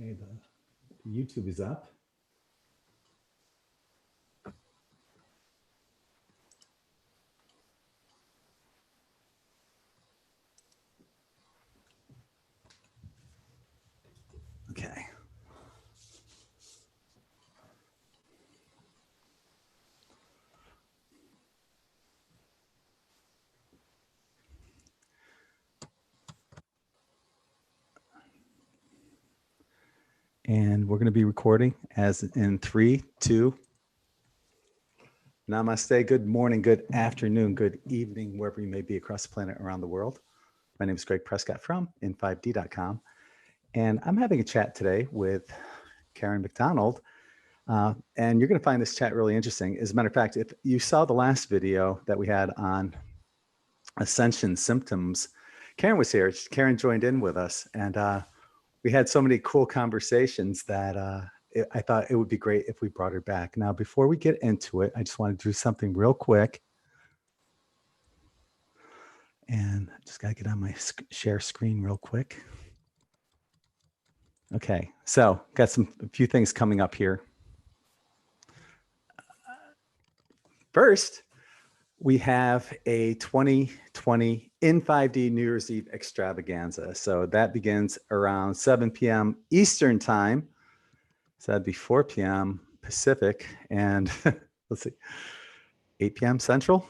Okay, the YouTube is up. Okay. And we're going to be recording as in 3, 2. Namaste. Good morning, good afternoon, good evening, wherever you may be across the planet, around the world. My name is Gregg Prescott from In5D.com. And I'm having a chat today with Karen Macdonald. And you're going to find this chat really interesting. As a matter of fact, if you saw the last video that we had on ascension symptoms, Karen was here. Karen joined in with us. And we had so many cool conversations that I thought it would be great if we brought her back. Now, before we get into it, I just want to do something real quick. And I just got to get on my share screen real quick. Okay, so got a few things coming up here. First, we have a 2020 In5D New Year's Eve extravaganza. So that begins around 7 p.m. Eastern time. So that'd be 4 p.m. Pacific and let's see, 8 p.m. Central.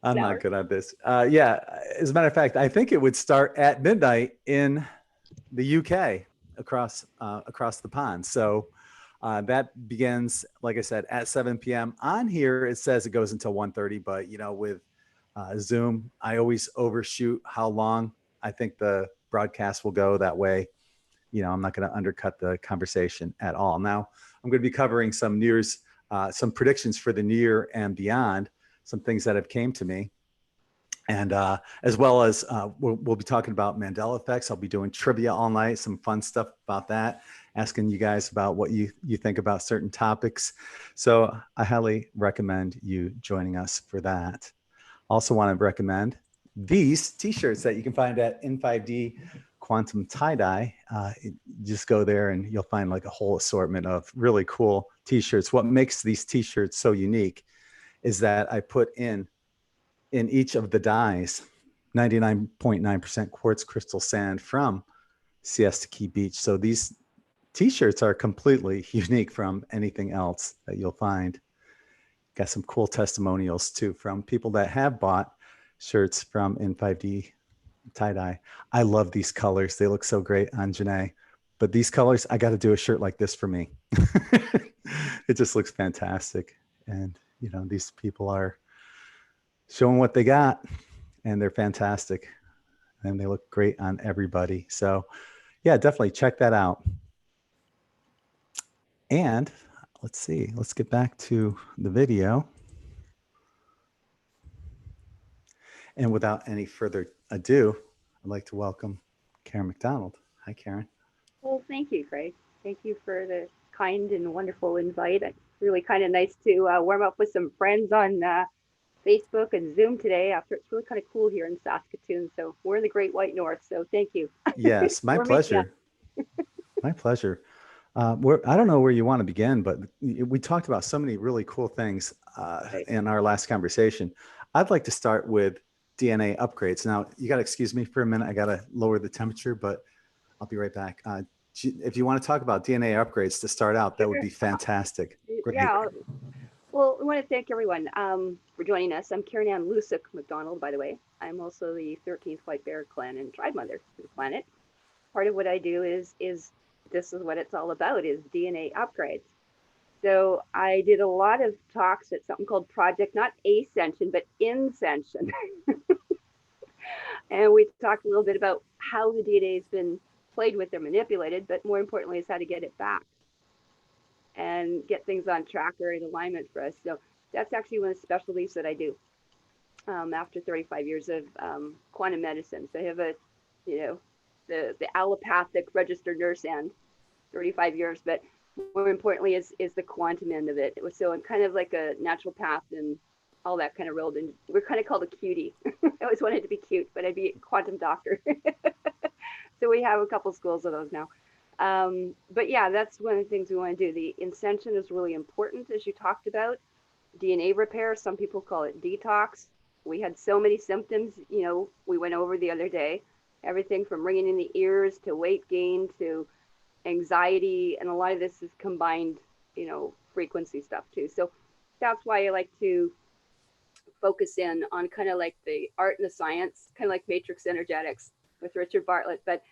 I'm not good at this. Yeah, as a matter of fact, I think it would start at midnight in the UK across the pond. So that begins, like I said, at 7 p.m. On here, it says it goes until 1:30, but you know, with Zoom, I always overshoot how long I think the broadcast will go. That way, you know, I'm not going to undercut the conversation at all. Now, I'm going to be covering some New Year's, some predictions for the New Year and beyond, some things that have came to me. And as well as we'll be talking about Mandela effects. I'll be doing trivia all night, some fun stuff about that, asking you guys about what you think about certain topics. So I highly recommend you joining us for that. Also want to recommend these t-shirts that you can find at In5D Quantum Tie-Dye. Just go there and you'll find like a whole assortment of really cool t-shirts. What makes these t-shirts so unique is that I put in each of the dyes 99.9% quartz crystal sand from Siesta Key Beach. So these t-shirts are completely unique from anything else that you'll find. Got some cool testimonials too from people that have bought shirts from In5D tie-dye. I love these colors. They look so great on Janae. But these colors, I got to do a shirt like this for me. It just looks fantastic. And, you know, these people are showing what they got, and they're fantastic. And they look great on everybody. So, yeah, definitely check that out. And let's see. Let's get back to the video. And without any further ado, I'd like to welcome Karen Macdonald. Hi, Karen. Well, thank you, Gregg. Thank you for the kind and wonderful invite. It's really kind of nice to warm up with some friends on Facebook and Zoom today after it's really kind of cool here in Saskatoon. So we're in the Great White North. So thank you. Yes, my pleasure. My pleasure. I don't know where you want to begin, but we talked about so many really cool things in our last conversation. I'd like to start with DNA upgrades. Now, you got to excuse me for a minute. I got to lower the temperature, but I'll be right back. If you want to talk about DNA upgrades to start out, that would be fantastic. Great. Yeah. Well, we want to thank everyone for joining us. I'm Karen Ann Lucyk Mcdonald, by the way. I'm also the 13th White Bear Clan and Tribe Mother to the planet. Part of what I do is this is what it's all about, is DNA upgrades. So I did a lot of talks at something called Project, not Ascension, but Inscension. And we talked a little bit about how the DNA has been played with or manipulated, but more importantly is how to get it back and get things on track or in alignment for us. So that's actually one of the specialties that I do after 35 years of quantum medicine. So I have a, you know, the allopathic registered nurse and 35 years, but more importantly is the quantum end of it. So I'm kind of like a naturopath and all that kind of rolled in. We're kind of called a cutie. I always wanted to be cute, but I'd be a quantum doctor. So we have a couple schools of those now. But yeah, that's one of the things we want to do. The ascension is really important, as you talked about. DNA repair, some people call it detox. We had so many symptoms, we went over the other day, everything from ringing in the ears to weight gain to anxiety. And a lot of this is combined, frequency stuff too. So that's why I like to focus in on kind of like the art and the science, kind of like matrix energetics with Richard Bartlett. But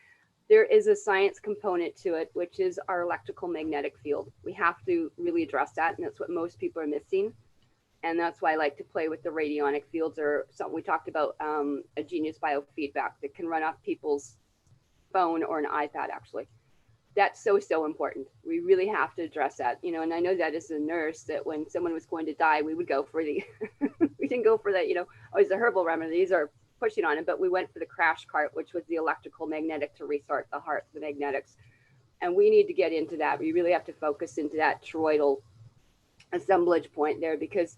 there is a science component to it, which is our electrical magnetic field. We have to really address that, and that's what most people are missing. And that's why I like to play with the radionic fields, or something we talked about, a Genius Biofeedback that can run off people's phone or an iPad, actually. That's so, so important. We really have to address that, and I know that as a nurse, that when someone was going to die, we would go for the, we didn't go for that, always the herbal remedies or pushing on it, but we went for the crash cart, which was the electrical magnetic to restart the heart, the magnetics. And we need to get into that. We really have to focus into that toroidal assemblage point there, because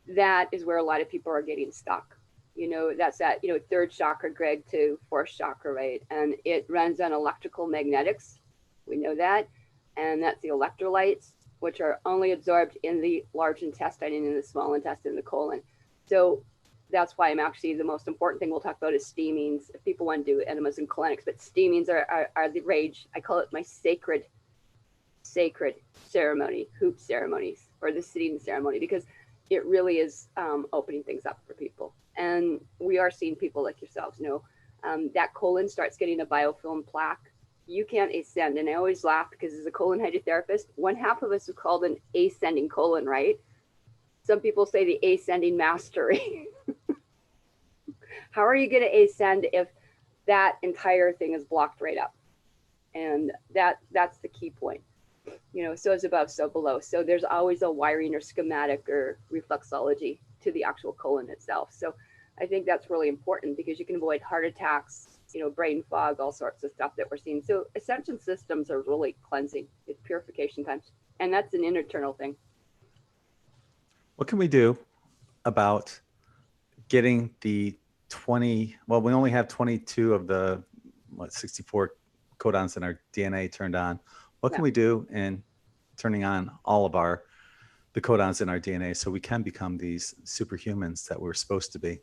that is where a lot of people are getting stuck. That's that, third chakra, Gregg, to fourth chakra, right? And it runs on electrical magnetics. We know that. And that's the electrolytes, which are only absorbed in the large intestine and in the small intestine, the colon. So that's why I'm actually, the most important thing we'll talk about is steamings. If people want to do enemas and colonics, but steamings are the rage. I call it my sacred ceremony, hoop ceremonies, or the sitting ceremony, because it really is opening things up for people. And we are seeing people like yourselves, that colon starts getting a biofilm plaque. You can't ascend. And I always laugh because as a colon hydrotherapist, one half of us is called an ascending colon, right? Some people say the ascending mastery. How are you going to ascend if that entire thing is blocked right up? And that's the key point. So is above, so below. So there's always a wiring or schematic or reflexology to the actual colon itself. So I think that's really important, because you can avoid heart attacks, brain fog, all sorts of stuff that we're seeing. So ascension systems are really cleansing. It's purification times. And that's an internal thing. What can we do about getting the 20, well, we only have 22 of the 64 codons in our DNA turned on. What can we do in turning on all of the codons in our DNA so we can become these superhumans that we're supposed to be?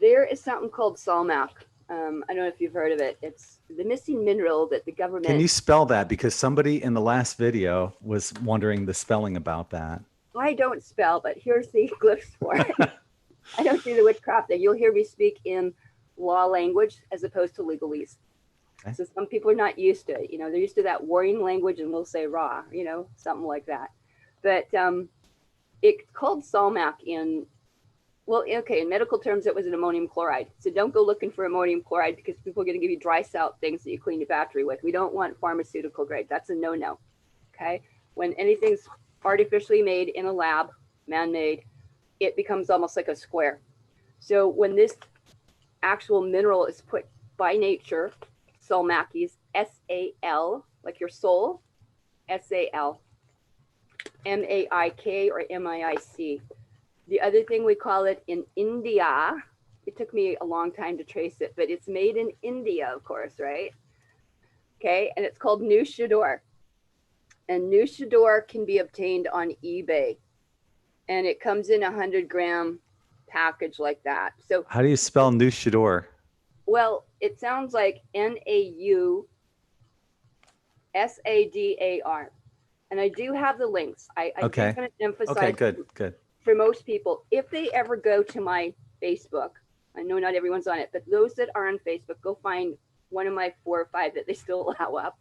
There is something called Solmac. I don't know if you've heard of it. It's the missing mineral that the government... Can you spell that? Because somebody in the last video was wondering the spelling about that. I don't spell, but here's the glyphs for it. I don't do the witchcraft thing. You'll hear me speak in law language as opposed to legalese. Okay. So some people are not used to it. They're used to that warring language, and we'll say raw, something like that. But it's called Solmac in medical terms, it was an ammonium chloride. So don't go looking for ammonium chloride, because people are going to give you dry salt things that you clean your battery with. We don't want pharmaceutical grade. That's a no-no. Okay. When anything's artificially made in a lab, man-made, it becomes almost like a square. So when this actual mineral is put by nature, Solmacis, S-A-L, like your soul, S-A-L, M-A-I-K or M-I-I-C. The other thing we call it in India, it took me a long time to trace it, but it's made in India, of course, right? Okay, and it's called Nushador. And Nushador can be obtained on eBay. And it comes in a 100-gram package like that. So how do you spell Nushador? Well, it sounds like N-A-U-S-A-D-A-R. And I do have the links. I okay. do want to emphasize. Okay, good. For most people, if they ever go to my Facebook, I know not everyone's on it, but those that are on Facebook, go find one of my 4 or 5 that they still allow up.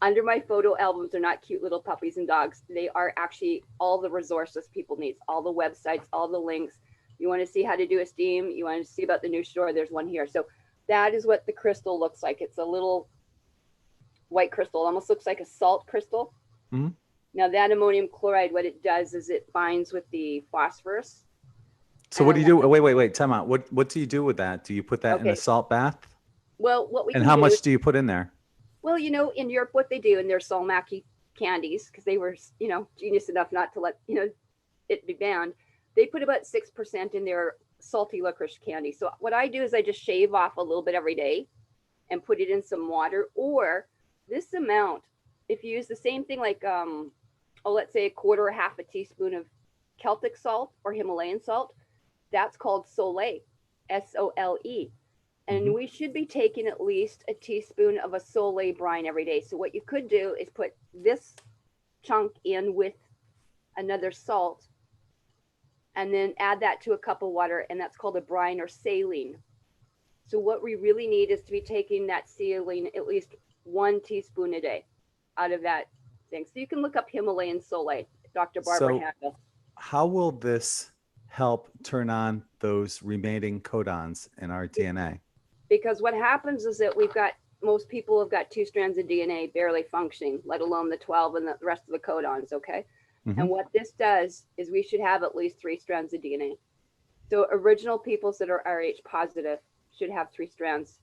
Under my photo albums are not cute little puppies and dogs. They are actually all the resources people need, all the websites, all the links. You want to see how to do a steam, you want to see about the new store, there's one here. So that is what the crystal looks like. It's a little white crystal, almost looks like a salt crystal. Mm-hmm. Now that ammonium chloride, what it does is it binds with the phosphorus. So what do you do? Wait, time out. What do you do with that? Do you put that in a salt bath? Well, what we and how much do you put in there? Well, in Europe, what they do in their Solmaci candies, because they were, genius enough not to let, it be banned, they put about 6% in their salty licorice candy. So what I do is I just shave off a little bit every day and put it in some water, or this amount, if you use the same thing like, let's say a quarter or half a teaspoon of Celtic salt or Himalayan salt, that's called Sole, S-O-L-E. And we should be taking at least a teaspoon of a Sole brine every day. So what you could do is put this chunk in with another salt and then add that to a cup of water, and that's called a brine or saline. So what we really need is to be taking that saline at least 1 teaspoon a day out of that thing. So you can look up Himalayan Sole, Dr. Barbara Handel. How will this help turn on those remaining codons in our DNA? Because what happens is that most people have got 2 strands of DNA barely functioning, let alone the 12 and the rest of the codons, okay? And what this does is we should have at least 3 strands of DNA. So original peoples that are Rh positive should have 3 strands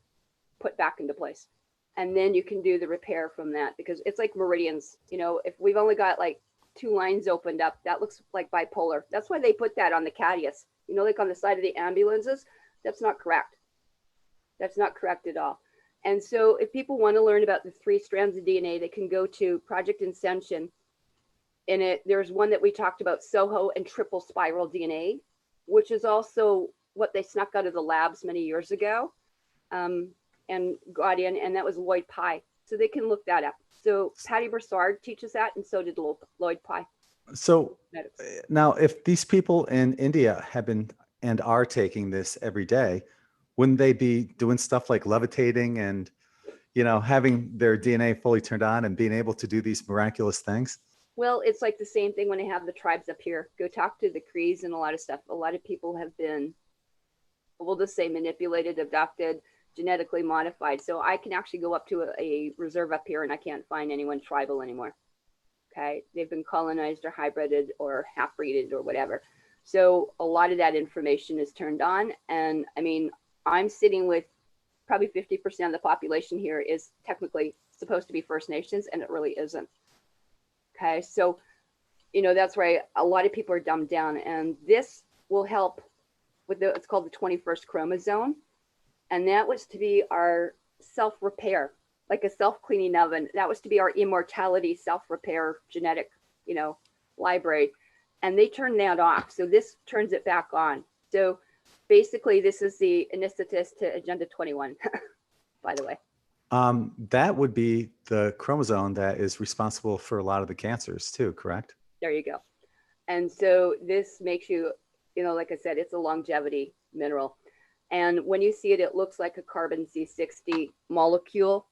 put back into place. And then you can do the repair from that, because it's like meridians. You know, if we've only got like 2 lines opened up, that looks like bipolar. That's why they put that on the Cadius, you know, like on the side of the ambulances. That's not correct. That's not correct at all. And so if people want to learn about the 3 strands of DNA, they can go to Project Ascension. And there's one that we talked about, SOHO and triple spiral DNA, which is also what they snuck out of the labs many years ago and got in, and that was Lloyd Pye. So they can look that up. So Patty Broussard teaches that, and so did Lloyd Pye. So now, if these people in India have been and are taking this every day, wouldn't they be doing stuff like levitating and, you know, having their DNA fully turned on and being able to do these miraculous things? Well, it's like the same thing when they have the tribes up here. Go talk to the Crees and a lot of stuff. A lot of people have been, we'll just say, manipulated, abducted, genetically modified. So I can actually go up to a reserve up here and I can't find anyone tribal anymore. Okay. They've been colonized or hybrided or half-breeded or whatever. So a lot of that information is turned on. And I mean, I'm sitting with probably 50% of the population here is technically supposed to be First Nations, and it really isn't. Okay. So, you know, that's why a lot of people are dumbed down, and this will help with it's called the 21st chromosome. And that was to be our self-repair, like a self-cleaning oven. That was to be our immortality, self-repair genetic, you know, library. And they turned that off. So this turns it back on. So basically this is the anesthetist to Agenda 21, by the way. That would be the chromosome that is responsible for a lot of the cancers too, correct? There you go. And so this makes you, you know, like I said, it's a longevity mineral. And when you see it, it looks like a carbon C60 molecule.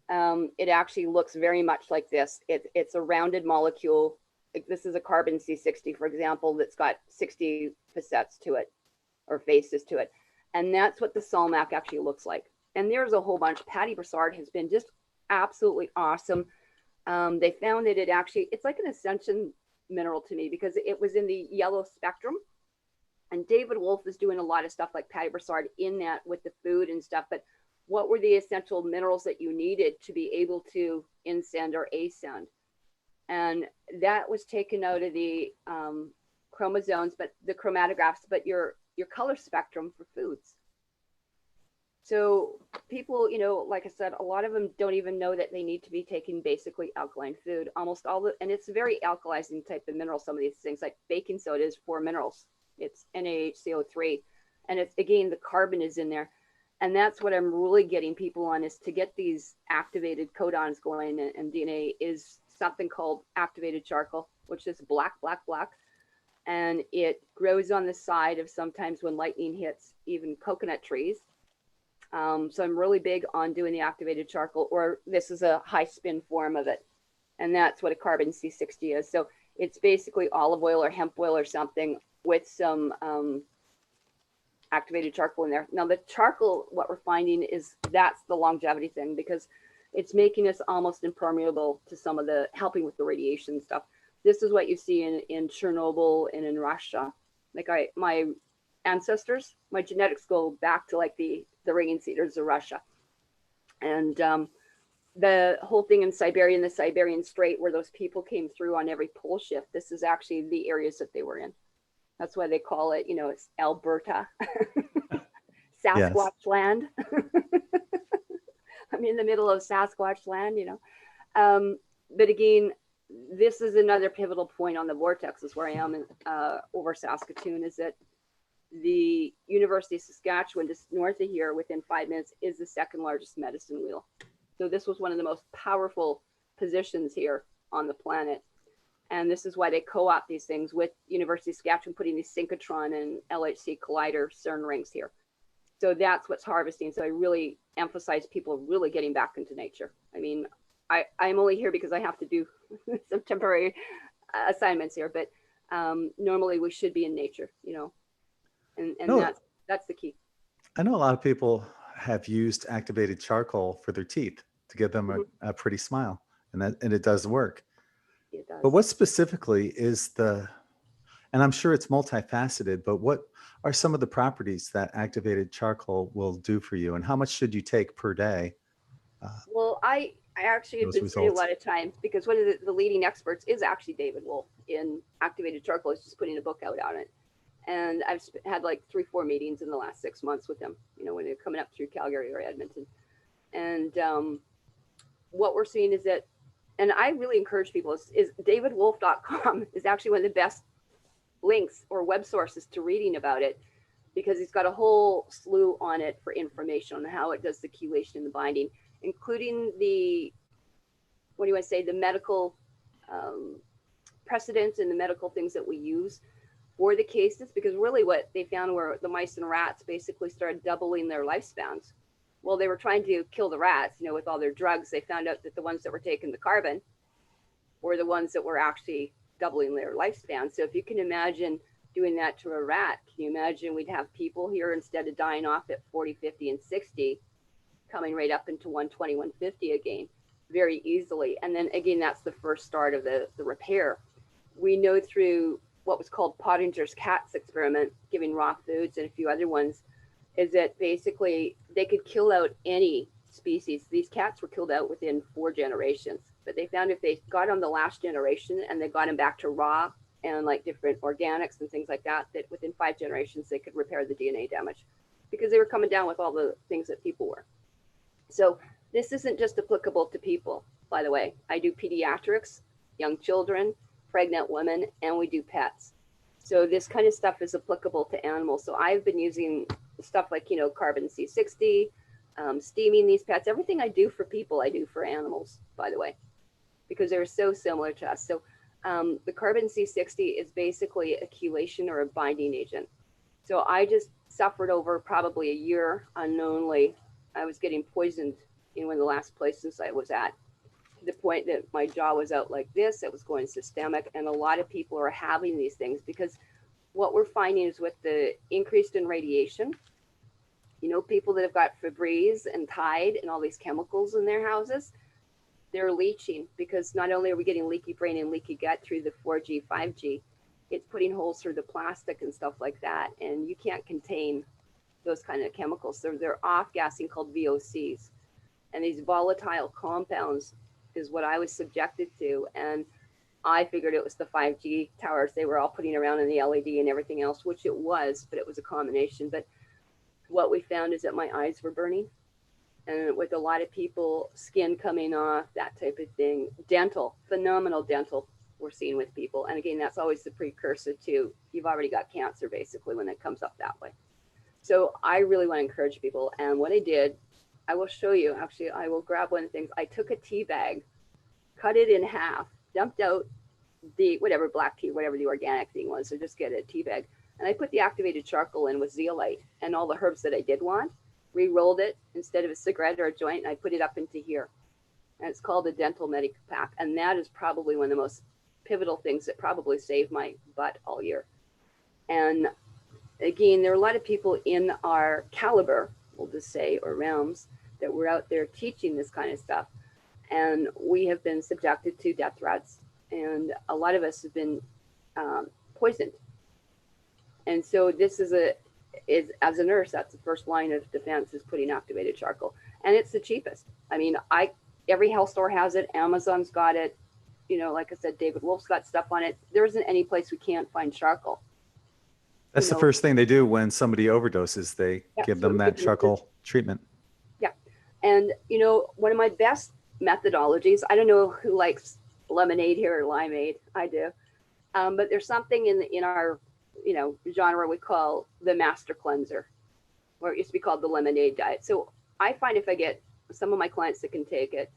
It actually looks very much like this. It's a rounded molecule. Like this is a carbon C60, for example, that's got 60 facets to it or faces to it. And that's what the Solmac actually looks like. And there's a whole bunch. Patty Broussard has been just absolutely awesome. They found that it's like an ascension mineral to me because it was in the yellow spectrum. And David Wolf is doing a lot of stuff like Patty Broussard in that with the food and stuff. But what were the essential minerals that you needed to be able to insend or ascend? And that was taken out of the chromosomes, but the chromatographs, but your color spectrum for foods. So people, you know, like I said, a lot of them don't even know that they need to be taking basically alkaline food. Almost all and it's a very alkalizing type of mineral. Some of these things like baking soda is 4 minerals. It's NaHCO3. And it's, again, the carbon is in there. And that's what I'm really getting people on, is to get these activated codons going and DNA is something called activated charcoal, which is black. And it grows on the side of sometimes when lightning hits even coconut trees. So I'm really big on doing the activated charcoal, or this is a high spin form of it. And that's what a carbon C60 is. So it's basically olive oil or hemp oil or something with some activated charcoal in there. Now the charcoal, what we're finding is that's the longevity thing, because it's making us almost impermeable to some of the, helping with the radiation stuff. This is what you see in Chernobyl and in Russia. Like my ancestors, my genetics go back to like the ringing cedars of Russia. And the whole thing in Siberia, the Siberian Strait, where those people came through on every pole shift, this is actually the areas that they were in. That's why they call it, you know, it's Alberta, Sasquatch land. I'm in the middle of Sasquatch land, but again, this is another pivotal point on the vortex, is where I am in, over Saskatoon, is that the University of Saskatchewan, just north of here, within 5 minutes, is the second largest medicine wheel. So this was one of the most powerful positions here on the planet. And this is why they co-opt these things with University of Saskatchewan, putting these synchrotron and LHC collider CERN rings here. So that's what's harvesting. So I really emphasize people really getting back into nature. I mean, I'm only here because I have to do some temporary assignments here, but normally we should be in nature, and No, that's the key. I know a lot of people have used activated charcoal for their teeth to give them a pretty smile, and it does work. It does. But what specifically is and I'm sure it's multifaceted, but what are some of the properties that activated charcoal will do for you, and how much should you take per day? Well, I actually have been spending a lot of time, because one of the leading experts is actually David Wolf in activated charcoal. He's just putting a book out on it. And I've had like 3-4 meetings in the last 6 months with him, when they're coming up through Calgary or Edmonton. And what we're seeing is that, and I really encourage people, is davidwolf.com is actually one of the best links or web sources to reading about it, because he's got a whole slew on it for information on how it does the chelation and the binding, including the medical precedents and the medical things that we use for the cases, because really what they found were the mice and rats basically started doubling their lifespans. Well, they were trying to kill the rats, with all their drugs. They found out that the ones that were taking the carbon were the ones that were actually doubling their lifespan. So if you can imagine doing that to a rat, can you imagine we'd have people here, instead of dying off at 40, 50, and 60, coming right up into 120, 150 again, very easily. And then again, that's the first start of the repair. We know through what was called Pottinger's cats experiment, giving raw foods and a few other ones, is that basically they could kill out any species. These cats were killed out within 4 generations, but they found if they got on the last generation and they got them back to raw and like different organics and things like that, that within 5 generations, they could repair the DNA damage, because they were coming down with all the things that people were. So this isn't just applicable to people, by the way. I do pediatrics, young children, pregnant women, and we do pets. So this kind of stuff is applicable to animals. So I've been using stuff like, carbon C60, steaming these pets. Everything I do for people, I do for animals, by the way, because they're so similar to us. So the carbon C60 is basically a chelation or a binding agent. So I just suffered over probably a year unknowingly. I was getting poisoned in one of the last places I was at, to the point that my jaw was out like this. It was going systemic. And a lot of people are having these things because what we're finding is with the increase in radiation, people that have got Febreze and Tide and all these chemicals in their houses, they're leaching, because not only are we getting leaky brain and leaky gut through the 4G, 5G, it's putting holes through the plastic and stuff like that. And you can't contain those kind of chemicals. So they're off-gassing, called VOCs. And these volatile compounds is what I was subjected to. And I figured it was the 5G towers they were all putting around in the LED and everything else, which it was, but it was a combination. But what we found is that my eyes were burning. And with a lot of people, skin coming off, that type of thing. Dental, phenomenal dental we're seeing with people. And again, that's always the precursor to, you've already got cancer basically when it comes up that way. So I really want to encourage people. And what I did, I will show you, actually, I will grab one of the things. I took a tea bag, cut it in half, dumped out the whatever black tea, whatever the organic thing was. So just get a tea bag. And I put the activated charcoal in with zeolite and all the herbs that I did want, re-rolled it instead of a cigarette or a joint, and I put it up into here. And it's called the Dental Medic Pack. And that is probably one of the most pivotal things that probably saved my butt all year. And again, there are a lot of people in our caliber, we'll just say, or realms, that were out there teaching this kind of stuff. And we have been subjected to death threats. And a lot of us have been poisoned. And so this is as a nurse, that's the first line of defense, is putting activated charcoal. And it's the cheapest. I mean, every health store has it. Amazon's got it. Like I said, David Wolf's got stuff on it. There isn't any place we can't find charcoal. That's the first thing they do when somebody overdoses. They give them that charcoal treatment. Yeah. And, you know, one of my best methodologies, I don't know who likes lemonade here or limeade. I do. But there's something in our, you know, genre we call the master cleanser, or it used to be called the lemonade diet. So I find if I get some of my clients that can take it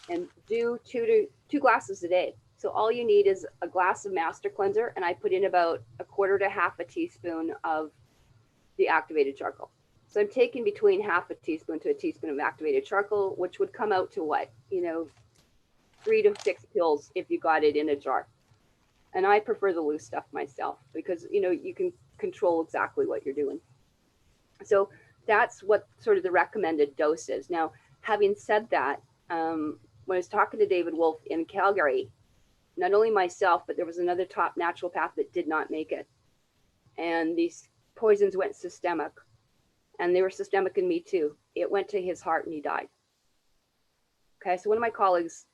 and do two glasses a day. So all you need is a glass of master cleanser, and I put in about a quarter to half a teaspoon of the activated charcoal. So I'm taking between half a teaspoon to a teaspoon of activated charcoal, which would come out to what, you know, 3 to 6 pills if you got it in a jar. And I prefer the loose stuff myself because, you know, you can control exactly what you're doing. So that's what sort of the recommended dose is. Now, having said that, when I was talking to David Wolf in Calgary, not only myself, but there was another top naturopath that did not make it. And these poisons went systemic, and they were systemic in me too. It went to his heart and he died. Okay, so one of my colleagues,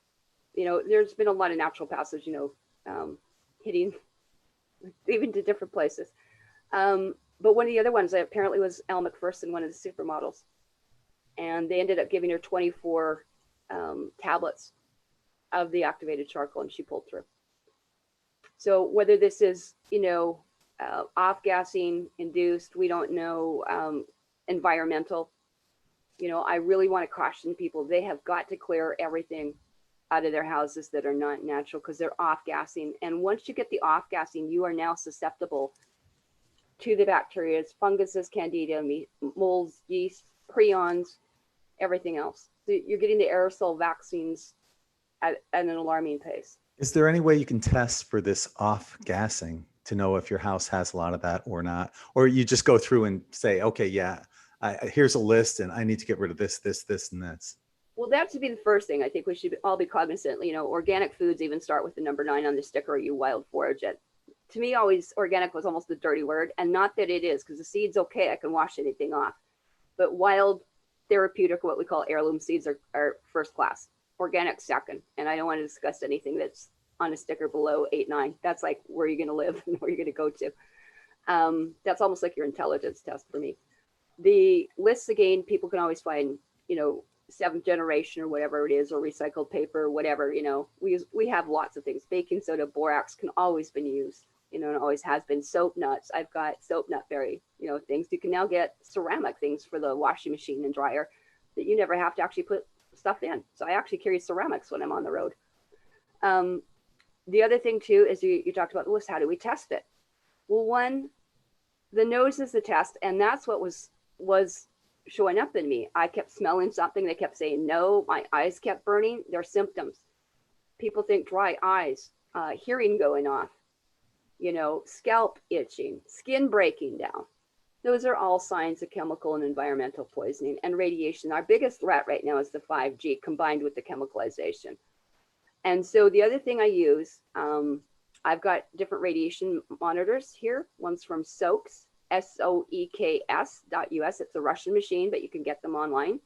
you know, there's been a lot of naturopaths, as you know, hitting even to different places. But one of the other ones apparently was Elle Macpherson, one of the supermodels. And they ended up giving her 24 tablets of the activated charcoal, and she pulled through. So whether this is, you know, off-gassing induced, we don't know, environmental, you know, I really want to caution people. They have got to clear everything out of their houses that are not natural because they're off-gassing. And once you get the off-gassing, you are now susceptible to the bacteria, funguses, candida, molds, yeast, prions, everything else. So you're getting the aerosol vaccines at an alarming pace. Is there any way you can test for this off-gassing to know if your house has a lot of that or not? Or you just go through and say, okay, yeah, here's a list and I need to get rid of this, this, this, and this. Well, that should be the first thing. I think we should all be cognizant. You know, organic foods even start with the number 9 on the sticker, or you wild forage it. To me, always organic was almost a dirty word, and not that it is, because the seed's okay. I can wash anything off. But wild, therapeutic, what we call heirloom seeds are first class. Organic second. And I don't want to discuss anything that's on a sticker below 8, 9. That's like where you're going to live and where you're going to go to. That's almost like your intelligence test for me. The lists, again, people can always find, you know, 7th generation or whatever it is, or recycled paper, whatever, you know, we have lots of things. Baking soda, borax can always been used, you know, and always has been. Soap nuts. I've got soap nut berry, you know, things. You can now get ceramic things for the washing machine and dryer that you never have to actually put stuff in. So I actually carry ceramics when I'm on the road. The other thing too is you talked about the list. How do we test it? Well, one, the nose is the test, and that's what was showing up in me. I kept smelling something. They kept saying no. My eyes kept burning. They're symptoms. People think dry eyes, hearing going off, you know, scalp itching, skin breaking down. Those are all signs of chemical and environmental poisoning and radiation. Our biggest threat right now is the 5G combined with the chemicalization. And so the other thing I use, I've got different radiation monitors here. One's from SOEKS, SOEKS.us. It's a Russian machine, but you can get them online.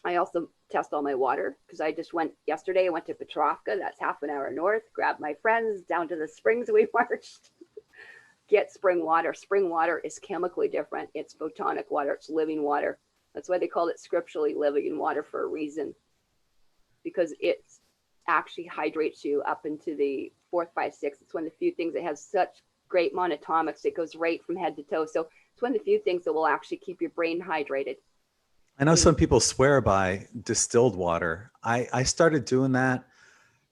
I also test all my water because I just went yesterday. I went to Petrovka. That's half an hour north. Grabbed my friends down to the springs. We marched. Get spring water. Spring water is chemically different. It's photonic water. It's living water. That's why they call it scripturally living water for a reason, because it actually hydrates you up into the 4th, 5th, 6th. It's one of the few things that has such great monatomics. It goes right from head to toe. So it's one of the few things that will actually keep your brain hydrated. I know some people swear by distilled water. I started doing that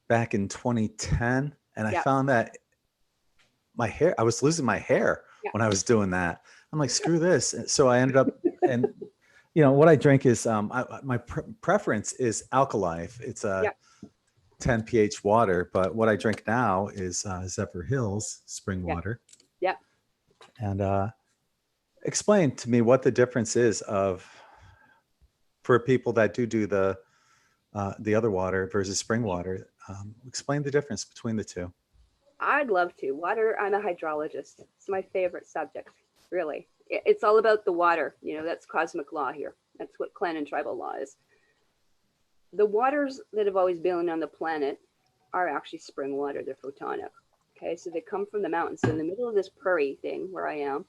back in 2010, and I found that I was losing my hair when I was doing that. I'm like, screw this. So I ended up, and you know, what I drink is, my preference is Alkalis. It's a 10 pH water, but what I drink now is Zephyr Hills spring water. Yeah. And explain to me what the difference is for people that do the other water versus spring water. Explain the difference between the two. I'd love to. Water, I'm a hydrologist. It's my favorite subject, really. It's all about the water. You know, that's cosmic law here. That's what clan and tribal law is. The waters that have always been on the planet are actually spring water. They're photonic. Okay, so they come from the mountains. So in the middle of this prairie thing where I am,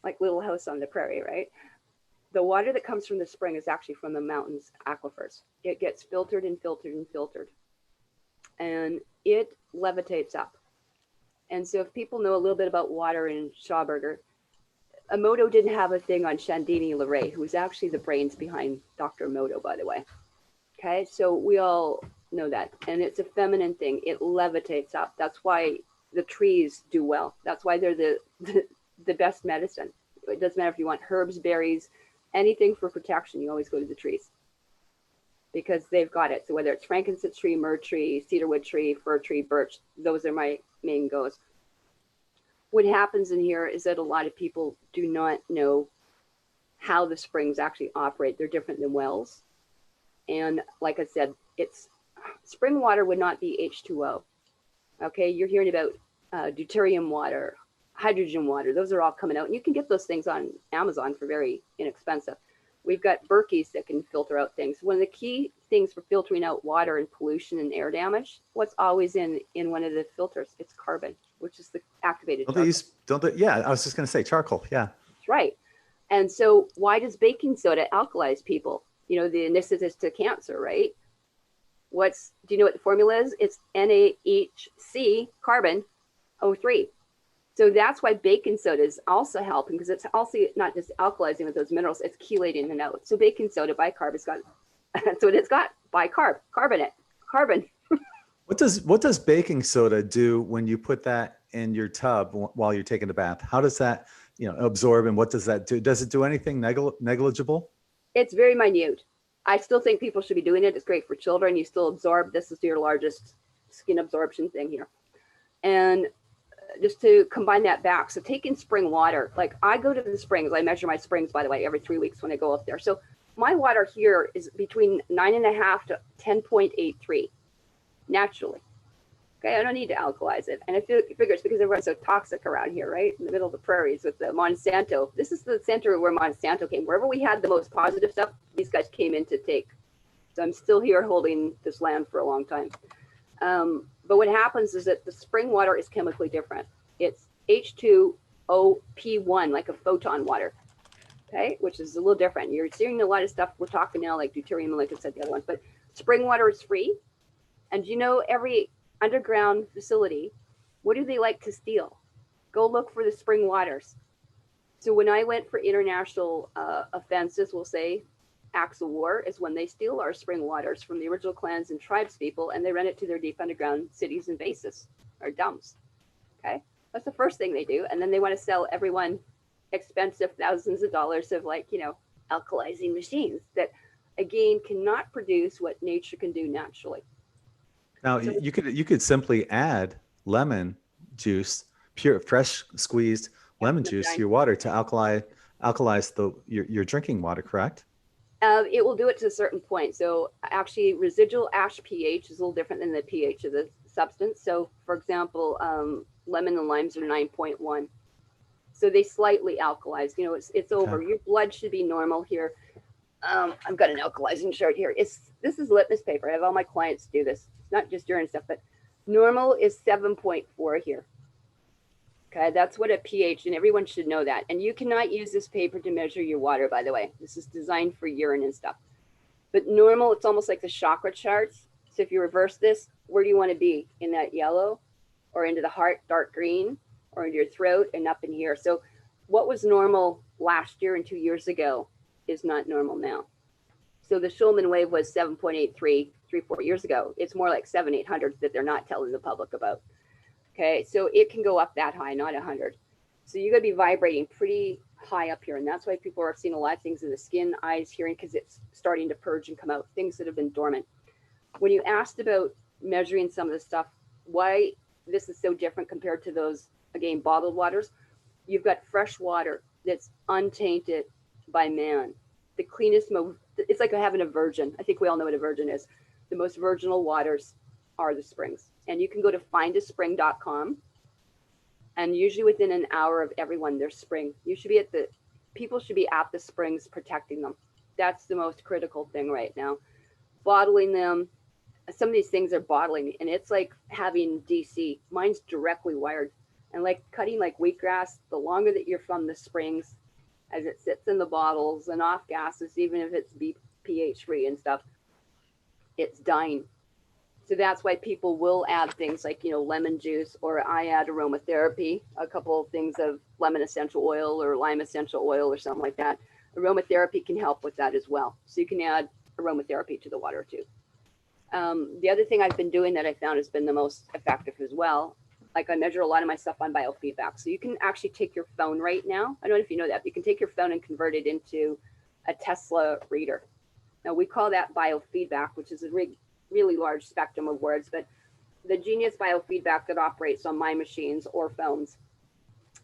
like Little House on the Prairie, right? the water that comes from the spring is actually from the mountains aquifers. It gets filtered and filtered and filtered, and it levitates up. And so if people know a little bit about water in Schauberger, Emoto didn't have a thing on Chandini Leray, who was actually the brains behind Dr. Emoto, by the way. Okay, so we all know that. And it's a feminine thing. It levitates up. That's why the trees do well. That's why they're the best medicine. It doesn't matter if you want herbs, berries, anything for protection, you always go to the trees because they've got it. So whether it's frankincense tree, myrrh tree, cedarwood tree, fir tree, birch, those are my main goes. What happens in here is that a lot of people do not know how the springs actually operate. They're different than wells. And like I said, it's spring water would not be H2O. Okay, you're hearing about deuterium water, hydrogen water. Those are all coming out. And you can get those things on Amazon for very inexpensive. We've got Berkeys that can filter out things. One of the key things for filtering out water and pollution and air damage, what's always in one of the filters? It's carbon, which is the activated charcoal. Yeah, I was just going to say charcoal. Yeah. That's right. And so why does baking soda alkalize people? You know, the antithesis to cancer, right? Do you know what the formula is? It's NaHC carbon O3. So that's why baking soda is also helping, because it's also not just alkalizing with those minerals, it's chelating it out. So baking soda bicarb has got, that's what it's got, bicarb, carbon. What does baking soda do when you put that in your tub while you're taking a bath? How does that, absorb, and what does that do? Does it do anything negligible? It's very minute. I still think people should be doing it. It's great for children. You still absorb. This is your largest skin absorption thing here. And just to combine that back, so taking spring water, like I go to the springs, I measure my springs, by the way, every 3 weeks when I go up there. So my water here is between 9.5 to 10.83 naturally. Okay, I don't need to alkalize it. And I figure it's because everyone's so toxic around here, right? In the middle of the prairies with the Monsanto. This is the center where Monsanto came. Wherever we had the most positive stuff, these guys came in to take. So I'm still here holding this land for a long time. But what happens is that the spring water is chemically different. It's H2OP1, like a photon water, okay, which is a little different. You're seeing a lot of stuff. We're talking now like deuterium and like I said, the other ones, but spring water is free. And every underground facility, what do they like to steal? Go look for the spring waters. So when I went for international offenses, we'll say, acts of war, is when they steal our spring waters from the original clans and tribes people, and they rent it to their deep underground cities and bases or dumps. Okay, that's the first thing they do, and then they want to sell everyone expensive thousands of dollars of alkalizing machines that again cannot produce what nature can do naturally. Now you could simply add lemon juice, pure fresh squeezed lemon juice to your water to alkalize your drinking water, correct? It will do it to a certain point. So actually residual ash pH is a little different than the pH of the substance. So for example, lemon and limes are 9.1. So they slightly alkalize, it's over. Okay. Your blood should be normal here. I've got an alkalizing chart here. This is litmus paper. I have all my clients do this. It's not just urine stuff, but normal is 7.4 here. Okay, that's what a pH, and everyone should know that. And you cannot use this paper to measure your water, by the way. This is designed for urine and stuff. But normal, it's almost like the chakra charts. So if you reverse this, where do you want to be? In that yellow, or into the heart, dark green, or into your throat and up in here. So what was normal last year and 2 years ago is not normal now. So the Schulman wave was 7.83 3-4 years ago. It's more like 700-800 that they're not telling the public about. Okay, so it can go up that high, not 100. So you're going to be vibrating pretty high up here. And that's why people are seeing a lot of things in the skin, eyes, hearing, because it's starting to purge and come out, things that have been dormant. When you asked about measuring some of the stuff, why this is so different compared to those, again, bottled waters, you've got fresh water that's untainted by man. The cleanest, it's like having a virgin. I think we all know what a virgin is. The most virginal waters are the springs. And you can go to findaspring.com, and usually within an hour of everyone, there's spring. People should be at the springs protecting them. That's the most critical thing right now. Bottling them, some of these things are bottling, and it's like having DC. Mine's directly wired. And like cutting like wheatgrass, the longer that you're from the springs, as it sits in the bottles and off gases, even if it's pH free and stuff, it's dying. So that's why people will add things like, lemon juice, or I add aromatherapy, a couple of things of lemon essential oil or lime essential oil or something like that. Aromatherapy can help with that as well. So you can add aromatherapy to the water too. The other thing I've been doing that I found has been the most effective as well, like I measure a lot of my stuff on biofeedback. So you can actually take your phone right now. I don't know if you know that. You can take your phone and convert it into a Tesla reader. Now we call that biofeedback, which is a really large spectrum of words, but the genius biofeedback that operates on my machines or phones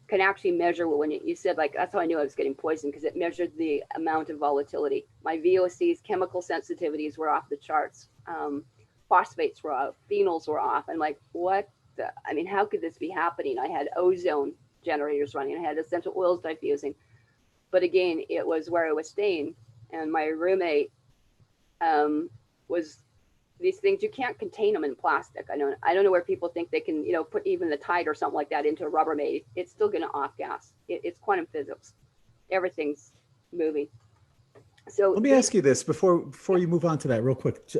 can actually measure when you said, like, that's how I knew I was getting poisoned, because it measured the amount of volatility. My VOCs, chemical sensitivities were off the charts. Phosphates were off, phenols were off. I'm like, how could this be happening? I had ozone generators running. I had essential oils diffusing. But again, it was where I was staying. And my roommate was these things, you can't contain them in plastic. I don't know where people think they can, put even the Tide or something like that into a Rubbermaid. It's still going to off gas. It's quantum physics. Everything's moving. So let me ask you this before you move on to that real quick,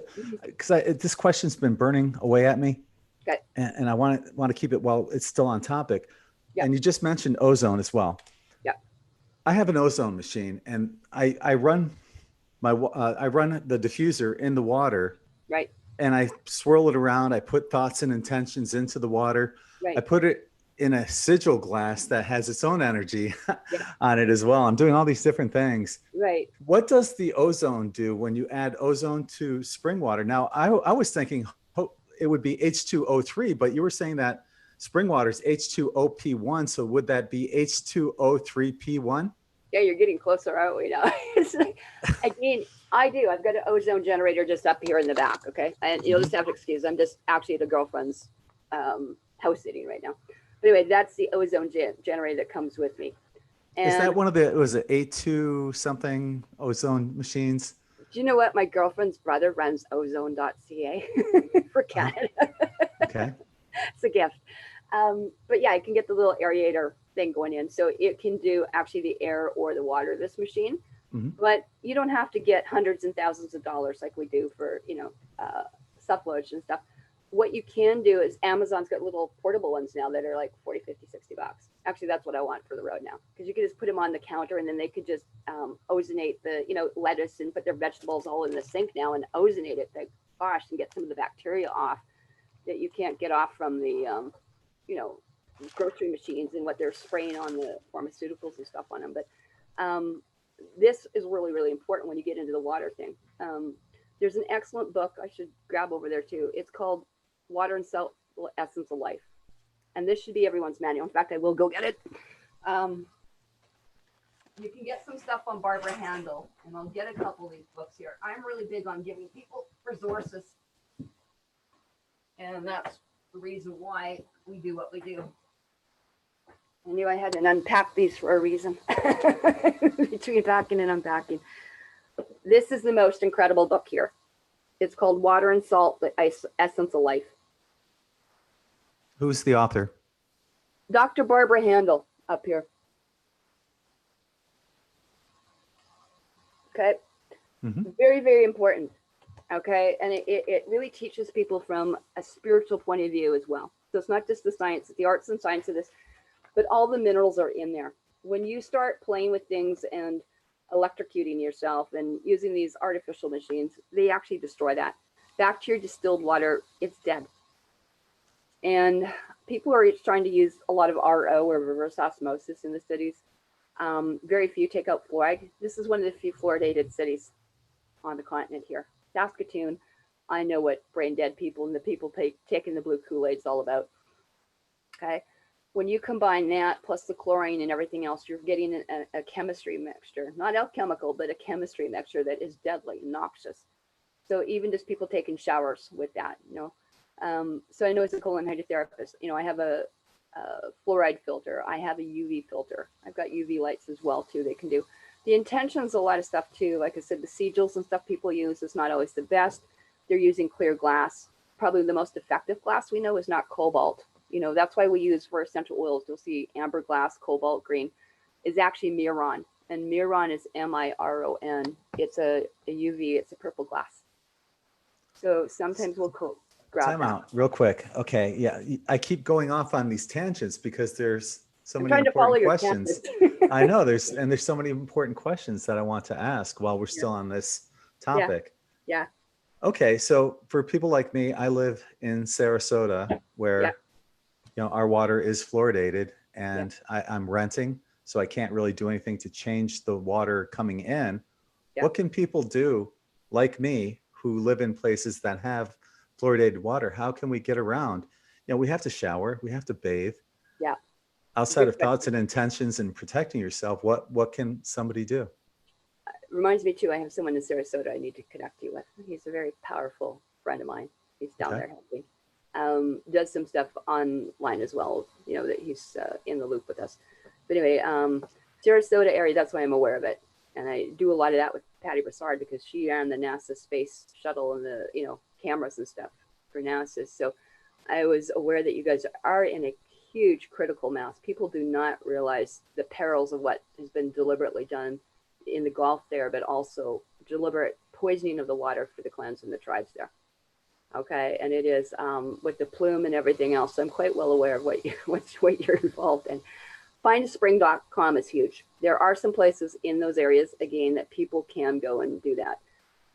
because this question's been burning away at me. Okay. And I want to keep it while it's still on topic. Yep. And you just mentioned ozone as well. Yeah. I have an ozone machine, and I run the diffuser in the water. Right. And I swirl it around. I put thoughts and intentions into the water. Right. I put it in a sigil glass that has its own energy on it as well. I'm doing all these different things. Right. What does the ozone do when you add ozone to spring water? Now, I was thinking it would be H2O3, but you were saying that spring water is H2OP1. So would that be H2O3P1? Yeah, you're getting closer, aren't we now? It's like, again, I've got an ozone generator just up here in the back, okay? And you'll just have to excuse, I'm just actually at a girlfriend's house sitting right now. But anyway, that's the ozone generator that comes with me. And is that one of the, was it A2 something ozone machines? Do you know what? My girlfriend's brother runs ozone.ca for Canada. Okay. It's a gift. But yeah, I can get the little aerator thing going in. So it can do actually the air or the water, this machine. Mm-hmm. But you don't have to get hundreds and thousands of dollars like we do for, suffrage and stuff. What you can do is Amazon's got little portable ones now that are like 40, 50, 60 bucks. Actually, that's what I want for the road now, because you can just put them on the counter and then they could just ozonate the, lettuce and put their vegetables all in the sink now and ozonate it, and get some of the bacteria off that you can't get off from the, grocery machines and what they're spraying on the pharmaceuticals and stuff on them. But this is really, really important when you get into the water thing. There's an excellent book I should grab over there too. It's called Water and Salt Essence of Life. And this should be everyone's manual. In fact, I will go get it. You can get some stuff on Barbara Handel, and I'll get a couple of these books here. I'm really big on giving people resources. And that's the reason why we do what we do. I knew I had to unpack these for a reason. Between packing and unpacking. This is the most incredible book here. It's called Water and Salt, the Essence of Life. Who's the author? Dr. Barbara Handel up here. Okay. Mm-hmm. Very, very important. Okay. And it really teaches people from a spiritual point of view as well. So it's not just the science, it's the arts and science of this, but all the minerals are in there. When you start playing with things and electrocuting yourself and using these artificial machines, they actually destroy that. Back to your distilled water, it's dead. And people are trying to use a lot of RO or reverse osmosis in the cities. Very few take out fluoride. This is one of the few fluoridated cities on the continent here. Saskatoon, I know what brain dead people and the people taking the blue Kool-Aid is all about. Okay. When you combine that plus the chlorine and everything else, you're getting a chemistry mixture, not alchemical, but a chemistry mixture that is deadly, noxious. So even just people taking showers with that, so I know as a colon hydrotherapist, I have a fluoride filter. I have a UV filter. I've got UV lights as well too. They can do the intentions, a lot of stuff too. Like I said, the sigils and stuff people use is not always the best. They're using clear glass. Probably the most effective glass we know is not cobalt. That's why we use for essential oils. You'll see amber glass, cobalt green is actually Miron. And Miron is Miron. It's a UV, it's a purple glass. So sometimes we'll grab Time that. out real quick. Okay. Yeah. I keep going off on these tangents because there's so I'm many trying to follow important your questions. tangents. I know there's so many important questions that I want to ask while we're still on this topic. Yeah. Okay. So for people like me, I live in Sarasota where, Yeah. you know, our water is fluoridated and I'm renting, so I can't really do anything to change the water coming in. Yeah. What can people do like me who live in places that have fluoridated water? How can we get around? You know, we have to shower, we have to bathe. Yeah. Outside of thoughts and intentions and protecting yourself, what can somebody do? Reminds me too, I have someone in Sarasota I need to connect you with. He's a very powerful friend of mine. He's down there helping. Does some stuff online as well, you know, that he's in the loop with us. But anyway, Sarasota area, that's why I'm aware of it. And I do a lot of that with Patty Broussard because she ran the NASA space shuttle and the, you know, cameras and stuff for NASA. So I was aware that you guys are in a huge critical mass. People do not realize the perils of what has been deliberately done in the Gulf there, but also deliberate poisoning of the water for the clans and the tribes there. Okay, and it is with the plume and everything else. So I'm quite well aware of what you're involved in. Findspring.com is huge. There are some places in those areas, again, that people can go and do that.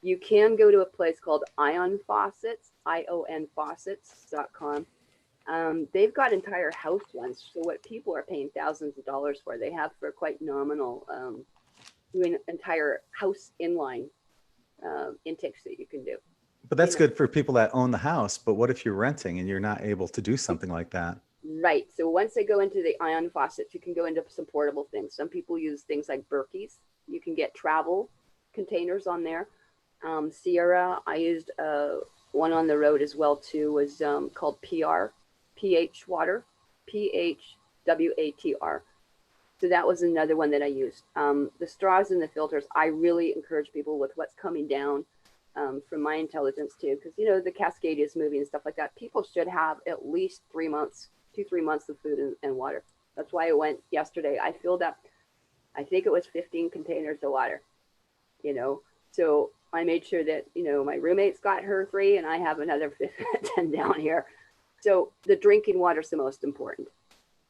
You can go to a place called Ion Faucets, ION-Faucets.com. They've got entire house ones. So what people are paying thousands of dollars for, they have for quite nominal, doing entire house inline intakes that you can do. But that's good for people that own the house. But what if you're renting and you're not able to do something like that? Right. So once they go into the Ion faucets, you can go into some portable things. Some people use things like Berkeys. You can get travel containers on there. Sierra, I used one on the road as well too, was called pH water, PHWATR. So that was another one that I used. The straws and the filters, I really encourage people with what's coming down from my intelligence too, because you know the Cascadia movie and stuff like that. People should have at least 3 months, 2-3 months of food and water. That's why I went yesterday. I filled up, I think it was 15 containers of water. You know, so I made sure that you know my roommate's got her 3, and I have another 10 down here. So the drinking water is the most important.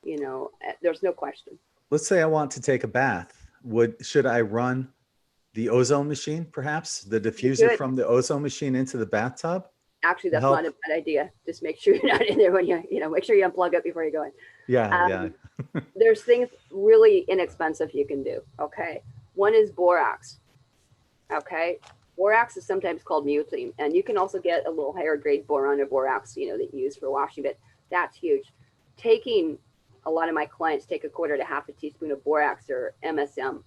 You know, there's no question. Let's say I want to take a bath. Should I run the ozone machine, perhaps the diffuser from the ozone machine into the bathtub? Actually, that's not a bad idea. Just make sure you're not in there when make sure you unplug it before you go in. Yeah. There's things really inexpensive you can do. Okay. One is borax. Okay. Borax is sometimes called mutine, and you can also get a little higher grade boron or borax, you know, that you use for washing, but that's huge. A lot of my clients take 1/4 to 1/2 teaspoon of borax or MSM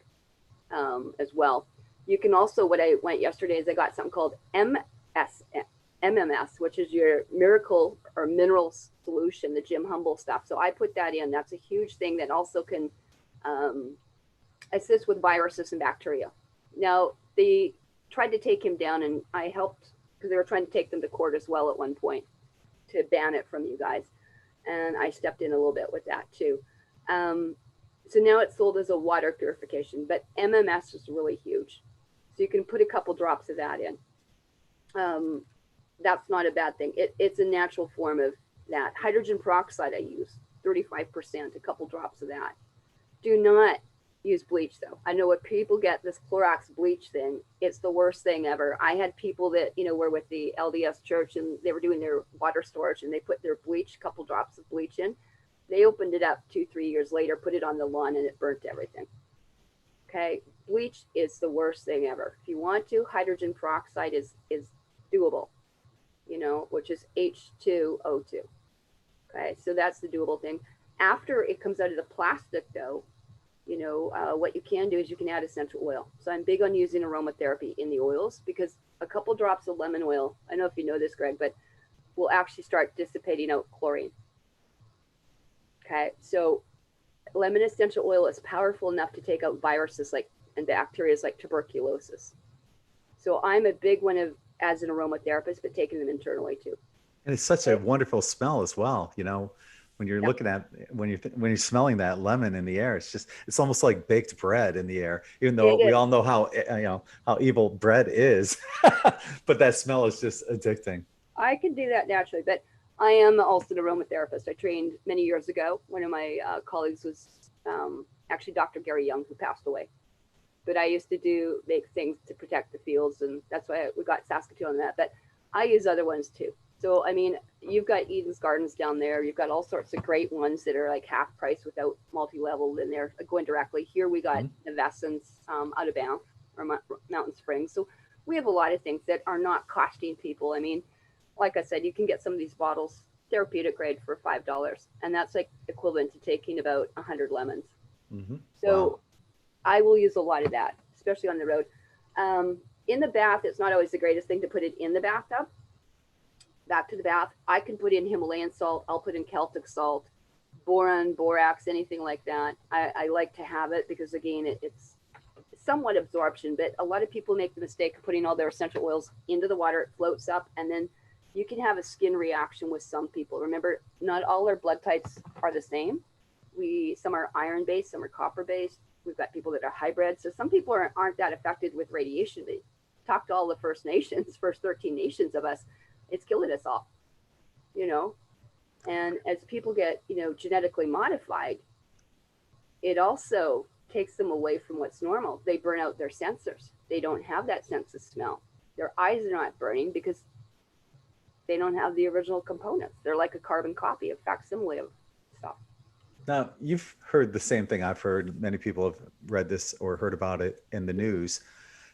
as well. You can also, what I went yesterday is I got something called MMS, which is your miracle or mineral solution, the Jim Humble stuff. So I put that in. That's a huge thing that also can assist with viruses and bacteria. Now, they tried to take him down, and I helped because they were trying to take them to court as well at one point to ban it from you guys. And I stepped in a little bit with that too. So now it's sold as a water purification, but MMS is really huge. So you can put a couple drops of that in. That's not a bad thing. It's a natural form of that. Hydrogen peroxide I use, 35%, a couple drops of that. Do not use bleach though. I know what people get this Clorox bleach thing. It's the worst thing ever. I had people that, you know, were with the LDS church and they were doing their water storage and they put their bleach, a couple drops of bleach in. They opened it up 2-3 years later, put it on the lawn, and it burnt everything. Okay. Bleach is the worst thing ever. If you want to, hydrogen peroxide is doable, you know, which is H2O2. Okay. So that's the doable thing. After it comes out of the plastic though, you know, what you can do is you can add essential oil. So I'm big on using aromatherapy in the oils because a couple drops of lemon oil, I don't know if you know this, Greg, but will actually start dissipating out chlorine. Okay, so lemon essential oil is powerful enough to take out viruses and bacteria like tuberculosis. So I'm a big one of as an aromatherapist, but taking them internally too. And it's such a wonderful smell as well, you know. when you're Yep. looking at when you're smelling that lemon in the air. It's almost like baked bread in the air, even though It we is. all know how how evil bread is. But that smell is just addicting. I can do that naturally, but I am also an aromatherapist. I trained many years ago. One of my colleagues was actually Dr. Gary Young, who passed away. But I used to make things to protect the fields, and that's why we got Saskatoon on that. But I use other ones too. So I mean, you've got Eden's Gardens down there. You've got all sorts of great ones that are like half price without multi-level in there going directly. Here we got Navessence out of Banff or Mountain Springs. So we have a lot of things that are not costing people. I mean, like I said, you can get some of these bottles therapeutic grade for $5, and that's like equivalent to taking about 100 lemons. Mm-hmm. So Wow. I will use a lot of that, especially on the road. In the bath, it's not always the greatest thing to put it in the bathtub. Back to the bath, I can put in Himalayan salt. I'll put in Celtic salt, boron, borax, anything like that. I like to have it because, again, it's somewhat absorption, but a lot of people make the mistake of putting all their essential oils into the water. It floats up, and then you can have a skin reaction with some people. Remember, not all our blood types are the same. Some are iron based, some are copper based. We've got people that are hybrid. So some people aren't that affected with radiation. But talk to all the First Nations, first 13 nations of us, it's killing us all, you know. And as people get, genetically modified, it also takes them away from what's normal. They burn out their sensors. They don't have that sense of smell. Their eyes are not burning because they don't have the original components. They're like a carbon copy, a facsimile of stuff. Now, you've heard the same thing I've heard. Many people have read this or heard about it in the news.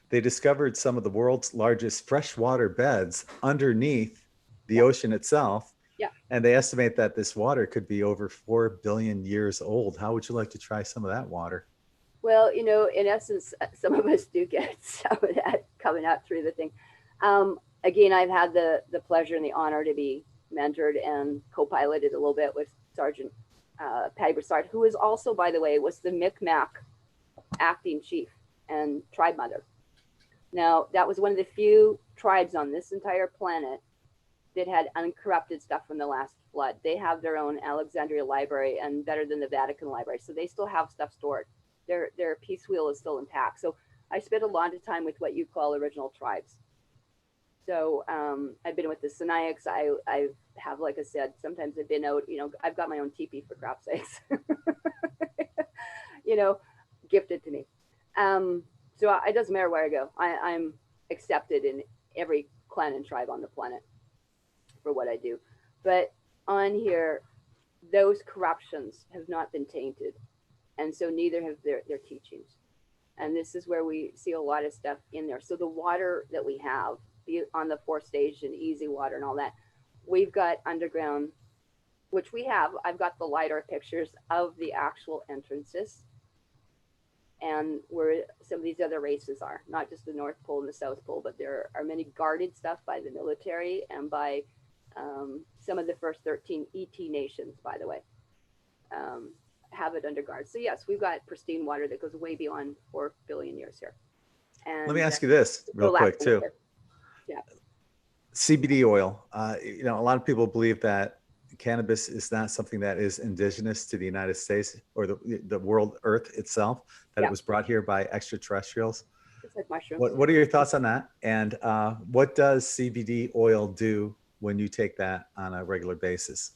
They discovered some of the world's largest freshwater beds underneath the ocean itself. Yeah. And they estimate that this water could be over 4 billion years old. How would you like to try some of that water? Well, in essence, some of us do get some of that coming out through the thing. Again, I've had the pleasure and the honor to be mentored and co-piloted a little bit with Sergeant Patty Broussard, who is also, by the way, was the Micmac acting chief and tribe mother. Now, that was one of the few tribes on this entire planet that had uncorrupted stuff from the last flood. They have their own Alexandria library and better than the Vatican library. So they still have stuff stored. Their peace wheel is still intact. So I spent a lot of time with what you call original tribes. So I've been with the Sinaiaks. I have, like I said, sometimes I've been out, I've got my own teepee for crap's sakes, gifted to me. So it doesn't matter where I go. I'm accepted in every clan and tribe on the planet for what I do. But on here, those corruptions have not been tainted. And so neither have their teachings. And this is where we see a lot of stuff in there. So the water that we have, on the 4th stage and easy water and all that, we've got underground, which we have. I've got the LiDAR pictures of the actual entrances and where some of these other races are, not just the North Pole and the South Pole, but there are many guarded stuff by the military and by some of the first 13 ET nations, by the way, have it under guard. So yes, we've got pristine water that goes way beyond 4 billion years here. And let me ask you this real quick too. Yeah. CBD oil. A lot of people believe that cannabis is not something that is indigenous to the United States or the world Earth itself, that it was brought here by extraterrestrials. It's like mushrooms. What are your thoughts on that? And what does CBD oil do when you take that on a regular basis?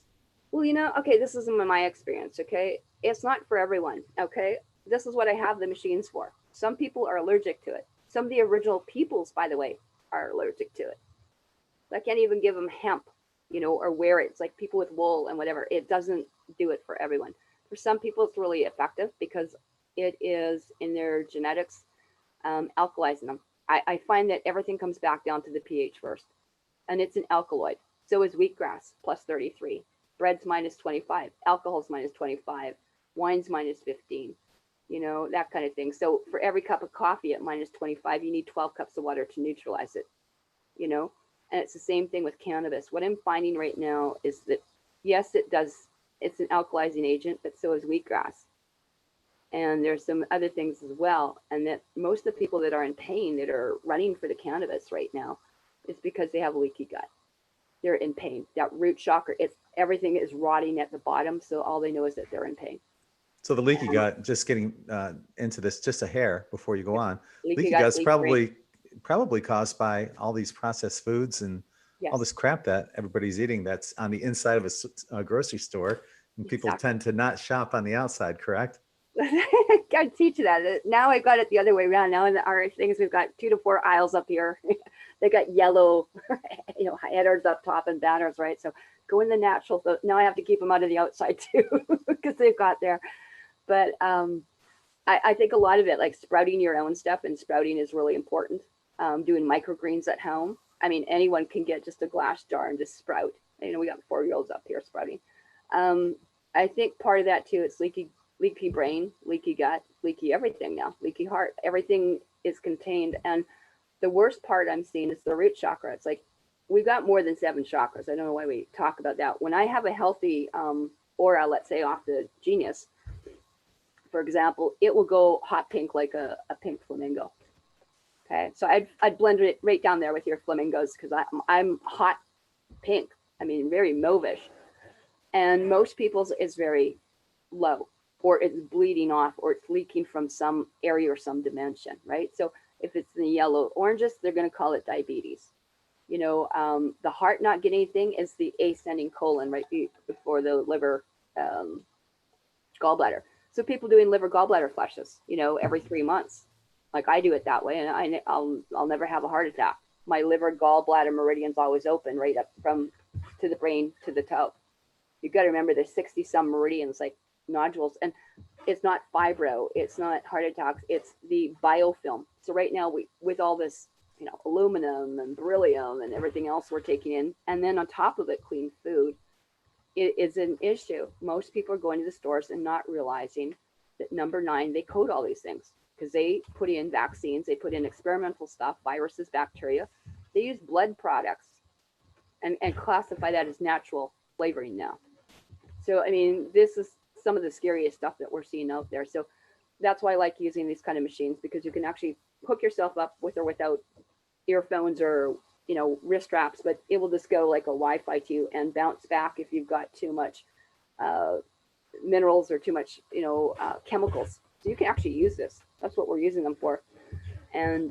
Well, okay, this isn't my experience, okay? It's not for everyone, okay? This is what I have the machines for. Some people are allergic to it. Some of the original peoples, by the way, are allergic to it. I can't even give them hemp, or wear it. It's like people with wool and whatever. It doesn't do it for everyone. For some people, it's really effective because it is in their genetics, alkalizing them. I find that everything comes back down to the pH first, and it's an alkaloid. So is wheatgrass, plus 33. Bread's minus 25. Alcohol's minus 25. Wine's minus 15. That kind of thing. So for every cup of coffee at minus 25, you need 12 cups of water to neutralize it, And it's the same thing with cannabis. What I'm finding right now is that, yes, it's an alkalizing agent, but so is wheatgrass. And there's some other things as well. And that most of the people that are in pain that are running for the cannabis right now is because they have leaky gut. They're in pain. That root chakra, everything is rotting at the bottom. So all they know is that they're in pain. So the leaky gut, just getting into this just a hair before you go on, leaky gut, gut's probably caused by all these processed foods and all this crap that everybody's eating that's on the inside of a grocery store, and people tend to not shop on the outside, correct? Gotta teach that. Now I got it the other way around. Now in our things, we've got 2 to 4 aisles up here. They got yellow, headers up top and banners, right? So go in the natural. So now I have to keep them out of the outside too, because they've got there. But I think a lot of it, like sprouting your own stuff, and sprouting is really important. Doing microgreens at home. I mean, anyone can get just a glass jar and just sprout. We got 4-year-olds up here sprouting. I think part of that too, it's leaky brain, leaky gut, leaky everything now, leaky heart. Everything is contained. And the worst part I'm seeing is the root chakra. It's like we've got more than 7 chakras. I don't know why we talk about that. When I have a healthy aura, let's say off the genius, for example, it will go hot pink like a pink flamingo. Okay, so I'd blend it right down there with your flamingos, because I'm hot pink. I mean, very mauvish. And most people's is very low, or it's bleeding off, or it's leaking from some area or some dimension, right? So if it's in the yellow oranges, they're going to call it diabetes. The heart not getting anything is the ascending colon right before the liver gallbladder. So people doing liver gallbladder flushes, every 3 months. Like I do it that way, and I'll never have a heart attack. My liver gallbladder meridian's always open right up from to the brain to the toe. You've got to remember there's 60 some meridians, like nodules, and it's not fibro, it's not heart attacks, it's the biofilm. So right now with all this, aluminum and beryllium and everything else we're taking in, and then on top of it, clean food, it is an issue. Most people are going to the stores and not realizing that number 9, they code all these things, because they put in vaccines, they put in experimental stuff, viruses, bacteria. They use blood products and classify that as natural flavoring now. So, I mean, this is some of the scariest stuff that we're seeing out there. So that's why I like using these kind of machines, because you can actually hook yourself up with or without earphones or, wrist straps, but it will just go like a Wi-Fi to you and bounce back if you've got too much minerals or too much, chemicals. So you can actually use this. That's what we're using them for. And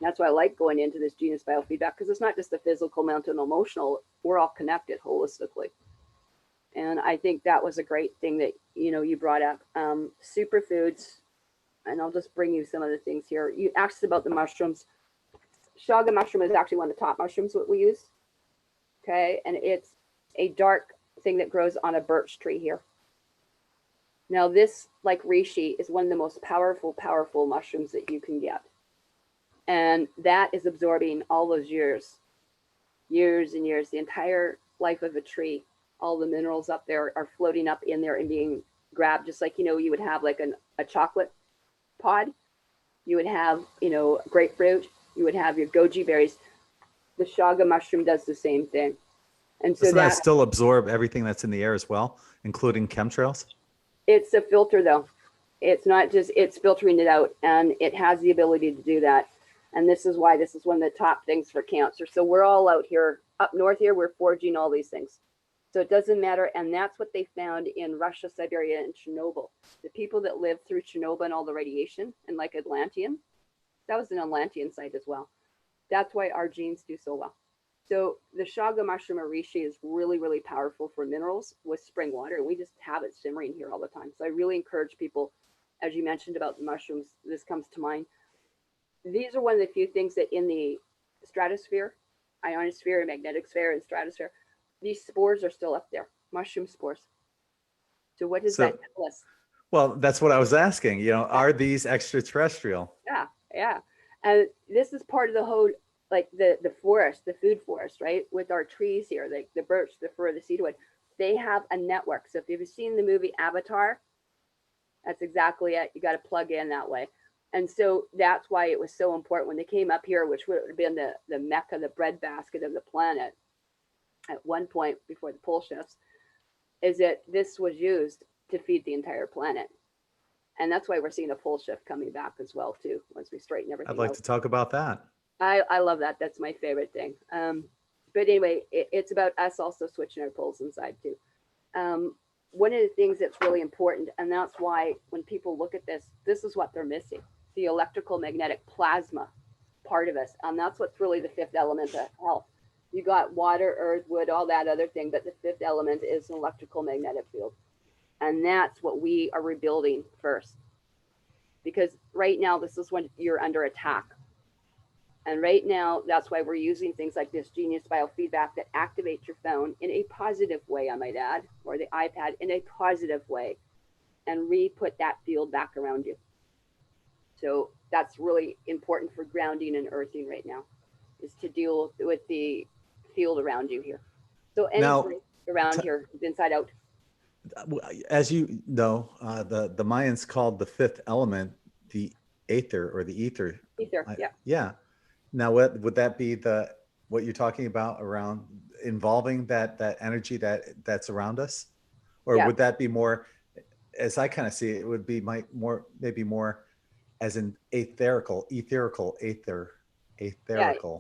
that's why I like going into this Genius Biofeedback, because it's not just the physical, mental, and emotional. We're all connected holistically. And I think that was a great thing that, you brought up. Superfoods, and I'll just bring you some of the things here. You asked about the mushrooms. Chaga mushroom is actually one of the top mushrooms that we use. Okay, and it's a dark thing that grows on a birch tree here. Now this, like reishi, is one of the most powerful mushrooms that you can get. And that is absorbing all those years and years, the entire life of a tree. All the minerals up there are floating up in there and being grabbed, just like, you would have like a chocolate pod. You would have, grapefruit. You would have your goji berries. The chaga mushroom does the same thing. And so doesn't that still absorb everything that's in the air as well, including chemtrails? It's a filter though. It's not just, it's filtering it out, and it has the ability to do that. And this is why this is one of the top things for cancer. So we're all out here, up north here, we're foraging all these things. So it doesn't matter. And that's what they found in Russia, Siberia, and Chernobyl. The people that lived through Chernobyl and all the radiation, and like Atlantean, that was an Atlantean site as well. That's why our genes do so well. So the chaga mushroom or reishi is really, really powerful for minerals with spring water. And we just have it simmering here all the time. So I really encourage people, as you mentioned about the mushrooms, this comes to mind. These are one of the few things that in the stratosphere, ionosphere, magnetic sphere, and stratosphere, these spores are still up there, mushroom spores. So what does that tell us? Well, that's what I was asking, are these extraterrestrial? Yeah. And this is part of the whole, like the forest, the food forest, right? With our trees here, like the birch, the fir, the cedarwood, they have a network. So if you've seen the movie Avatar, that's exactly it. You got to plug in that way. And so that's why it was so important when they came up here, which would have been the mecca, the breadbasket of the planet at one point before the pole shifts, is that this was used to feed the entire planet. And that's why we're seeing a pole shift coming back as well, too, once we straighten everything out. I'd like to talk about that. I love that. That's my favorite thing. but anyway, it's about us also switching our poles inside too. One of the things that's really important, and that's why when people look at this, this is what they're missing, the electrical magnetic plasma part of us. And that's what's really the fifth element of health. You got water, earth, wood, all that other thing, but the fifth element is an electrical magnetic field. And that's what we are rebuilding first. Because right now, this is when you're under attack. And right now, that's why we're using things like this genius biofeedback that activates your phone in a positive way, I might add, or the iPad in a positive way, and re-put that field back around you. So that's really important for grounding and earthing right now, is to deal with the field around you here. So anything around here, inside out. As you know, the Mayans called the fifth element the aether or the ether. Ether, yeah. Yeah. Now, what would that be what you're talking about around involving that energy that's around us? Or Yeah. would that be more, as I kind of see it, it would be maybe more as an etherical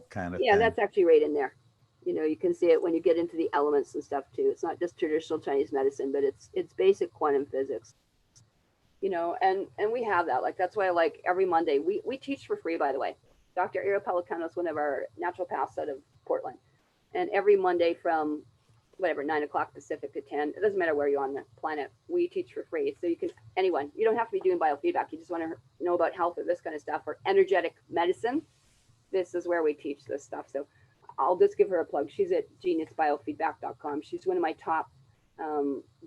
kind of Yeah, thing. that's actually right in there. You know, you can see it when you get into the elements and stuff too. It's not just traditional Chinese medicine, but it's basic quantum physics. You know, and we have that. Like, that's why, like, every Monday we teach for free, by the way. Dr. Ira Pelicano is one of our naturopaths out of Portland. And every Monday from 9 o'clock Pacific to 10, it doesn't matter where you're on the planet, we teach for free. So you can, anyone, you don't have to be doing biofeedback. You just want to know about health or this kind of stuff or energetic medicine. This is where we teach this stuff. So I'll just give her a plug. She's at geniusbiofeedback.com. She's one of my top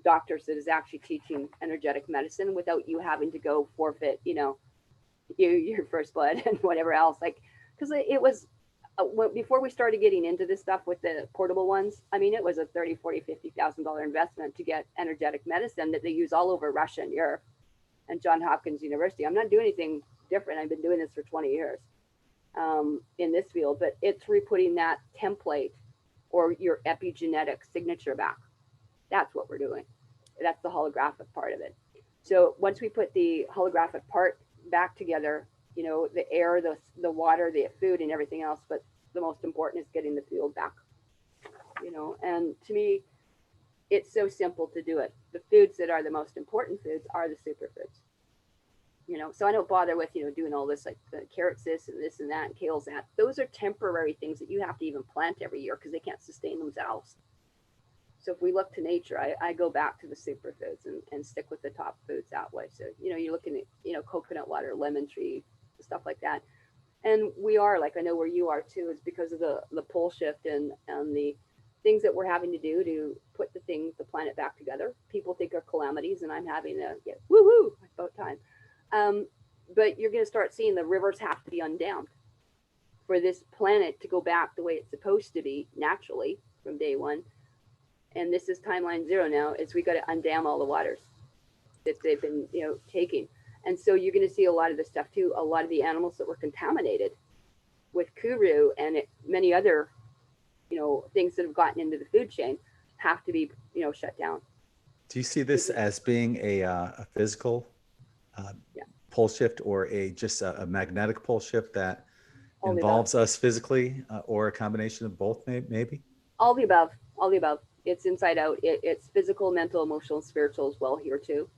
doctors that is actually teaching energetic medicine without you having to go forfeit, your first blood and whatever else. Like, because it was before we started getting into this stuff with the portable ones, I mean, it was a $30,000, $40,000, $50,000 investment to get energetic medicine that they use all over Russia and Europe and Johns Hopkins University. I'm not doing anything different. I've been doing this for 20 years in this field, but it's re-putting that template or your epigenetic signature back. That's what we're doing. That's the holographic part of it. So once we put the holographic part back together, the air, the water, the food and everything else, but the most important is getting the field back, and to me, it's so simple to do it. The foods that are the most important foods are the superfoods, so I don't bother with, doing all this, like the carrots, this and that, and kales, that. Those are temporary things that you have to even plant every year because they can't sustain themselves. So if we look to nature, I go back to the superfoods and stick with the top foods that way. So, you're looking at, coconut water, lemon tree, stuff like that. And we are, like, I know where you are too, is because of the pole shift and the things that we're having to do to put the planet back together. People think are calamities, and I'm having to get woohoo, about time. But you're going to start seeing the rivers have to be undammed for this planet to go back the way it's supposed to be naturally from day one. And this is timeline 0 now, is we got to undam all the waters that they've been, taking. And so you're going to see a lot of this stuff too. A lot of the animals that were contaminated with kuru and many other, things that have gotten into the food chain have to be, shut down. Do you see this as being a physical pole shift or just a magnetic pole shift that involves us physically or a combination of both, maybe? All the above. It's inside out. It's physical, mental, emotional, and spiritual as well here too.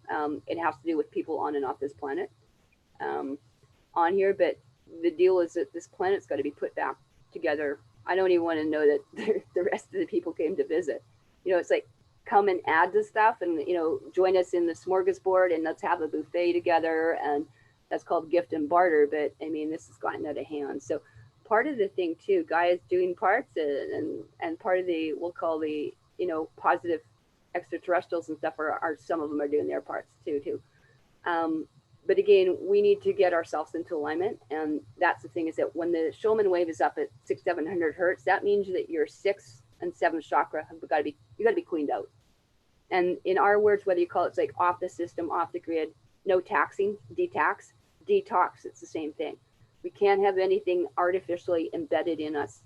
It has to do with people on and off this planet on here. But the deal is that this planet's got to be put back together. I don't even want to know that the rest of the people came to visit. It's like, come and add to stuff and, join us in the smorgasbord and let's have a buffet together. And that's called gift and barter. But I mean, this has gotten out of hand. So part of the thing too, guys doing parts and part of the, we'll call the, positive extraterrestrials and stuff are some of them are doing their parts too. But again, we need to get ourselves into alignment. And that's the thing, is that when the Schulman wave is up at 600-700 hertz, that means that your 6th and 7th chakra you got to be cleaned out. And in our words, whether you call it like off the system, off the grid, no taxing, detox, it's the same thing. We can't have anything artificially embedded in us,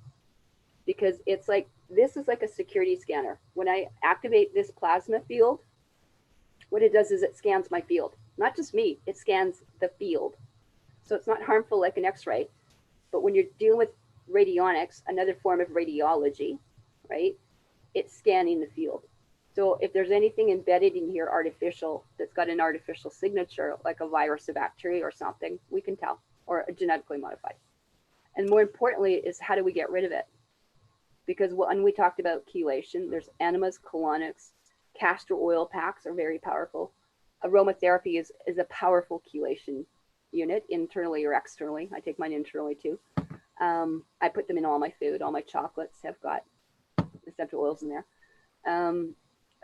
because it's like, this is like a security scanner. When I activate this plasma field, what it does is it scans my field, not just me, it scans the field. So it's not harmful like an X-ray, but when you're dealing with radionics, another form of radiology, right? It's scanning the field. So if there's anything embedded in here artificial that's got an artificial signature, like a virus or bacteria or something, we can tell, or genetically modified. And more importantly is how do we get rid of it? Because when we talked about chelation, there's enemas, colonics, castor oil packs are very powerful. Aromatherapy is a powerful chelation unit, internally or externally. I take mine internally too. I put them in all my food. All my chocolates have got essential oils in there.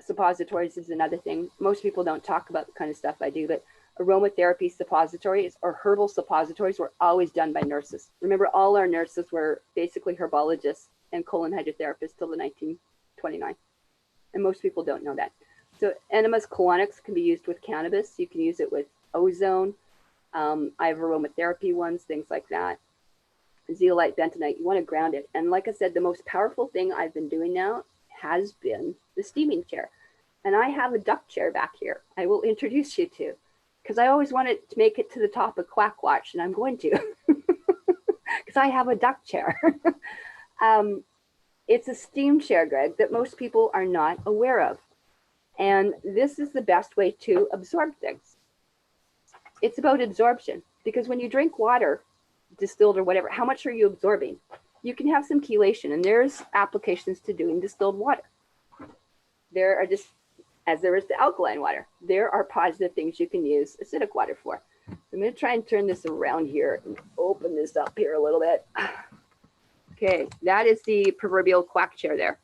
Suppositories is another thing. Most people don't talk about the kind of stuff I do, but aromatherapy suppositories or herbal suppositories were always done by nurses. Remember, all our nurses were basically herbologists and colon hydrotherapists till the 1929. And most people don't know that. So enemas colonics can be used with cannabis. You can use it with ozone. I have aromatherapy ones, things like that. Zeolite, bentonite, you want to ground it. And like I said, the most powerful thing I've been doing now has been the steaming chair. And I have a duck chair back here I will introduce you to, because I always wanted to make it to the top of Quack Watch, and I'm going to, because I have a duck chair. It's a steam chair, Greg, that most people are not aware of. And this is the best way to absorb things. It's about absorption, because when you drink water, distilled or whatever, how much are you absorbing? You can have some chelation, and there's applications to doing distilled water. There are just, as there is the alkaline water, there are positive things you can use acidic water for. So I'm going to try and turn this around here and open this up here a little bit. Okay, that is the proverbial quack chair there.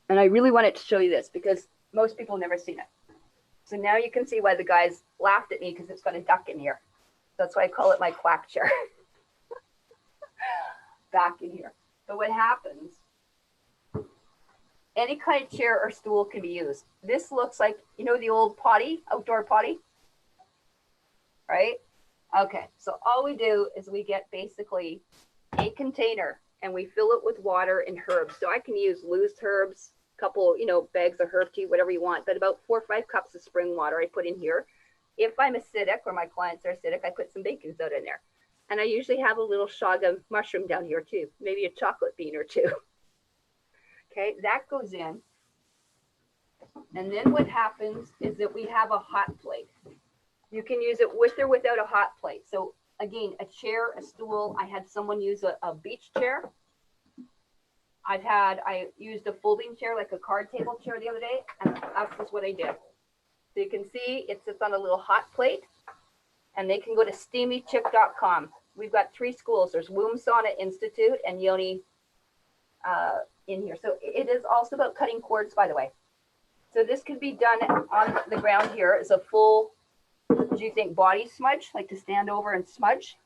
And I really wanted to show you this because most people have never seen it. So now you can see why the guys laughed at me, because it's got a duck in here. That's why I call it my quack chair. Back in here. But what happens, any kind of chair or stool can be used. This looks like, you know, the old potty, outdoor potty, right? Okay, so all we do is we get basically a container and we fill it with water and herbs. So I can use loose herbs, couple, you know, bags of herb tea, whatever you want, but about 4 or 5 cups of spring water I put in here. If I'm acidic or my clients are acidic, I put some baking soda in there. And I usually have a little Chaga mushroom down here too, maybe a chocolate bean or two. Okay, that goes in. And then what happens is that we have a hot plate. You can use it with or without a hot plate. So again, a chair, a stool. I had someone use a beach chair. I used a folding chair, like a card table chair the other day, and that's just what I did. So you can see it sits on a little hot plate, and they can go to steamychick.com. We've got 3 schools. There's Womb Sauna Institute and Yoni in here. So it is also about cutting cords, by the way. So this could be done on the ground here as a full, do you think, body smudge, like to stand over and smudge?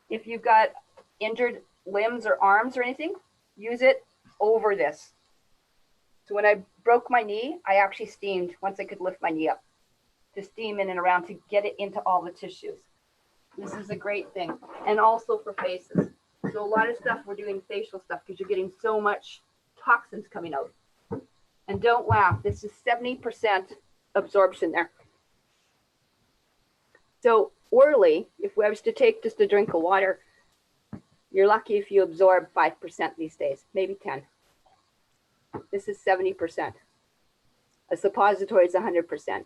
If you've got injured limbs or arms or anything, use it over this. So when I broke my knee, I actually steamed once I could lift my knee up, to steam in and around to get it into all the tissues. This is a great thing. And also for faces. So a lot of stuff, we're doing facial stuff because you're getting so much toxins coming out. And don't laugh, this is 70% absorption there. So orally, if I was to take just a drink of water, you're lucky if you absorb 5% these days, maybe 10. This is 70%. A suppository is 100%.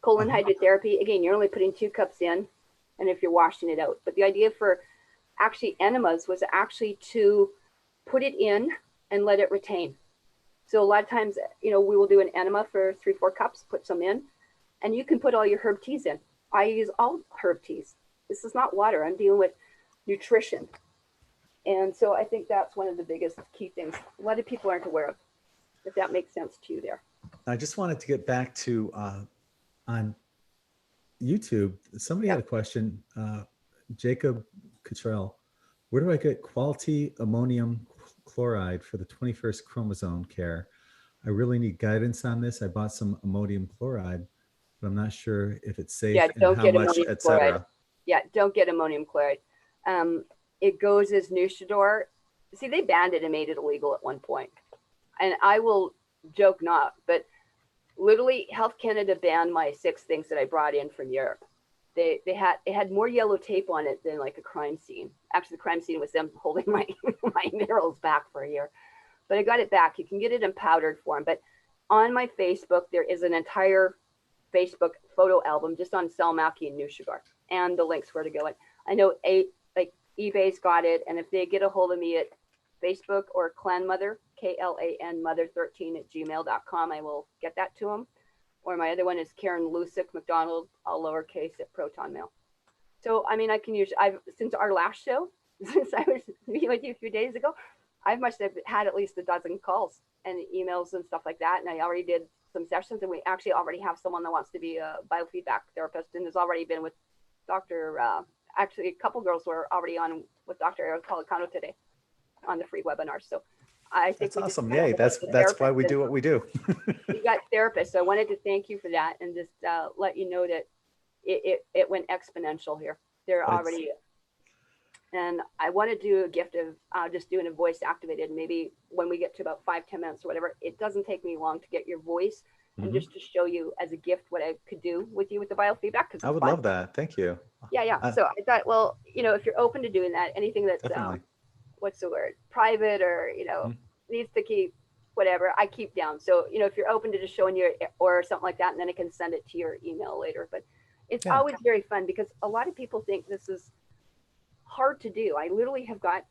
Colon hydrotherapy, again, you're only putting 2 cups in, and if you're washing it out. But the idea for actually enemas was actually to put it in and let it retain. So a lot of times, you know, we will do an enema for 3-4 cups, put some in, and you can put all your herb teas in. I use all herb teas. This is not water. I'm dealing with nutrition. And so I think that's one of the biggest key things a lot of people aren't aware of, if that makes sense to you there. I just wanted to get back to on YouTube. Somebody had a question, Jacob Cottrell, where do I get quality ammonium chloride for the 21st chromosome care? I really need guidance on this. I bought some ammonium chloride, but I'm not sure if it's safe and how much, etc. Yeah, don't get ammonium chloride. It goes as Nushador. See, they banned it and made it illegal at one point. And I will joke not, but literally Health Canada banned my 6 things that I brought in from Europe. it had more yellow tape on it than like a crime scene. Actually, the crime scene was them holding my my minerals back for a year, but I got it back. You can get it in powdered form, but on my Facebook there is an entire Facebook photo album just on Salmaki and New Sugar, and the links where to go. I know like eBay's got it, and if they get a hold of me at Facebook or Clan Mother, KLAN mother13@gmail.com, I will get that to them. Or my other one is Karen Lucyk, Mcdonald, all lowercase, at Proton Mail. So, I mean, I can use, since our last show, since I was meeting with you a few days ago, I must have had at least a dozen calls and emails and stuff like that. And I already did some sessions, and we actually already have someone that wants to be a biofeedback therapist and has already been with Dr. Actually, a couple girls were already on with Dr. Eric Policano today on the free webinar. So I think that's awesome. Yay. That's why we do what we do. You got therapists. So I wanted to thank you for that and just let you know that it went exponential here. They're already, and I want to do a gift of just doing a voice activated. Maybe when we get to about 5-10 minutes or whatever, it doesn't take me long to get your voice and just to show you as a gift what I could do with you with the biofeedback. Because I would love that. Thank you. Yeah. So I thought, well, if you're open to doing that, anything that's what's the word, private, or needs to keep whatever, I keep down. So if you're open to just showing you or something like that, and then I can send it to your email later. But it's always very fun because a lot of people think this is hard to do. I literally have got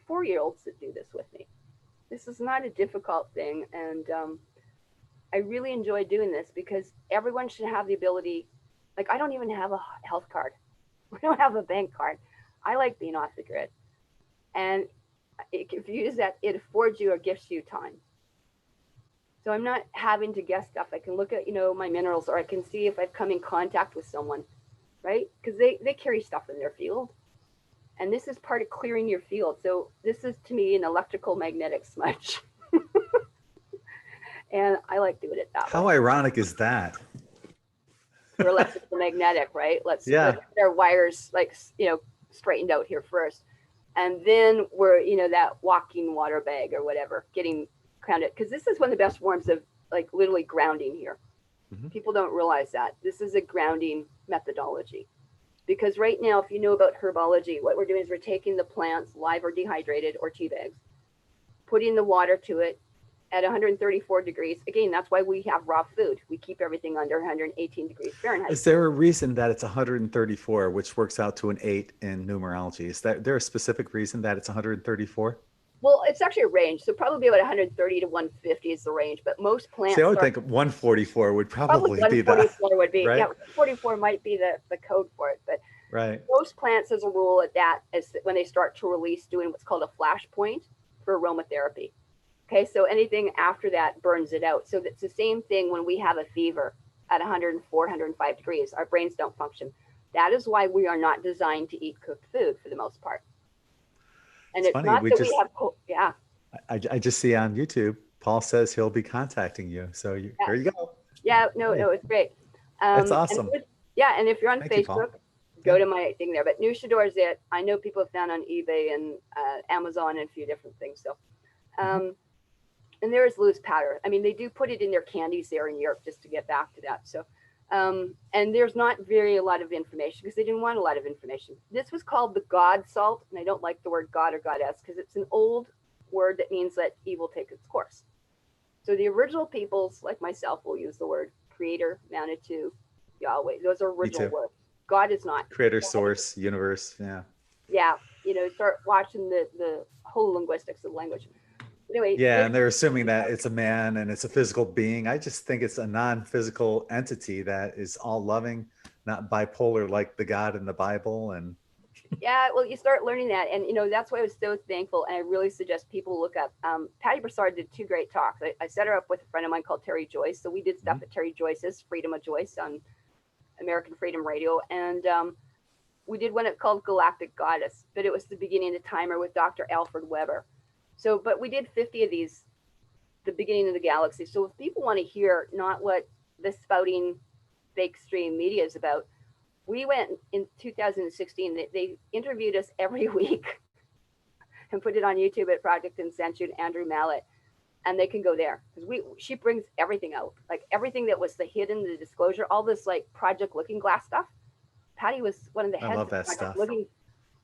4-year-olds that do this with me. This is not a difficult thing, and I really enjoy doing this because everyone should have the ability. Like, I don't even have a health card. We don't have a bank card. I like being off the grid. And if you use that, it affords you or gifts you time. So I'm not having to guess stuff. I can look at, my minerals, or I can see if I've come in contact with someone, right? Because they carry stuff in their field. And this is part of clearing your field. So this is, to me, an electrical magnetic smudge. And I like doing it that way. How ironic is that? We're electrical magnetic, right? Let's get our wires, straightened out here first. And then we're, that walking water bag or whatever, getting grounded. Because this is one of the best forms of, literally grounding here. People don't realize that. This is a grounding methodology. Because right now, if you know about herbology, what we're doing is we're taking the plants, live or dehydrated or tea bags, putting the water to it at 134 degrees. Again, that's why we have raw food. We keep everything under 118 degrees Fahrenheit. Is there a reason that it's 134, which works out to an 8 in numerology? Is there a specific reason that it's 134? Well, it's actually a range. So probably about 130 to 150 is the range. But most plants. See, I would think 144 would probably be that. 144 would be, right? Yeah, 144 might be the code for it. But right. Most plants, as a rule, is when they start to release, doing what's called a flash point for aromatherapy. Okay, so anything after that burns it out. So it's the same thing when we have a fever at 104, 105 degrees. Our brains don't function. That is why we are not designed to eat cooked food for the most part. And it's funny, not that we have, I just see on YouTube, Paul says he'll be contacting you. So here you go. Yeah, no, it's great. That's awesome. And if you're on Facebook, go to my thing there. But Nushador is it. I know people have found on eBay and Amazon and a few different things. So, and there is loose powder. I mean, they do put it in their candies there in Europe, just to get back to that. So, and there's not a lot of information because they didn't want a lot of information. This was called the God salt. And I don't like the word God or goddess because it's an old word that means let evil take its course. So the original peoples, like myself, will use the word creator, Manitou, Yahweh. Those are original words. God is not. Creator, source, universe. Yeah. Yeah. Start watching the whole linguistics of language. Anyway. Yeah. And they're assuming that it's a man and it's a physical being. I just think it's a non-physical entity that is all loving, not bipolar like the God in the Bible. And yeah, well, you start learning that. And, that's why I was so thankful. And I really suggest people look up. Patty Broussard did 2 great talks. I set her up with a friend of mine called Terry Joyce. So we did stuff at Terry Joyce's Freedom of Joyce on American Freedom Radio. And we did one called Galactic Goddess, but it was the beginning of the timer with Dr. Alfred Weber. So, but we did 50 of these, the beginning of the galaxy. So if people want to hear not what the spouting fake stream media is about, we went in 2016, they interviewed us every week and put it on YouTube at Project Incentive, Andrew Mallet, and they can go there because she brings everything out, like everything that was the hidden, the disclosure, all this like Project Looking Glass stuff. Patty was one of the I heads love of that Project stuff.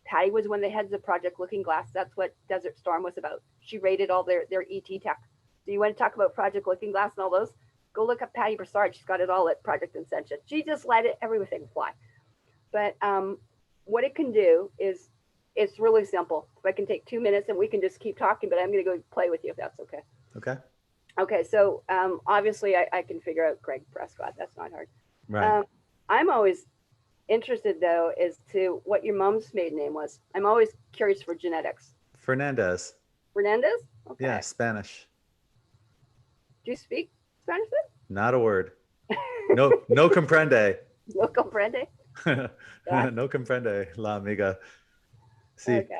Patty was one of the heads of Project Looking Glass. That's what Desert Storm was about. She rated all their ET tech. So you want to talk about Project Looking Glass and all those? Go look up Patty Broussard. She's got it all at Project Ascension. She just let everything fly. But what it can do is it's really simple. If I can take 2 minutes and we can just keep talking, but I'm going to go play with you if that's okay. Okay. Okay, so obviously I can figure out Gregg Prescott. That's not hard. Right. I'm always interested, though, as to what your mom's maiden name was. I'm always curious for genetics. Fernandez. Fernandez? Okay. Yeah, Spanish. Do you speak Spanish then? Not a word. No comprende. No comprende? No comprende, la amiga. See. Okay.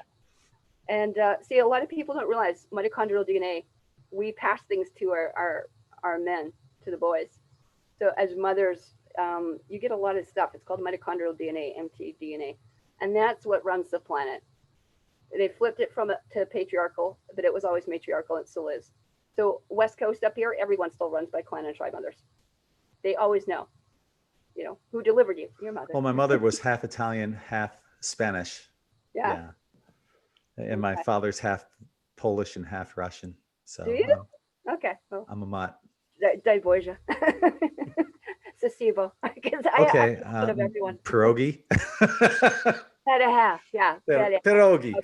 And see, a lot of people don't realize mitochondrial DNA, we pass things to our men, to the boys. So as mothers, you get a lot of stuff. It's called mitochondrial DNA, mtDNA. And that's what runs the planet. They flipped it to patriarchal, but it was always matriarchal, and it still is. So West Coast up here, everyone still runs by clan and tribe mothers. They always know, who delivered you, your mother. Well, my mother was half Italian, half Spanish. Yeah. And my father's half Polish and half Russian. So do you? Okay. Well, I'm a mutt. Daj Boże. Sasibo. Okay. Everyone. Pierogi. Had a half, yeah. Pierogi.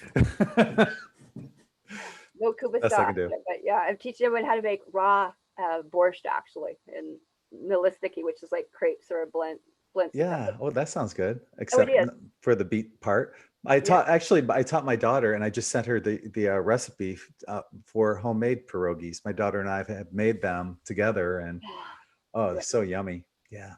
No kuba That's I can do. But yeah, I'm teaching everyone how to make raw borscht, actually, and milistiki, which is like crepes or a blend. Yeah. Oh, that sounds good. Except for the beet part. I taught my daughter, and I just sent her the recipe for homemade pierogies. My daughter and I have made them together, and they're so yummy. Yeah.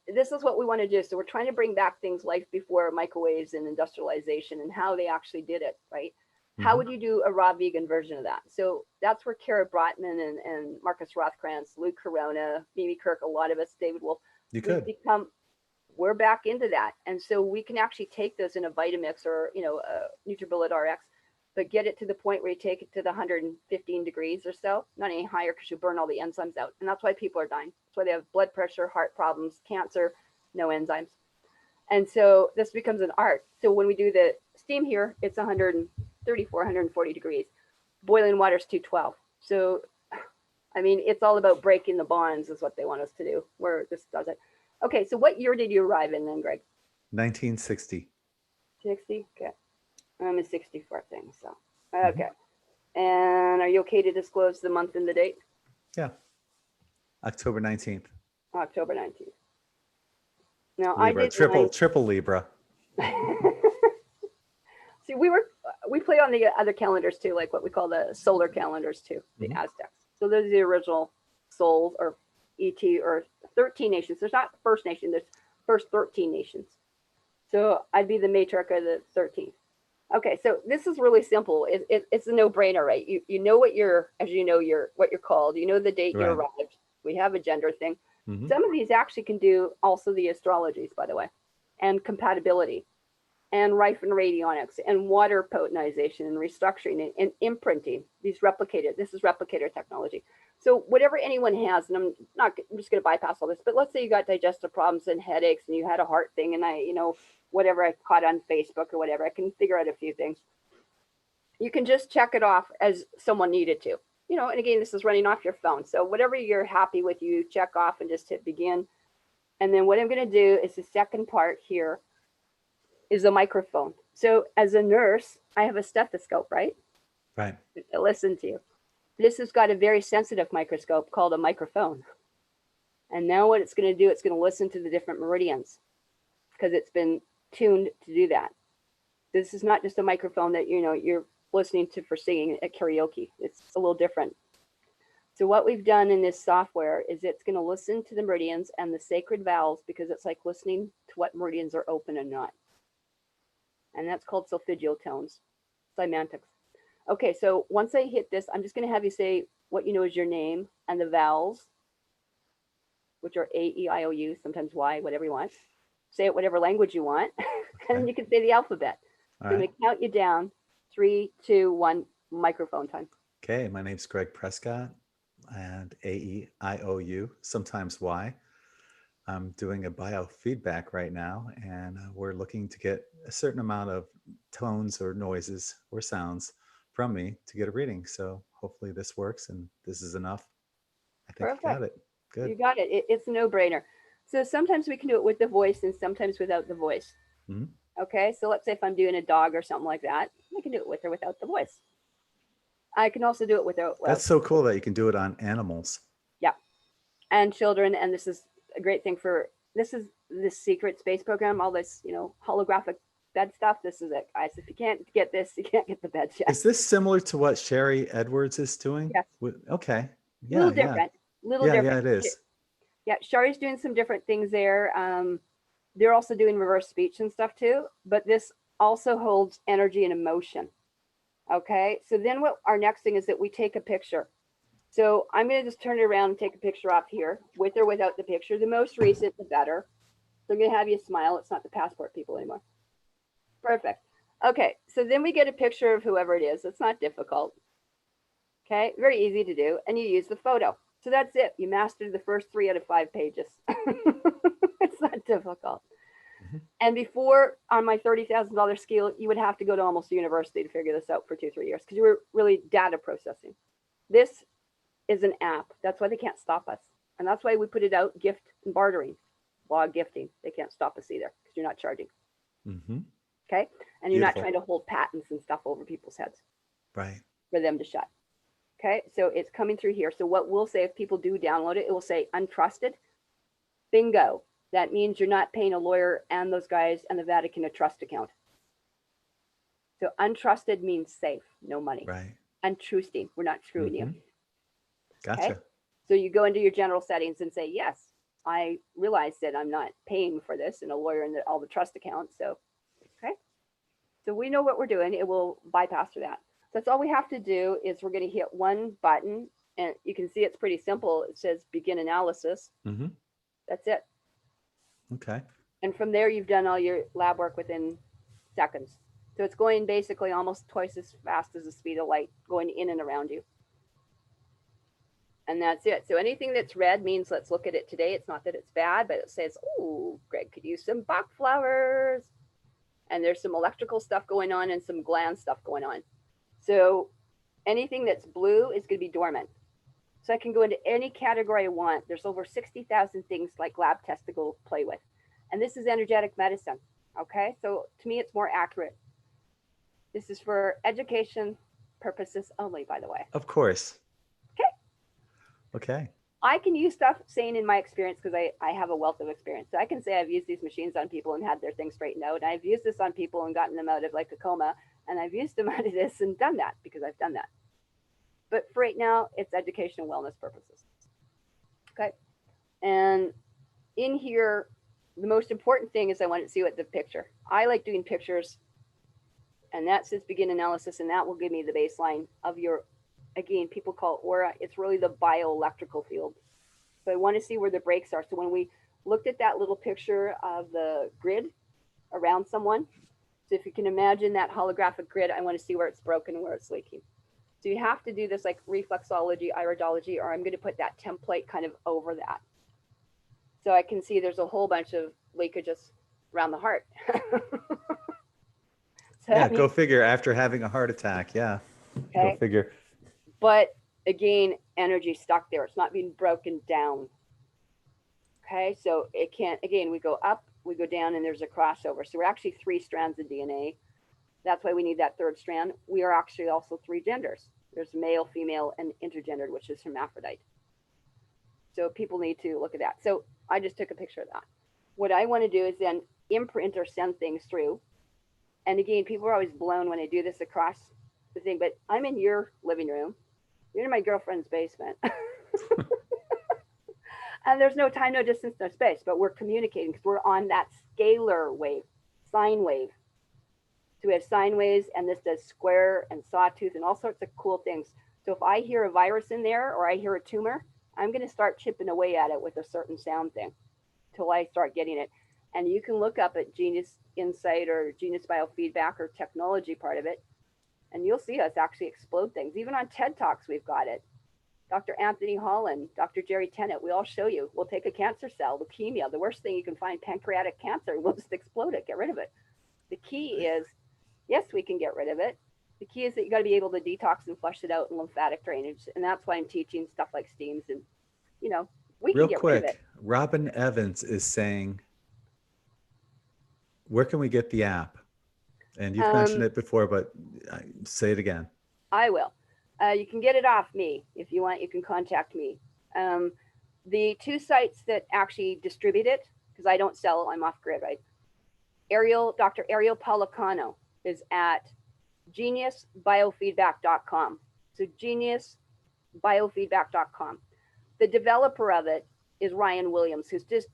This is what we want to do. So we're trying to bring back things life before microwaves and industrialization and how they actually did it, right? Mm-hmm. How would you do a raw vegan version of that? So that's where Kara Brotman and Marcus Rothkrantz, Luke Corona, Mimi Kirk, a lot of us, David Wolf, we're back into that. And so we can actually take those in a Vitamix or, a NutriBullet RX, but get it to the point where you take it to the 115 degrees or so, not any higher because you burn all the enzymes out. And that's why people are dying. That's why they have blood pressure, heart problems, cancer, no enzymes. And so this becomes an art. So when we do the steam here, it's 134, 140 degrees. Boiling water is 212. So, it's all about breaking the bonds is what they want us to do, where this does it. Okay, so what year did you arrive in then, Gregg? 1960. 60? Okay. I'm a 64 thing, so. Okay. Mm-hmm. And are you okay to disclose the month and the date? Yeah. October 19th. October 19th. Now, Libra, triple Libra. See, we play on the other calendars too, like what we call the solar calendars too, the Aztecs. So those are the original souls or ET or 13 nations. There's not first nation, there's first 13 nations. So I'd be the matriarch of the 13th. Okay, so this is really simple. It's a no-brainer, right? You know what what you're called. You know the date you arrived. We have a gender thing. Mm-hmm. Some of these actually can do also the astrologies, by the way, and compatibility, and rife and radionics, and water potentization, and restructuring, and imprinting. This is replicator technology. So whatever anyone has, and I'm just going to bypass all this, but let's say you got digestive problems and headaches, and you had a heart thing, and whatever I caught on Facebook or whatever, I can figure out a few things. You can just check it off as someone needed to, and again, this is running off your phone. So whatever you're happy with, you check off and just hit begin. And then what I'm going to do is the second part here is a microphone. So as a nurse, I have a stethoscope, right? Right. I listen to you. This has got a very sensitive microscope called a microphone. And now what it's going to do, it's going to listen to the different meridians because it's been tuned to do that. This is not just a microphone that, you're listening to for singing at karaoke. It's a little different. So what we've done in this software is it's going to listen to the meridians and the sacred vowels because it's like listening to what meridians are open and not. And that's called solfeggio tones, semantics. Okay, so once I hit this, I'm just going to have you say what you know is your name and the vowels, which are A, E, I, O, U, sometimes Y, whatever you want. Say it whatever language you want, and then you can say the alphabet. So I'm going to count you down. 3, 2, 1, microphone time. Okay, my name's Gregg Prescott, and A, E, I, O, U, sometimes Y. I'm doing a biofeedback right now, and we're looking to get a certain amount of tones or noises or sounds from me to get a reading. So hopefully this works and this is enough. I think I got Perfect. it. Good. You got it. It's a no-brainer. So sometimes we can do it with the voice and sometimes without the voice. Hmm. Okay, so let's say if I'm doing a dog or something like that, I can do it with or without the voice. I can also do it without, That's well, so cool that you can do it on animals. yeah, and children. And this is a great thing for, this is the secret space program, all this, holographic bed stuff. This is it, guys. If you can't get this, you can't get the bed yet. Is this similar to what Sherry Edwards is doing? Yes. Okay. Little Yeah, yeah. different, little Yeah, yeah, different. it is. Yeah, Shari's doing some different things there. They're also doing reverse speech and stuff too, but this also holds energy and emotion. Okay, so then what our next thing is that we take a picture. So I'm going to just turn it around and take a picture off here, with or without the picture. The most recent, the better. So I'm going to have you smile. It's not the passport people anymore. Perfect. Okay, so then we get a picture of whoever it is. It's not difficult. Okay, very easy to do. And you use the photo. So that's it. You mastered the first 3 out of 5 pages. It's not difficult. Mhm. And before, on my $30,000 scale, you would have to go to almost university to figure this out for 2-3 years because you were really data processing. This is an app. That's why they can't stop us. And that's why we put it out, gift and bartering, blog gifting. They can't stop us either because you're not charging. Mm-hmm. Okay. And you're not Beautiful. trying to hold patents and stuff over people's heads Right. for them to shut. Okay. So it's coming through here. So what we'll say if people do download it, it will say untrusted. Bingo. That means you're not paying a lawyer and those guys and the Vatican a trust account. So untrusted means safe, no money. Right. Untrusting, we're not screwing you. Gotcha. Okay? So you go into your general settings and say, yes, I realize that I'm not paying for this and a lawyer and all the trust accounts. So, okay. So we know what we're doing. It will bypass through that. So that's all we have to do is we're going to hit one button and you can see it's pretty simple. It says begin analysis. Mm-hmm. That's it. Okay. And from there, you've done all your lab work within seconds. So it's going basically almost twice as fast as the speed of light going in and around you. And that's it. So anything that's red means let's look at it today. It's not that it's bad, but it says, oh, Gregg could use some Bach flowers. And there's some electrical stuff going on and some gland stuff going on. So anything that's blue is going to be dormant. So I can go into any category I want. There's over 60,000 things like lab tests to go play with. And this is energetic medicine. Okay. So to me, it's more accurate. This is for education purposes only, by the way. Of course. Okay. Okay. I can use stuff saying in my experience because I have a wealth of experience. So I can say I've used these machines on people and had their things straightened out. And I've used this on people and gotten them out of like a coma. And I've used them out of this and done that because I've done that. But for right now, it's education and wellness purposes. Okay. And in here, the most important thing is I want to see what the picture. I like doing pictures. And that says begin analysis. And that will give me the baseline of your, again, people call it aura. It's really the bioelectrical field. So I want to see where the breaks are. So when we looked at that little picture of the grid around someone, so if you can imagine that holographic grid, I want to see where it's broken and where it's leaking. So you have to do this like reflexology, iridology, or I'm going to put that template kind of over that. So I can see there's a whole bunch of leakages around the heart. So Yeah, go figure after having a heart attack. Yeah. Okay. Go figure. But again, energy stuck there. It's not being broken down. Okay. So it can't, again, we go up, we go down, and there's a crossover. So we're actually 3 strands of DNA. That's why we need that 3rd strand. We are actually also 3 genders. There's male, female, and intergendered, which is hermaphrodite. So people need to look at that. So I just took a picture of that. What I want to do is then imprint or send things through. And again, people are always blown when I do this across the thing, but I'm in your living room. You're in my girlfriend's basement. And there's no time, no distance, no space, but we're communicating because we're on that scalar wave, sine wave. So we have sine waves, and this does square and sawtooth and all sorts of cool things. So if I hear a virus in there or I hear a tumor, I'm going to start chipping away at it with a certain sound thing till I start getting it. And you can look up at Genius Insight or Genius Biofeedback or technology part of it, and you'll see us actually explode things. Even on TED Talks, we've got it. Dr. Anthony Holland, Dr. Jerry Tennant, we all show you. We'll take a cancer cell, leukemia, the worst thing you can find, pancreatic cancer, we'll just explode it, get rid of it. The key is, yes, we can get rid of it. The key is that you got to be able to detox and flush it out in lymphatic drainage. And that's why I'm teaching stuff like steams and, you know, we Real can get rid of quick, it. Robin Evans is saying, where can we get the app? And you've mentioned it before, but say it again. I will. You can get it off me. If you want, you can contact me. The two sites that actually distribute it, because I don't sell, I'm off grid, right? Dr. Ariel Policano is at geniusbiofeedback.com. So geniusbiofeedback.com. The developer of it is Ryan Williams, who's just,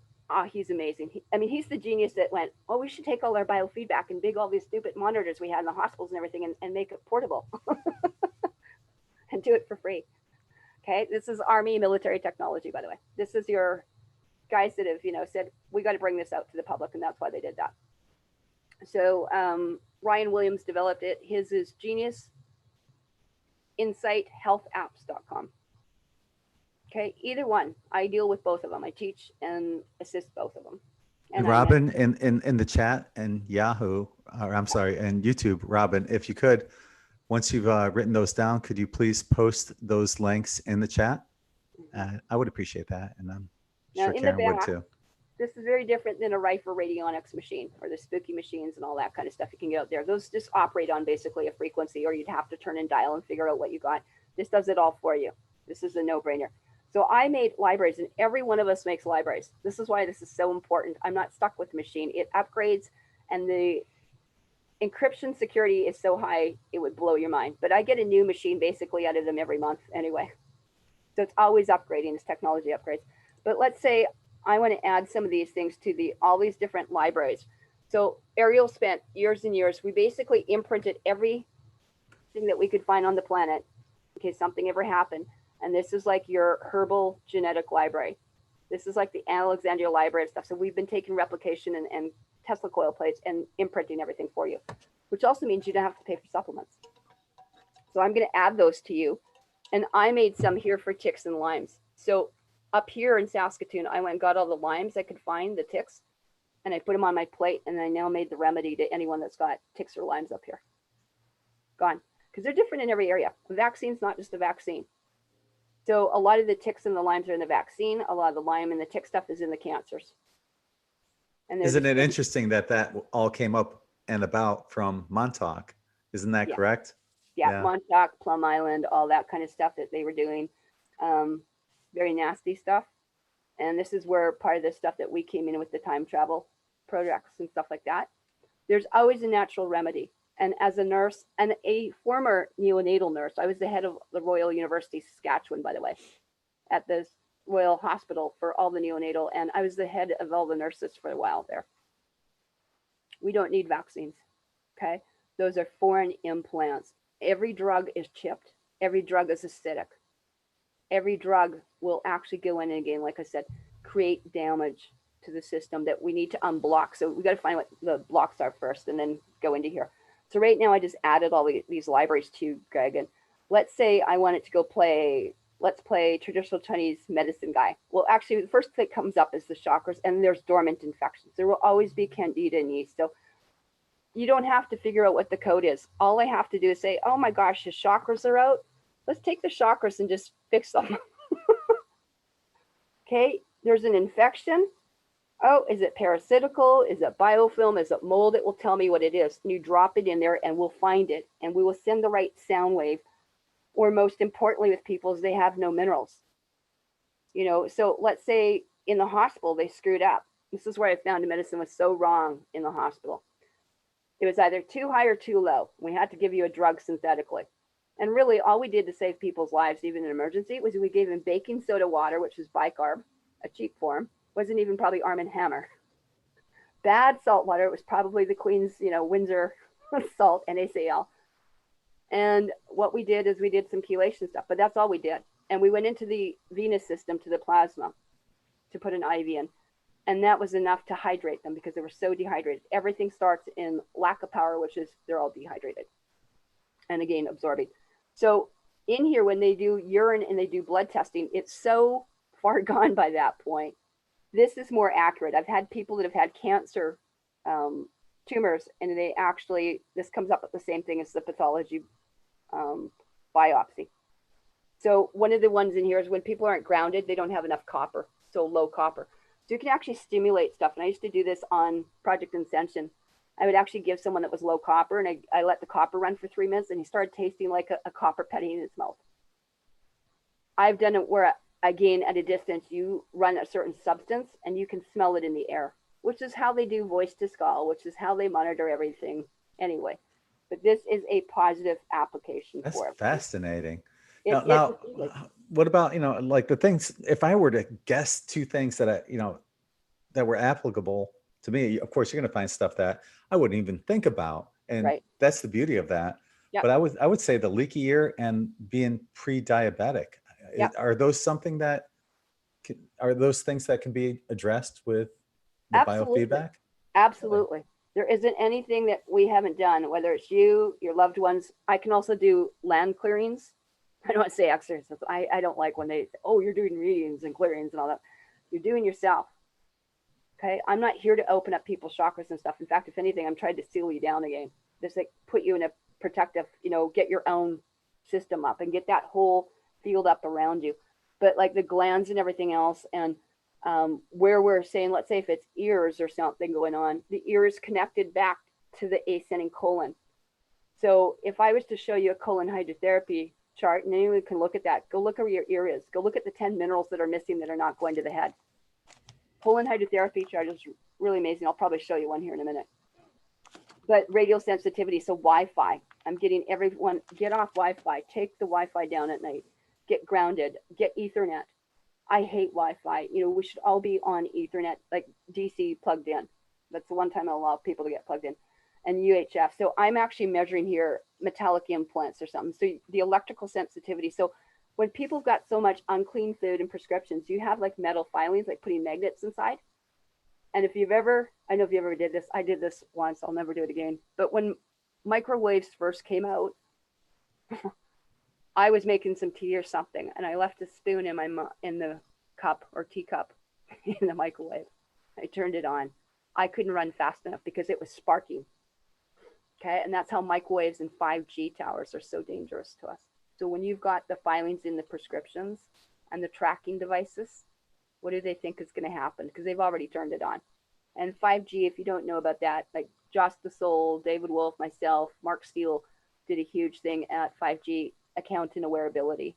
he's amazing. He's the genius that went, oh, we should take all our biofeedback and all these stupid monitors we had in the hospitals and everything and make it portable and do it for free. Okay, this is Army military technology, by the way. This is your guys that have, said, we got to bring this out to the public, and that's why they did that. So Ryan Williams developed it. His is geniusinsighthealthapps.com. Okay, either one. I deal with both of them. I teach and assist both of them. And Robin, in the chat and Yahoo, or I'm sorry, and YouTube, Robin, if you could, once you've written those down, could you please post those links in the chat? I would appreciate that, and I'm sure Karen would too. This is very different than a Rifer radionics machine or the spooky machines and all that kind of stuff you can get out there. Those just operate on basically a frequency, or you'd have to turn and dial and figure out what you got. This does it all for you. This is a no-brainer. So I made libraries, and every one of us makes libraries. This is why this is so important. I'm not stuck with the machine. It upgrades, and the encryption security is so high, it would blow your mind. But I get a new machine basically out of them every month anyway. So it's always upgrading, this technology upgrades. But let's say I want to add some of these things to all these different libraries. So Ariel spent years and years. We basically imprinted everything that we could find on the planet in case something ever happened. And this is like your herbal genetic library. This is like the Alexandria library and stuff. So we've been taking replication and Tesla coil plates and imprinting everything for you, which also means you don't have to pay for supplements. So I'm going to add those to you. And I made some here for ticks and limes. So up here in Saskatoon, I went and got all the limes I could find, the ticks, and I put them on my plate. And I now made the remedy to anyone that's got ticks or limes up here. Gone. Because they're different in every area. A vaccine's not just a vaccine. So a lot of the ticks and the limes are in the vaccine. A lot of the Lyme and the tick stuff is in the cancers. And isn't it interesting that all came up and about from Montauk? Isn't that correct? Yeah, Montauk, Plum Island, all that kind of stuff that they were doing. Very nasty stuff. And this is where part of the stuff that we came in with the time travel projects and stuff like that. There's always a natural remedy. And as a nurse and a former neonatal nurse, I was the head of the Royal University Saskatchewan, by the way, at the Royal Hospital for all the neonatal. And I was the head of all the nurses for a while there. We don't need vaccines. Okay. Those are foreign implants. Every drug is chipped. Every drug is acidic. Every drug will actually go in and again, like I said, create damage to the system that we need to unblock. So we got to find what the blocks are first and then go into here. So right now I just added all these libraries to Gregg. And let's say I wanted to go let's play traditional Chinese medicine guy. Well, actually the first thing that comes up is the chakras, and there's dormant infections. There will always be candida and yeast. So you don't have to figure out what the code is. All I have to do is say, oh my gosh, his chakras are out. Let's take the chakras and just fix them. Okay, there's an infection. Oh, is it parasitical? Is it biofilm? Is it mold? It will tell me what it is. And you drop it in there and we'll find it. And we will send the right sound wave. Or most importantly with people is they have no minerals. So let's say in the hospital, they screwed up. This is where I found the medicine was so wrong in the hospital. It was either too high or too low. We had to give you a drug synthetically. And really all we did to save people's lives, even in emergency, was we gave them baking soda water, which was bicarb, a cheap form. Wasn't even probably Arm & Hammer. Bad salt water was probably the Queen's, Windsor salt, NaCl. And what we did is we did some chelation stuff, but that's all we did. And we went into the venous system to the plasma to put an IV in. And that was enough to hydrate them because they were so dehydrated. Everything starts in lack of power, which is they're all dehydrated. And again, absorbing. So in here, when they do urine and they do blood testing, it's so far gone by that point. This is more accurate. I've had people that have had cancer tumors, and they actually, this comes up with the same thing as the pathology biopsy. So one of the ones in here is when people aren't grounded, they don't have enough copper, so low copper. So you can actually stimulate stuff. And I used to do this on Project Ascension. I would actually give someone that was low copper, and I let the copper run for 3 minutes, and he started tasting like a copper penny in his mouth. I've done it where, again, at a distance, you run a certain substance and you can smell it in the air, which is how they do voice to skull, which is how they monitor everything anyway. But this is a positive application for it. That's fascinating. Now, what about, like the things, if I were to guess two things that that were applicable to me, of course, you're going to find stuff that I wouldn't even think about. And that's the beauty of that. Yep. But I would say the leaky ear and being pre-diabetic. Yep. Are those things that can be addressed with the biofeedback? Absolutely. There isn't anything that we haven't done, whether it's you, your loved ones. I can also do land clearings. I don't want to say exercises. I don't like when they say, oh, you're doing readings and clearings and all that. You're doing yourself. Okay. I'm not here to open up people's chakras and stuff. In fact, if anything, I'm trying to seal you down again. Just like put you in a protective, get your own system up and get that whole field up around you. But like the glands and everything else, and where we're saying, let's say if it's ears or something going on, the ear is connected back to the ascending colon. So if I was to show you a colon hydrotherapy chart, and anyone can look at that, go look where your ear is. Go look at the 10 minerals that are missing that are not going to the head. Colon hydrotherapy chart is really amazing. I'll probably show you one here in a minute. But radio sensitivity, so Wi-Fi. I'm getting everyone, get off Wi-Fi. Take the Wi-Fi down at night. Get grounded. Get Ethernet. I hate Wi-Fi. We should all be on Ethernet, like DC plugged in. That's the one time I allow people to get plugged in. And UHF. So I'm actually measuring here metallic implants or something. So the electrical sensitivity. So when people have got so much unclean food and prescriptions, you have like metal filings, like putting magnets inside. And if you've ever, I know if you ever did this, I did this once, I'll never do it again. But when microwaves first came out, I was making some tea or something, and I left a spoon in the cup or teacup in the microwave. I turned it on. I couldn't run fast enough because it was sparking. Okay, and that's how microwaves and 5G towers are so dangerous to us. So when you've got the filings in the prescriptions and the tracking devices, what do they think is going to happen? Because they've already turned it on. And 5G, if you don't know about that, like Joss the Soul, David Wolf, myself, Mark Steele did a huge thing at 5G account and awareability.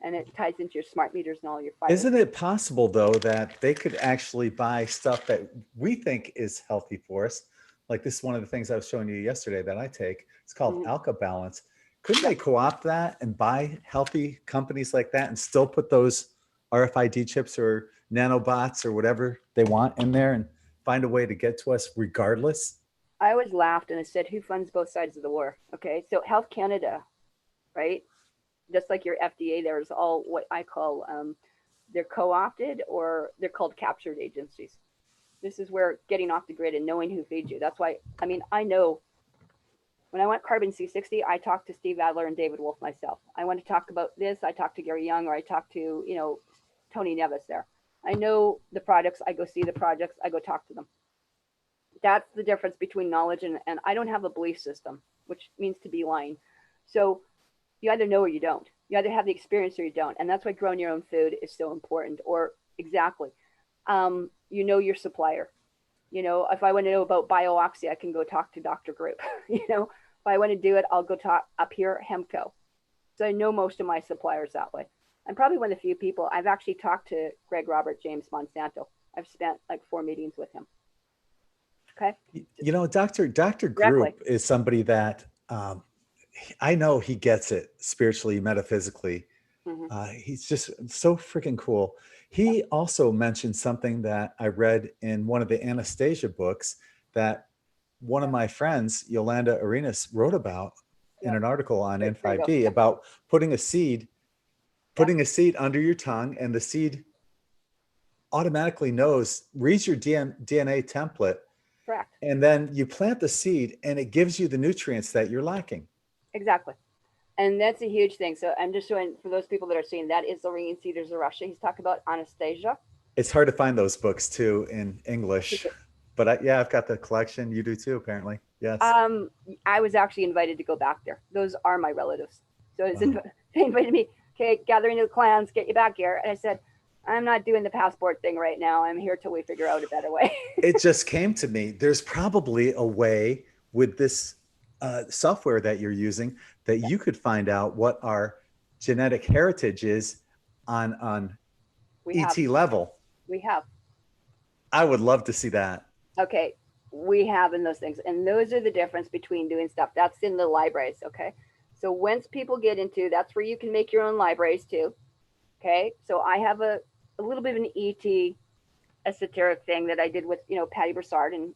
And it ties into your smart meters and all your filings. Isn't it possible, though, that they could actually buy stuff that we think is healthy for us? Like this is one of the things I was showing you yesterday that I take. It's called Alka Balance. Couldn't they co-opt that and buy healthy companies like that and still put those RFID chips or nanobots or whatever they want in there and find a way to get to us regardless? I always laughed and I said, who funds both sides of the war? Okay, so Health Canada, right? Just like your FDA, there's all what I call, they're co-opted or they're called captured agencies. This is where getting off the grid and knowing who feeds you. That's why, I know when I went Carbon C60, I talked to Steve Adler and David Wolf myself. I want to talk about this. I talked to Gary Young, or I talked to, Tony Nevis there. I know the products. I go see the projects. I go talk to them. That's the difference between knowledge and I don't have a belief system, which means to be lying. So you either know or you don't. You either have the experience or you don't. And that's why growing your own food is so important. Or exactly, your supplier. If I want to know about BioOxy, I can go talk to Dr. Group. If I want to do it, I'll go talk up here, Hemco. So I know most of my suppliers that way. I'm probably one of the few people. I've actually talked to Gregg, Robert, James, Monsanto. I've spent like 4 meetings with him. Okay. Dr. Group is somebody that I know he gets it spiritually, metaphysically. He's just so freaking cool. He also mentioned something that I read in one of the Anastasia books that one of my friends, Yolanda Arenas, wrote about in an article on In5D about putting a seed under your tongue, and the seed automatically reads your DNA template. Correct. And then you plant the seed and it gives you the nutrients that you're lacking. Exactly. And that's a huge thing. So I'm just showing for those people that are seeing that is the Ringing Cedars of Russia. He's talking about Anastasia. It's hard to find those books too in English, but yeah, I've got the collection. You do too, apparently. Yes. I was actually invited to go back there. Those are my relatives. So it's Wow. they invited me, okay, gathering of the clans, get you back here. And I said, I'm not doing the passport thing right now. I'm here till we figure out a better way. It just came to me. There's probably a way with this software that you're using that you could find out what our genetic heritage is on We ET have. level. We have. I would love to see that. Okay. We have in those things. And those are the difference between doing stuff. That's in the libraries. Okay. So once people get into, that's where you can make your own libraries too. Okay. So I have a little bit of an ET esoteric thing that I did with, Patty Broussard and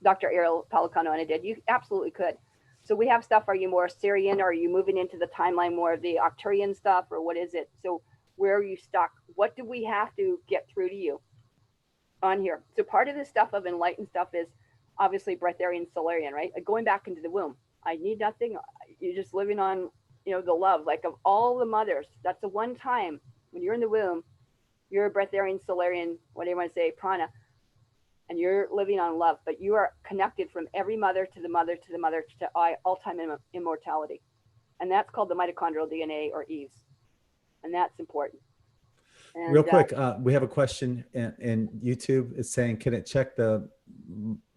Dr. Ariel Palicano, and I did. You absolutely could. So we have stuff. Are you more Syrian? Are you moving into the timeline more of the Arcturian stuff, or what is it? So where are you stuck? What do we have to get through to you on here? So part of this stuff of enlightened stuff is obviously breatharian, Solarian, right? Like going back into the womb. I need nothing. You're just living on, the love, like of all the mothers. That's the one time when you're in the womb, you're a breatharian, Solarian, whatever you want to say, prana, and you're living on love, but you are connected from every mother to the mother to the mother to all-time immortality. And that's called the mitochondrial DNA or Eves. And that's important. And, real quick, we have a question in YouTube. It's saying, can it check the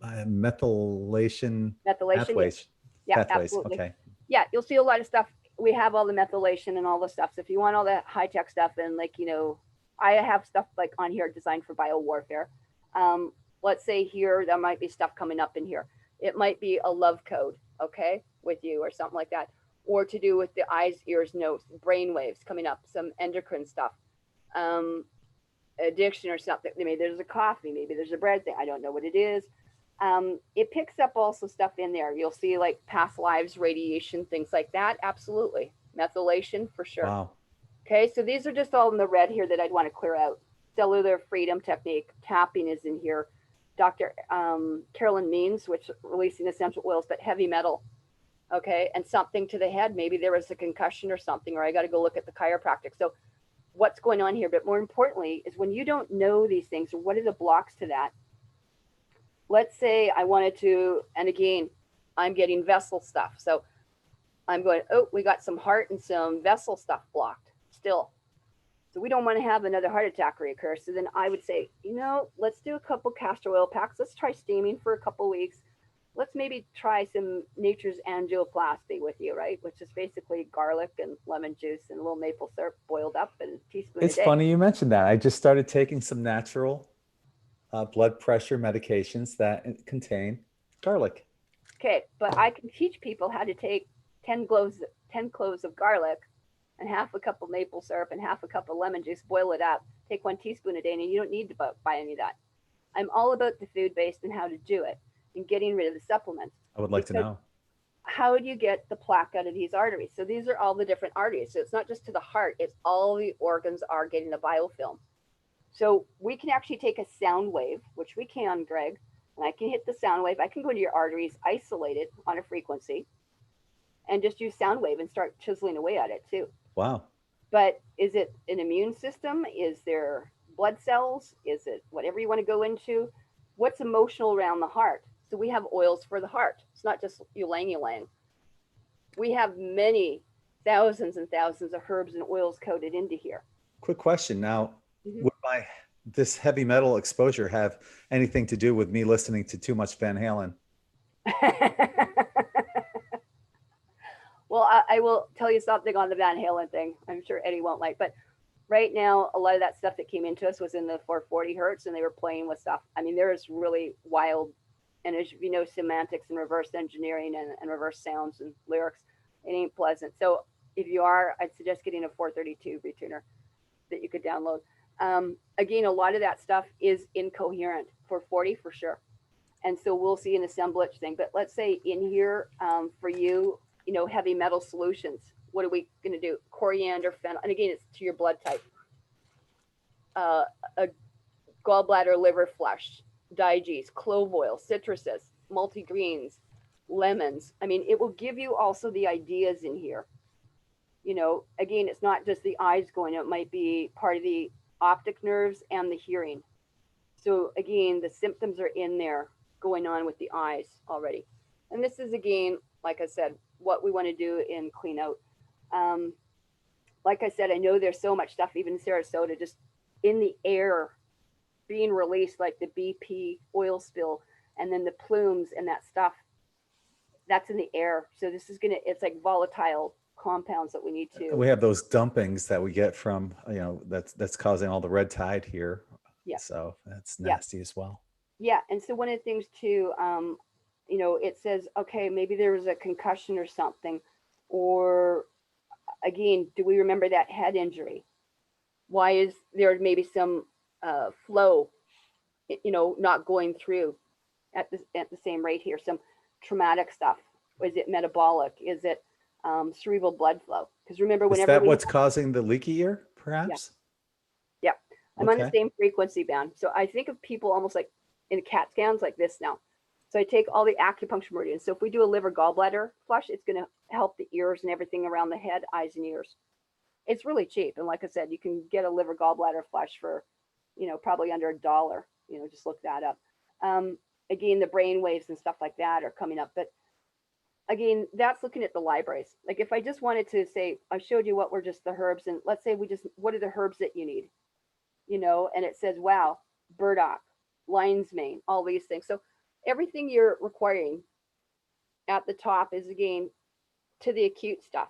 methylation pathways? Yeah, Pathways. absolutely. Okay. Yeah, you'll see a lot of stuff. We have all the methylation and all the stuff. So if you want all the high-tech stuff and I have stuff like on here designed for biowarfare. Let's say here, there might be stuff coming up in here. It might be a love code, okay, with you or something like that. Or to do with the eyes, ears, nose, brain waves coming up, some endocrine stuff, addiction or something. Maybe there's a coffee, maybe there's a bread thing. I don't know what it is. It picks up also stuff in there. You'll see like past lives, radiation, things like that. Absolutely. Methylation for sure. Wow. Okay, so these are just all in the red here that I'd want to clear out. Cellular freedom technique, tapping is in here. Dr. Carolyn Means, which releasing essential oils, but heavy metal. Okay, and something to the head. Maybe there was a concussion or something, or I got to go look at the chiropractic. So what's going on here? But more importantly is when you don't know these things, or what are the blocks to that? Let's say I wanted to, and again, I'm getting vessel stuff. So I'm going, oh, we got some heart and some vessel stuff blocked still. So we don't want to have another heart attack reoccur. So then I would say, let's do a couple castor oil packs. Let's try steaming for a couple weeks. Let's maybe try some nature's angioplasty with you, right? Which is basically garlic and lemon juice and a little maple syrup boiled up and a teaspoon It's a day. funny you mentioned that. I just started taking some natural blood pressure medications that contain garlic. Okay, but I can teach people how to take 10 cloves of garlic and half a cup of maple syrup and half a cup of lemon juice, boil it up, take 1 teaspoon a day, and you don't need to buy any of that. I'm all about the food-based and how to do it and getting rid of the supplements. I would like to know. How do you get the plaque out of these arteries? So these are all the different arteries. So it's not just to the heart, it's all the organs are getting the biofilm. So we can actually take a sound wave, which we can, Greg, and I can hit the sound wave. I can go into your arteries, isolate it on a frequency, and just use sound wave and start chiseling away at it too. Wow. But is it an immune system? Is there blood cells? Is it whatever you want to go into? What's emotional around the heart? So we have oils for the heart. It's not just ylang-ylang. We have many thousands and thousands of herbs and oils coded into here. Quick question now. Would this heavy metal exposure have anything to do with me listening to too much Van Halen? Well, I will tell you something on the Van Halen thing. I'm sure Eddie won't like, but right now, a lot of that stuff that came into us was in the 440 hertz, and they were playing with stuff. I mean, there is really wild, and as you know, semantics and reverse engineering and reverse sounds and lyrics, it ain't pleasant. So if you are, I'd suggest getting a 432 retuner that you could download. Again, a lot of that stuff is incoherent for 40 for sure. And so we'll see an assemblage thing. But let's say in here for you, heavy metal solutions. What are we going to do? Coriander, fennel, and again, it's to your blood type. A gallbladder, liver flush, digees, clove oil, citruses, multi-greens, lemons. I mean, it will give you also the ideas in here. You know, again, it's not just the eyes going, it might be part of the optic nerves and the hearing. So again, the symptoms are in there going on with the eyes already. And this is, again, like I said, what we want to do in clean out. Like I said, I know there's so much stuff, even in Sarasota, just in the air being released, like the BP oil spill, and then the plumes and that stuff that's in the air. So this is gonna, it's like volatile compounds that we need to. We have those dumpings that we get from, you know, that's causing all the red tide here. Yeah. So that's Yeah. nasty as well. Yeah. And so one of the things too, you know, it says, okay, maybe there was a concussion or something, or again, do we remember that head injury? Why is there maybe some flow, you know, not going through at the same rate here? Some traumatic stuff. Is it metabolic? Is it cerebral blood flow? Because remember, whenever is that what's causing the leaky ear, perhaps? Yeah, I'm on the Okay. same frequency band. So I think of people almost like in CAT scans like this now. So I take all the acupuncture meridians. So if we do a liver gallbladder flush, it's going to help the ears and everything around the head, eyes and ears. It's really cheap. And like I said, you can get a liver gallbladder flush for, you know, probably under $1. You know, just look that up. Again, the brain waves and stuff like that are coming up. But again, that's looking at the libraries. Like if I just wanted to say, I showed you what were just the herbs, and let's say we just, what are the herbs that you need? You know, and it says, wow, burdock, lion's mane, all these things. So everything you're requiring at the top is, again, to the acute stuff.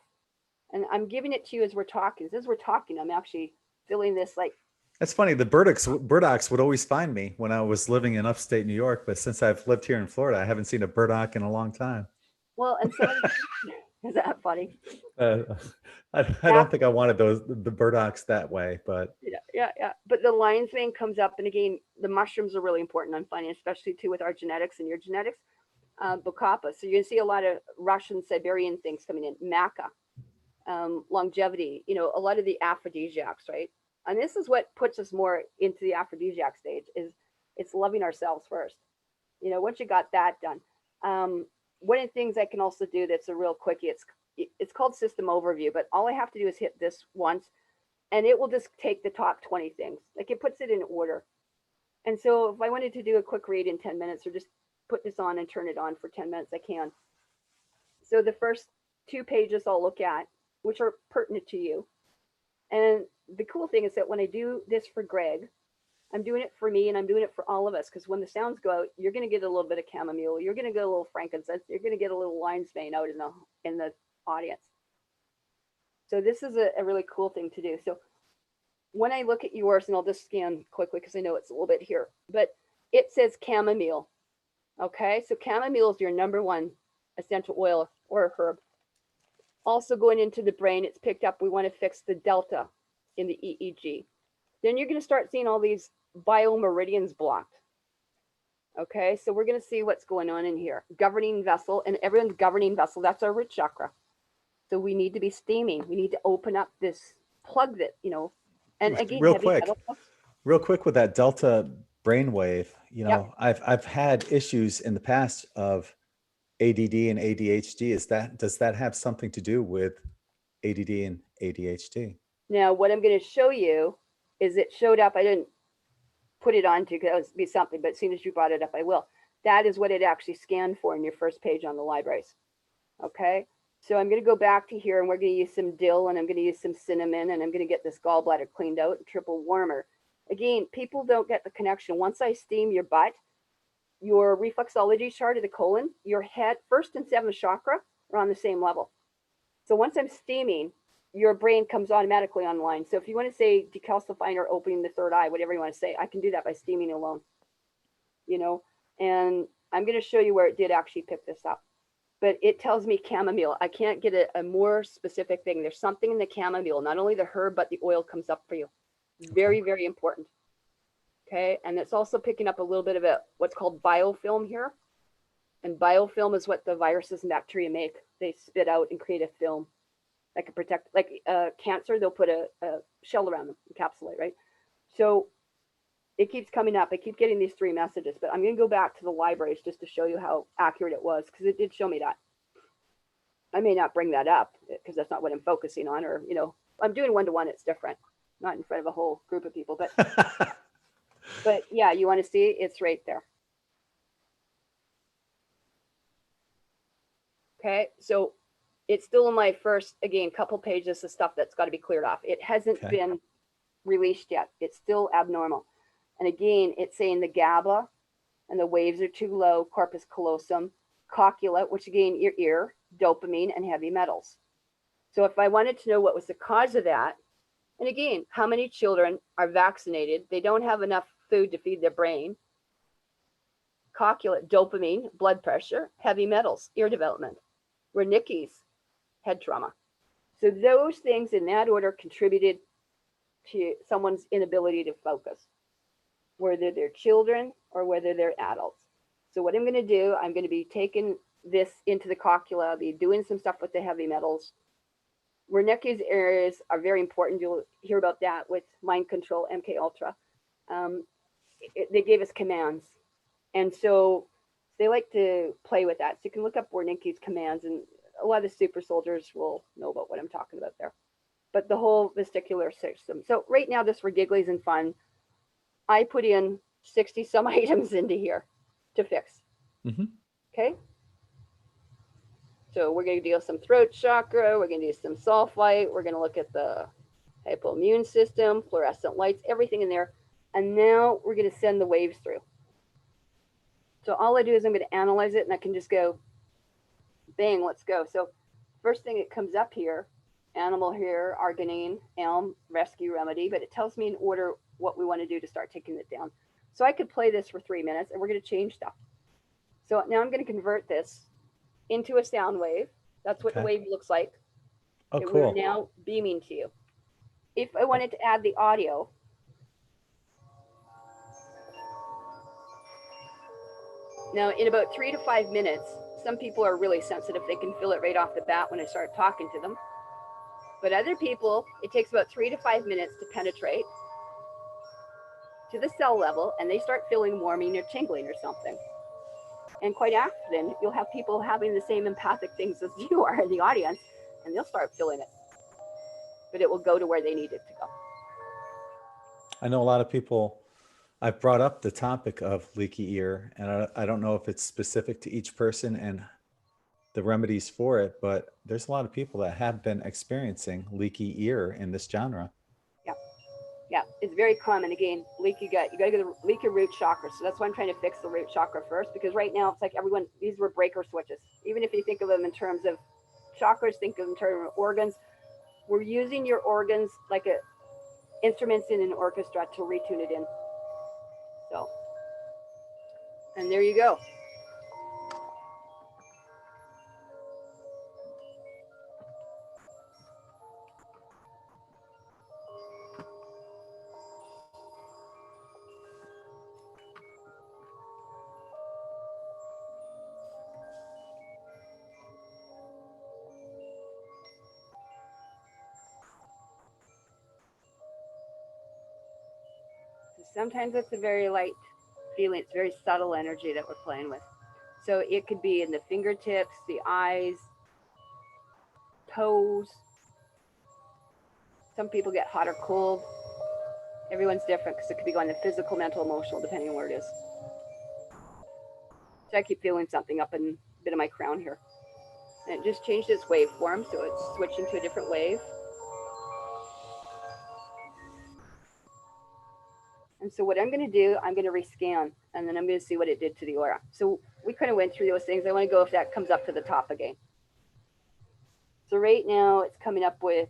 And I'm giving it to you as we're talking. As we're talking, I'm actually feeling this like. That's funny. The burdocks would always find me when I was living in upstate New York. But since I've lived here in Florida, I haven't seen a burdock in a long time. Well, and some of the, is that funny? I don't think I wanted the burdocks that way, but yeah. But the lion's mane comes up, and again, the mushrooms are really important. I'm finding, especially too with our genetics and your genetics, Bokapa. So you're gonna see a lot of Russian, Siberian things coming in. Maca, longevity. You know, a lot of the aphrodisiacs, right? And this is what puts us more into the aphrodisiac stage. Is it's loving ourselves first. You know, once you got that done. One of the things I can also do that's a real quickie, it's called system overview, but all I have to do is hit this once and it will just take the top 20 things. Like it puts it in order. And so if I wanted to do a quick read in 10 minutes or just put this on and turn it on for 10 minutes, I can. So the first 2 pages I'll look at, which are pertinent to you. And the cool thing is that when I do this for Gregg, I'm doing it for me and I'm doing it for all of us, because when the sounds go out, you're going to get a little bit of chamomile, you're going to get a little frankincense, you're going to get a little lion's mane out in the audience. So this is a really cool thing to do. So when I look at yours, and I'll just scan quickly because I know it's a little bit here, but it says chamomile. Okay, so chamomile is your #1 essential oil or herb. Also going into the brain, it's picked up, we want to fix the delta in the EEG. Then you're going to start seeing all these biomeridians blocked. Okay, so we're going to see what's going on in here. Governing vessel, and everyone's governing vessel, that's our root chakra. So we need to be steaming. We need to open up this plug that, you know, and again, real quick with that delta brainwave, you know, yep. I've had issues in the past of ADD and ADHD. Does that have something to do with ADD and ADHD? Now, what I'm going to show you is it showed up. I didn't put it on to because it would be something, but as soon as you brought it up, I will. That is what it actually scanned for in your first page on the libraries. Okay, so I'm going to go back to here, and we're going to use some dill, and I'm going to use some cinnamon, and I'm going to get this gallbladder cleaned out and triple warmer. Again, people don't get the connection. Once I steam your butt, your reflexology chart of the colon, your head, 1st and 7th chakra are on the same level. So once I'm steaming, your brain comes automatically online. So if you want to say decalcifying or opening the third eye, whatever you want to say, I can do that by steaming alone, you know, and I'm going to show you where it did actually pick this up. But it tells me chamomile. I can't get a more specific thing. There's something in the chamomile, not only the herb, but the oil comes up for you. Very, very important. Okay. And it's also picking up a little bit of what's called biofilm here. And biofilm is what the viruses and bacteria make. They spit out and create a film that can protect, like cancer, they'll put a shell around them, encapsulate, right? So it keeps coming up. I keep getting these 3 messages, but I'm going to go back to the libraries just to show you how accurate it was, because it did show me that. I may not bring that up because that's not what I'm focusing on, or, you know, I'm doing one-to-one, it's different, not in front of a whole group of people, but yeah, you want to see it? It's right there. Okay, so it's still in my first, again, couple pages of stuff that's got to be cleared off. It hasn't been released yet. It's still abnormal. And again, it's saying the GABA and the waves are too low, corpus callosum, cocculate, which again, your ear, dopamine, and heavy metals. So if I wanted to know what was the cause of that, and again, how many children are vaccinated, they don't have enough food to feed their brain, cocculate, dopamine, blood pressure, heavy metals, ear development, Wernicke's, head trauma. So those things in that order contributed to someone's inability to focus, whether they're children or whether they're adults. So what I'm going to do, I'm going to be taking this into the cochlea, I'll be doing some stuff with the heavy metals. Wernicke's areas are very important. You'll hear about that with mind control, MK Ultra. They gave us commands. And so they like to play with that. So you can look up Wernicke's commands, and a lot of the super soldiers will know about what I'm talking about there. But the whole vestibular system. So right now, just for gigglies and fun, I put in 60 some items into here to fix. Okay. So we're going to deal with some throat chakra. We're going to do some sulfite. We're going to look at the hypoimmune system, fluorescent lights, everything in there. And now we're going to send the waves through. So all I do is I'm going to analyze it, and I can just go, bang, let's go. So first thing that comes up here, animal hair, arginine, elm, rescue remedy, but it tells me in order what we want to do to start taking it down. So I could play this for 3 minutes, and we're going to change stuff. So now I'm going to convert this into a sound wave. That's what the wave looks like. Oh, cool. We're now beaming to you. If I wanted to add the audio, now in about 3 to 5 minutes, some people are really sensitive. They can feel it right off the bat when I start talking to them. But other people, it takes about 3 to 5 minutes to penetrate to the cell level, and they start feeling warming or tingling or something. And quite often, you'll have people having the same empathic things as you are in the audience, and they'll start feeling it. But it will go to where they need it to go. I know a lot of people, I've brought up the topic of leaky ear, and I don't know if it's specific to each person and the remedies for it, but there's a lot of people that have been experiencing leaky ear in this genre. Yeah, it's very common. Again, leaky gut. You got to get the leaky root chakra. So that's why I'm trying to fix the root chakra first, because right now it's like everyone, these were breaker switches. Even if you think of them in terms of chakras, think of them in terms of organs. We're using your organs like instruments in an orchestra to retune it in. So, and there you go. Sometimes it's a very light feeling. It's very subtle energy that we're playing with. So it could be in the fingertips, the eyes, toes. Some people get hot or cold. Everyone's different because it could be going to physical, mental, emotional, depending on where it is. So I keep feeling something up in a bit of my crown here. And it just changed its waveform, so it's switching to a different wave. And so what I'm going to do, I'm going to rescan, and then I'm going to see what it did to the aura. So we kind of went through those things. I want to go if that comes up to the top again. So right now it's coming up with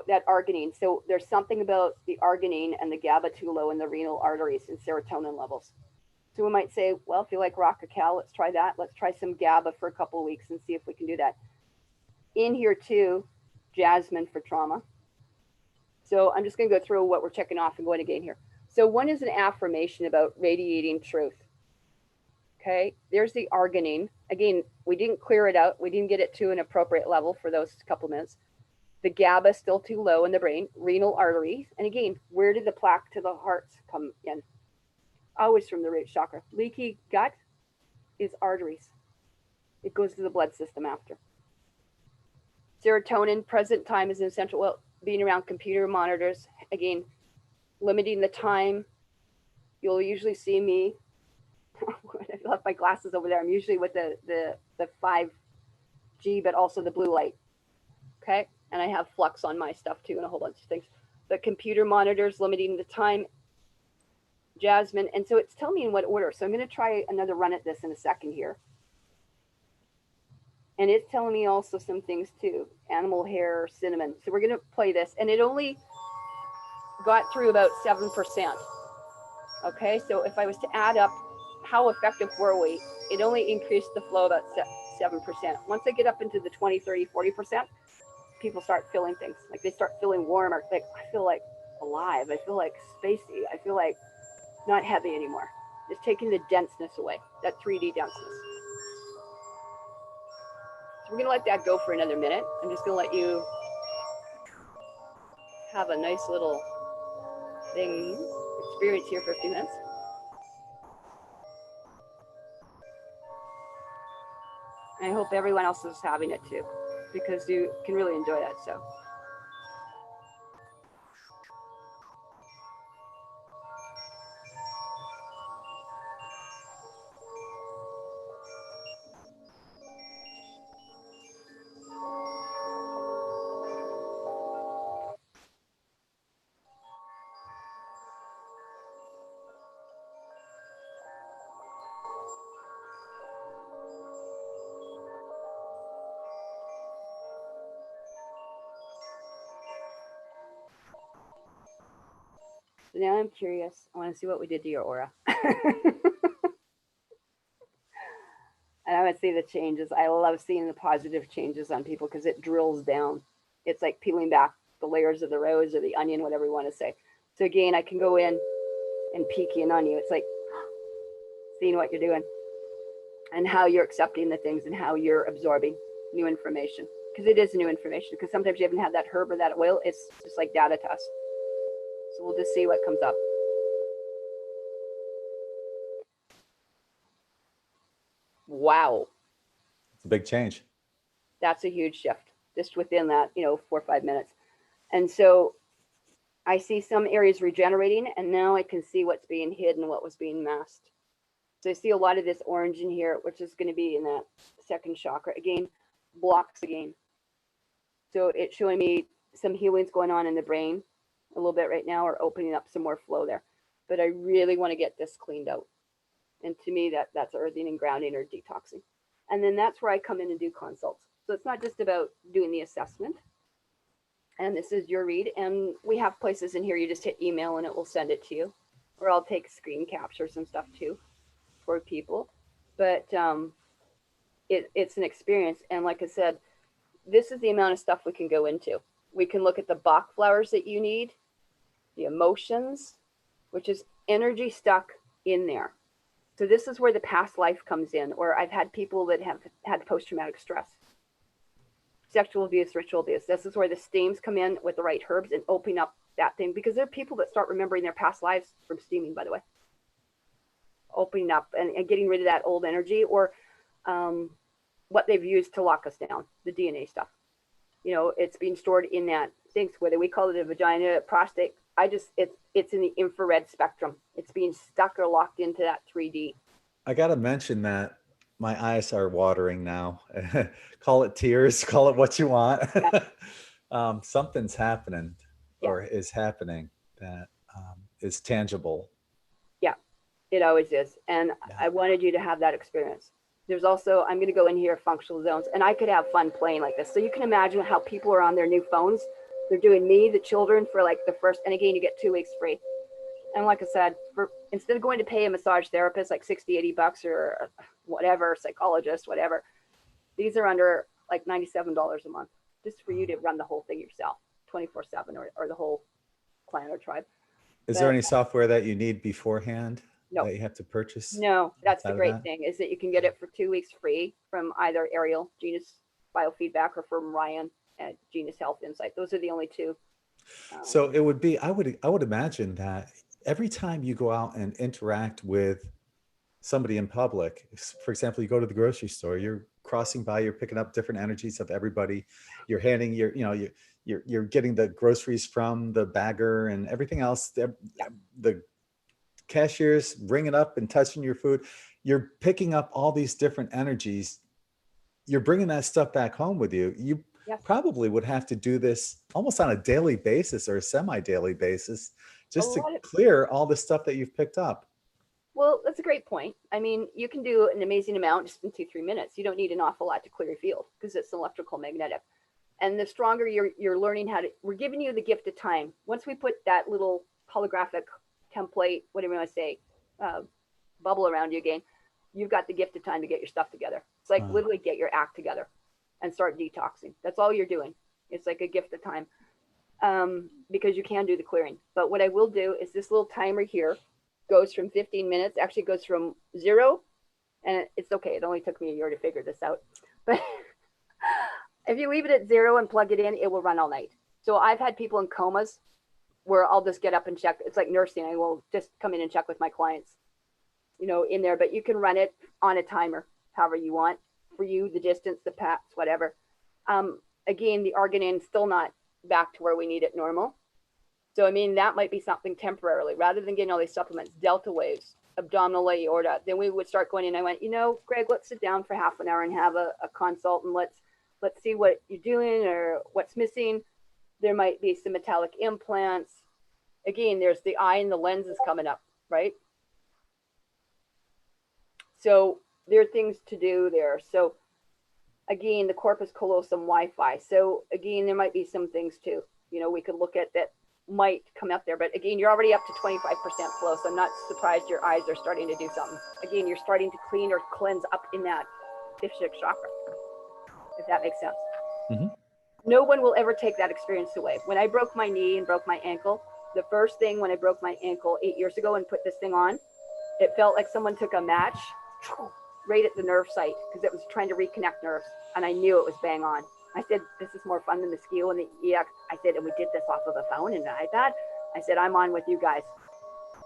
that arginine. So there's something about the arginine and the GABA too low in the renal arteries and serotonin levels. So we might say, well, if you like rock or cal, let's try that. Let's try some GABA for a couple of weeks and see if we can do that. In here too, jasmine for trauma. So I'm just going to go through what we're checking off and going again here. So one is an affirmation about radiating truth. Okay, there's the arginine. Again, we didn't clear it out. We didn't get it to an appropriate level for those couple minutes. The GABA is still too low in the brain, renal arteries. And again, where did the plaque to the hearts come in? always from the root chakra. Leaky gut is arteries. It goes to the blood system after. Serotonin, present time is essential. Well, being around computer monitors, again, limiting the time. You'll usually see me, I left my glasses over there. I'm usually with the 5G, but also the blue light. Okay. And I have flux on my stuff too and a whole bunch of things. But computer monitors, limiting the time, jasmine. And so it's telling me in what order. So I'm going to try another run at this in a second here. And it's telling me also some things too. Animal hair, cinnamon. So we're going to play this. And it only got through about 7%. Okay. So if I was to add up how effective were we, it only increased the flow about 7%. Once I get up into the 20, 30, 40%, people start feeling things. Like they start feeling warm, or like, I feel like alive. I feel like spacey. I feel like not heavy anymore. Just taking the denseness away, that 3D denseness. So we're gonna let that go for another minute. I'm just gonna let you have a nice little thing, experience here for a few minutes. I hope everyone else is having it too, because you can really enjoy that. So. So now I'm curious. I want to see what we did to your aura. And I want to see the changes. I love seeing the positive changes on people because it drills down. It's like peeling back the layers of the rose or the onion, whatever you want to say. So again, I can go in and peek in on you. It's like seeing what you're doing and how you're accepting the things and how you're absorbing new information. Because it is new information. Because sometimes you haven't had that herb or that oil. It's just like data to us. So we'll just see what comes up. Wow. It's a big change. That's a huge shift just within that, 4 or 5 minutes. And so I see some areas regenerating, and now I can see what's being hidden, what was being masked. So I see a lot of this orange in here, which is going to be in that second chakra. Again, blocks again. So it's showing me some healing's going on in the brain a little bit right now, or opening up some more flow there. But I really want to get this cleaned out. And to me, that's earthing and grounding or detoxing. And then that's where I come in and do consults. So it's not just about doing the assessment. And this is your read. And we have places in here, you just hit email and it will send it to you. Or I'll take screen captures and stuff too for people. But it's an experience. And like I said, this is the amount of stuff we can go into. We can look at the Bach flowers that you need, the emotions, which is energy stuck in there. So this is where the past life comes in, or I've had people that have had post-traumatic stress, sexual abuse, ritual abuse. This is where the steams come in with the right herbs and open up that thing, because there are people that start remembering their past lives from steaming, by the way. Opening up and getting rid of that old energy, or what they've used to lock us down, the DNA stuff. It's being stored in that things, whether we call it a vagina, prostate. It's in the infrared spectrum. It's being stuck or locked into that 3D. I got to mention that my eyes are watering now. Call it tears, call it what you want. Yeah. Something's happening, or is happening that is tangible. Yeah, it always is. And I wanted you to have that experience. There's also, I'm going to go in here, functional zones, and I could have fun playing like this. So you can imagine how people are on their new phones. They're doing me, the children, for like the first, and again, you get 2 weeks free. And like I said, instead of going to pay a massage therapist like $60-$80 or whatever, psychologist, whatever, these are under like $97 a month, just for you to run the whole thing yourself, 24/7, or the whole clan or tribe. Is there any software that you need beforehand? No. That you have to purchase? No, that's the great thing, is that you can get it for 2 weeks free from either Ariel, Genus Biofeedback, or from Ryan at Genus Health Insight. Those are the only two. So it would be, I would imagine that every time you go out and interact with somebody in public, for example, you go to the grocery store, you're crossing by, you're picking up different energies of everybody, you're handing your, you know, you're getting the groceries from the bagger and everything else. The cashiers ringing up and touching your food. You're picking up all these different energies. You're bringing that stuff back home with you. You Yes. probably would have to do this almost on a daily basis or a semi-daily basis just to clear all the stuff that you've picked up. Well, that's a great point. I mean, you can do an amazing amount just in 2-3 minutes. You don't need an awful lot to clear your field because it's electrical magnetic. And the stronger you're learning how to, we're giving you the gift of time. Once we put that little holographic template, whatever you want to say, bubble around you again, you've got the gift of time to get your stuff together. It's like literally get your act together and start detoxing. That's all you're doing. It's like a gift of time because you can do the clearing. But what I will do is this little timer here goes from 15 minutes, actually goes from 0, and it's okay. It only took me a year to figure this out. But if you leave it at 0 and plug it in, it will run all night. So I've had people in comas where I'll just get up and check. It's like nursing. I will just come in and check with my clients, you know, in there, but you can run it on a timer, however you want. For you, the distance, the paths, whatever. Again, the arginine still not back to where we need it normal. So, I mean, that might be something temporarily, rather than getting all these supplements, delta waves, abdominal aorta, then we would start going in. I went, you know, Greg, let's sit down for half an hour and have a consult and let's see what you're doing or what's missing. There might be some metallic implants. Again, there's the eye and the lenses coming up, right? So there are things to do there. So again, the corpus callosum Wi-Fi. So again, there might be some things too, you know, we could look at that might come up there, but again, you're already up to 25% flow. So I'm not surprised your eyes are starting to do something. Again, you're starting to clean or cleanse up in that fifth, sixth chakra, if that makes sense. Mm-hmm. No one will ever take that experience away. When I broke my knee and broke my ankle, the first thing when I broke my ankle 8 years ago and put this thing on, it felt like someone took a match right at the nerve site because it was trying to reconnect nerves. And I knew it was bang on. I said, this is more fun than the ski and the EX. I said, and we did this off of a phone and an iPad. I said, I'm on with you guys,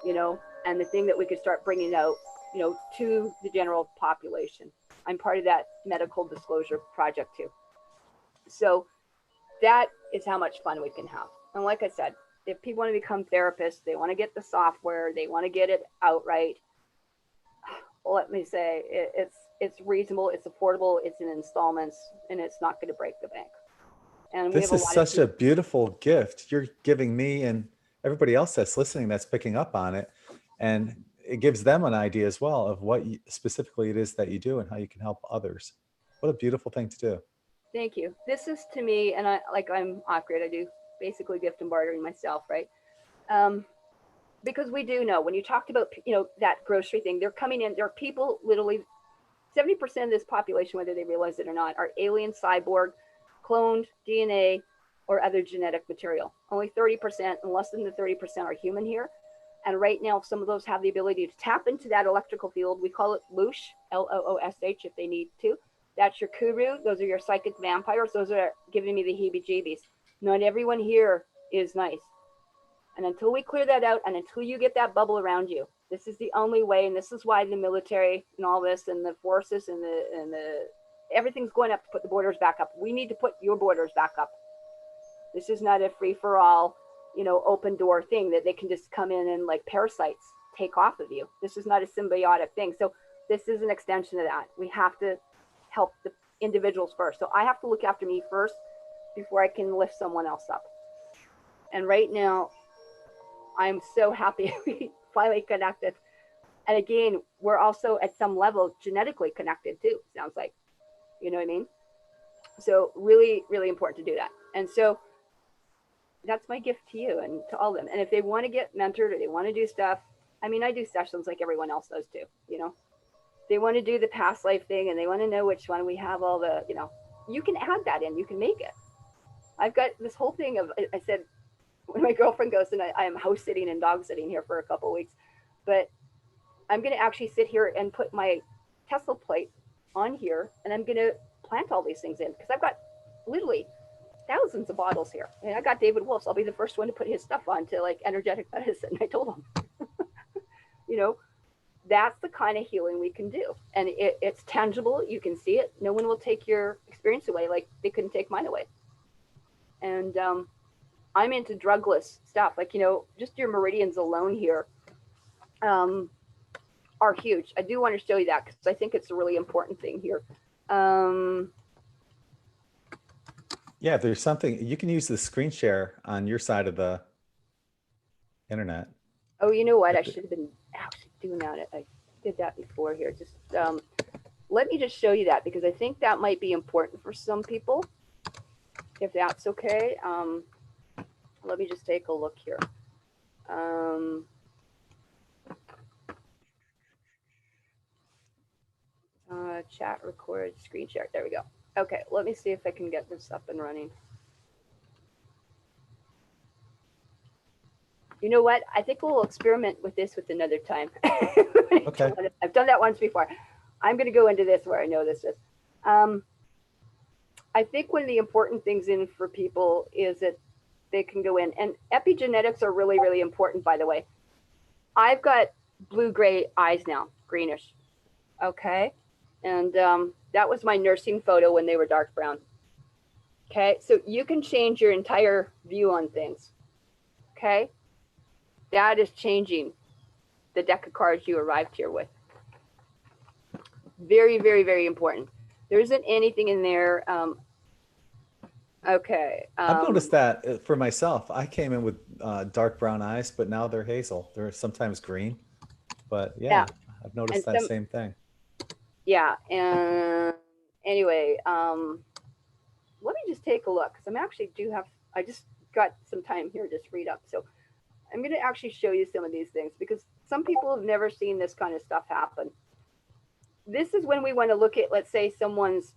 you know, and the thing that we could start bringing out, you know, to the general population. I'm part of that medical disclosure project too. So that is how much fun we can have. And like I said, if people want to become therapists, they want to get the software, they want to get it outright. Let me say, it's reasonable, it's affordable, it's in installments, and it's not going to break the bank. And this is such a beautiful gift you're giving me and everybody else that's listening, that's picking up on it. And it gives them an idea as well of what specifically it is that you do and how you can help others. What a beautiful thing to do. Thank you. This is to me, and I'm off-grid. I do basically gift and bartering myself, right? Because we do know when you talked about, you know, that grocery thing, they're coming in, there are people literally 70% of this population, whether they realize it or not, are alien, cyborg, cloned, DNA, or other genetic material. Only 30% and less than the 30% are human here. And right now, some of those have the ability to tap into that electrical field. We call it loosh, L-O-O-S-H, if they need to. That's your kuru. Those are your psychic vampires. Those are giving me the heebie-jeebies. Not everyone here is nice. And until we clear that out, and until you get that bubble around you, this is the only way. And this is why the military and all this, and the forces, and the everything's going up to put the borders back up. We need to put your borders back up. This is not a free-for-all, you know, open door thing that they can just come in and like parasites take off of you. This is not a symbiotic thing. So this is an extension of that. We have to help the individuals first. So I have to look after me first before I can lift someone else up. And right now, I'm so happy we finally connected. And again, we're also at some level genetically connected too, sounds like, you know what I mean? So really, really important to do that. And so that's my gift to you and to all of them. And if they want to get mentored or they want to do stuff, I mean, I do sessions like everyone else does too, you know? They want to do the past life thing and they want to know which one. We have all the, you know, you can add that in, you can make it. I've got this whole thing of, I said, when my girlfriend goes, and I am house sitting and dog sitting here for a couple of weeks, but I'm going to actually sit here and put my Tesla plate on here and I'm going to plant all these things in because I've got literally thousands of bottles here. And I got David Wolf's. I'll be the first one to put his stuff on to like energetic medicine. I told him You know, that's the kind of healing we can do. And it's tangible. You can see it. No one will take your experience away like they couldn't take mine away. And I'm into drugless stuff. Like, you know, just your meridians alone here are huge. I do want to show you that because I think it's a really important thing here. Yeah, if there's something, you can use the screen share on your side of the internet. Oh, you know what? I should have been actually doing that. I did that before here. Just let me just show you that because I think that might be important for some people, if that's okay. Let me just take a look here. Chat, record, screen share. There we go. Okay, let me see if I can get this up and running. You know what? I think we'll experiment with this with another time. Okay. I've done that once before. I'm going to go into this where I know this is. I think one of the important things in for people is that they can go in, and epigenetics are really, really important, by the way. I've got blue-gray eyes now, greenish. Okay. And that was my nursing photo when they were dark brown. Okay. So you can change your entire view on things. Okay. That is changing the deck of cards you arrived here with. Very, very, very important. There isn't anything in there. Okay. I've noticed that for myself. I came in with dark brown eyes, but now they're hazel. They're sometimes green. But yeah. I've noticed that same thing. Yeah. And anyway, let me just take a look because I'm actually I just got some time here to just read up. So I'm going to actually show you some of these things because some people have never seen this kind of stuff happen. This is when we want to look at, let's say, someone's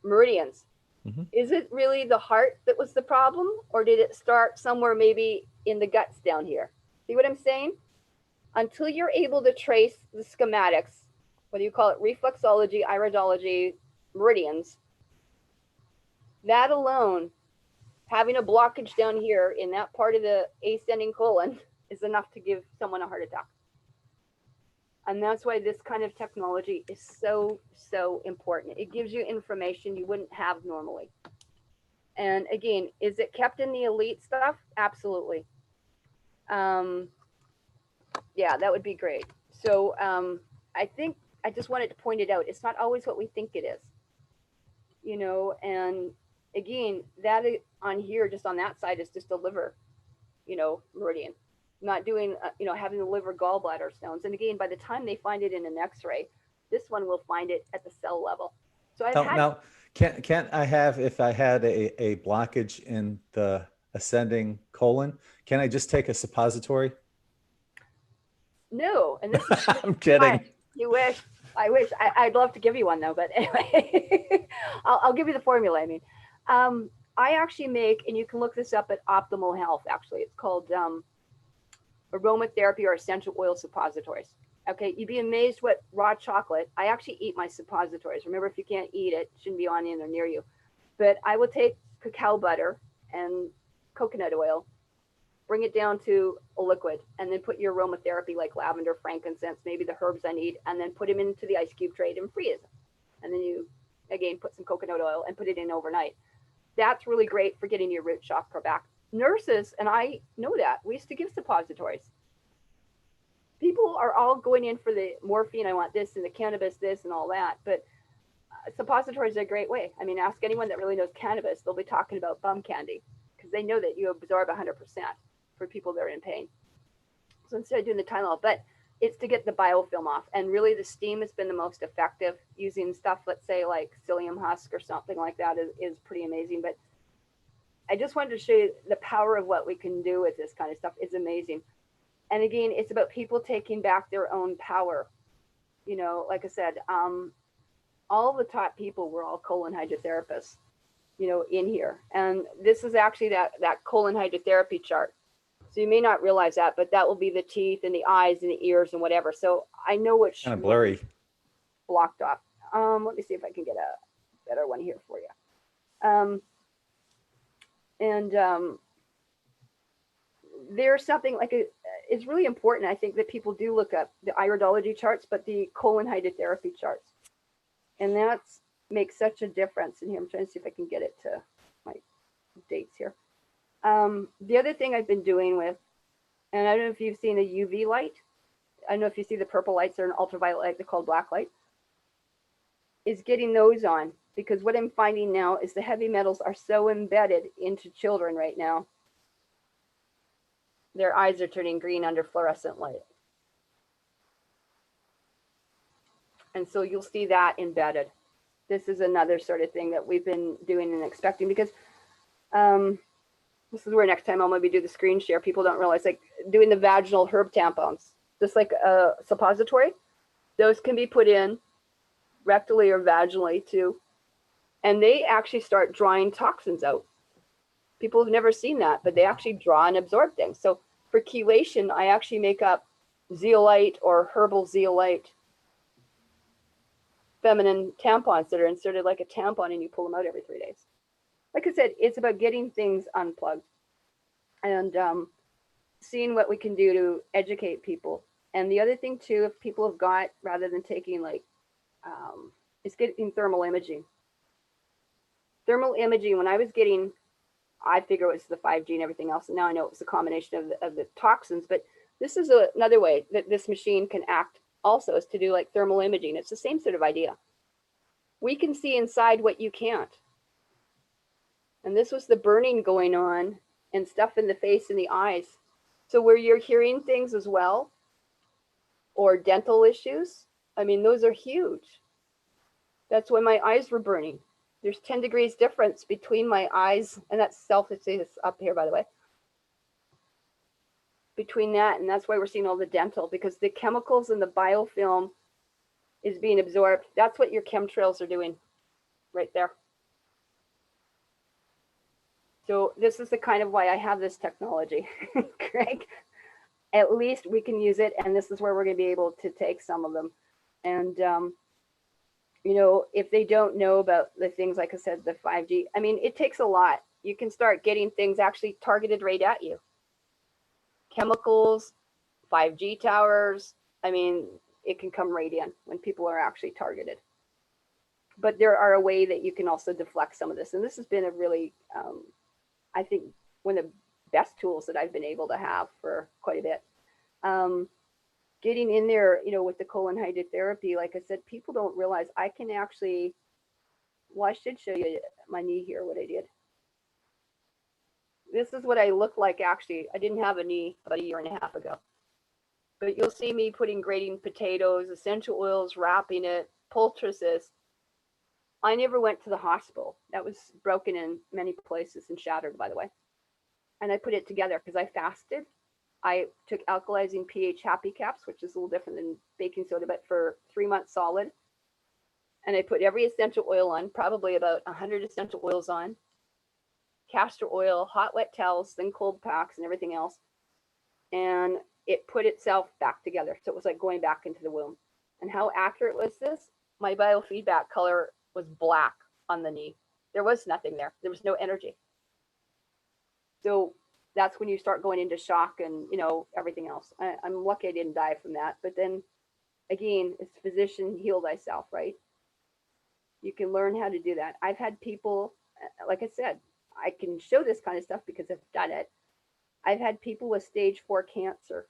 meridians. Mm-hmm. Is it really the heart that was the problem, or did it start somewhere maybe in the guts down here? See what I'm saying? Until you're able to trace the schematics, whether you call it reflexology, iridology, meridians, that alone, having a blockage down here in that part of the ascending colon is enough to give someone a heart attack. And that's why this kind of technology is so, so important. It gives you information you wouldn't have normally. And again, is it kept in the elite stuff? Absolutely. Yeah, that would be great. So I think I just wanted to point it out. It's not always what we think it is, you know, and again, that on here, just on that side is just a liver, you know, meridian. Not doing, you know, having the liver gallbladder stones. And again, by the time they find it in an x-ray, this one will find it at the cell level. So now, can't I have, if I had a blockage in the ascending colon, can I just take a suppository? No. And this is I'm kidding. You wish. I wish. I'd love to give you one though, but anyway, I'll give you the formula. I mean, I actually make, and you can look this up at Optimal Health, actually. It's called aromatherapy or essential oil suppositories. Okay, you'd be amazed what raw chocolate. I actually eat my suppositories. Remember, if you can't eat it, it shouldn't be on in or near you. But I will take cacao butter and coconut oil, bring it down to a liquid, and then put your aromatherapy like lavender, frankincense, maybe the herbs I need, and then put them into the ice cube tray and freeze them. And then you, again, put some coconut oil and put it in overnight. That's really great for getting your root chakra back. Nurses, and I know that, we used to give suppositories. People are all going in for the morphine, I want this, and the cannabis this and all that, but suppositories are a great way. I mean, ask anyone that really knows cannabis, they'll be talking about bum candy because they know that you absorb 100% for people that are in pain. So instead of doing the Tylenol, but it's to get the biofilm off. And really the steam has been the most effective. Using stuff, let's say like psyllium husk or something like that is pretty amazing. But I just wanted to show you the power of what we can do with this kind of stuff is amazing. And again, it's about people taking back their own power. You know, like I said, all the top people were all colon hydrotherapists, you know, in here. And this is actually that colon hydrotherapy chart. So you may not realize that, but that will be the teeth and the eyes and the ears and whatever. So I know which kind of blurry, blocked off. Let me see if I can get a better one here for you. There's something like is really important. I think that people do look up the iridology charts, but the colon hydrotherapy charts. And that makes such a difference in here. I'm trying to see if I can get it to my dates here. The other thing I've been doing with, and I don't know if you've seen a UV light. I don't know if you see the purple lights or an ultraviolet light, they're called black light, is getting those on. Because what I'm finding now is the heavy metals are so embedded into children right now. Their eyes are turning green under fluorescent light. And so you'll see that embedded. This is another sort of thing that we've been doing and expecting, because this is where next time I'll maybe do the screen share. People don't realize, like doing the vaginal herb tampons, just like a suppository, those can be put in rectally or vaginally too. And they actually start drawing toxins out. People have never seen that, but they actually draw and absorb things. So for chelation, I actually make up zeolite or herbal zeolite feminine tampons that are inserted like a tampon, and you pull them out every 3 days. Like I said, it's about getting things unplugged and seeing what we can do to educate people. And the other thing too, if people have got, rather than taking like, is getting thermal imaging. Thermal imaging, when I was getting, I figure it was the 5G and everything else, and now I know it was a combination of the toxins, but this is another way that this machine can act also, is to do like thermal imaging. It's the same sort of idea. We can see inside what you can't. And this was the burning going on and stuff in the face and the eyes. So where you're hearing things as well, or dental issues, I mean, those are huge. That's when my eyes were burning. There's 10 degrees difference between my eyes, and that's it's up here, by the way, between that, and that's why we're seeing all the dental, because the chemicals in the biofilm is being absorbed. That's what your chemtrails are doing right there. So this is the kind of why I have this technology, Greg. At least we can use it, and this is where we're going to be able to take some of them. And you know, if they don't know about the things, like I said, the 5G, I mean, it takes a lot. You can start getting things actually targeted right at you. Chemicals, 5G towers, I mean, it can come right in when people are actually targeted. But there are a way that you can also deflect some of this. And this has been a really, I think, one of the best tools that I've been able to have for quite a bit. Getting in there, you know, with the colon hydrotherapy, like I said, people don't realize I can actually, well, I should show you my knee here, what I did. This is what I look like, actually. I didn't have a knee about 1.5 years ago. But you'll see me putting grating potatoes, essential oils, wrapping it, poultices. I never went to the hospital. That was broken in many places and shattered, by the way. And I put it together because I fasted. I took alkalizing pH happy caps, which is a little different than baking soda, but for 3 months solid. And I put every essential oil on, probably about 100 essential oils on, castor oil, hot wet towels, then cold packs and everything else. And it put itself back together. So it was like going back into the womb. And how accurate was this? My biofeedback color was black on the knee. There was nothing there. There was no energy. So that's when you start going into shock and, you know, everything else. I'm lucky I didn't die from that. But then again, it's physician, heal thyself, right? You can learn how to do that. I've had people, like I said, I can show this kind of stuff because I've done it. I've had people with stage 4 cancer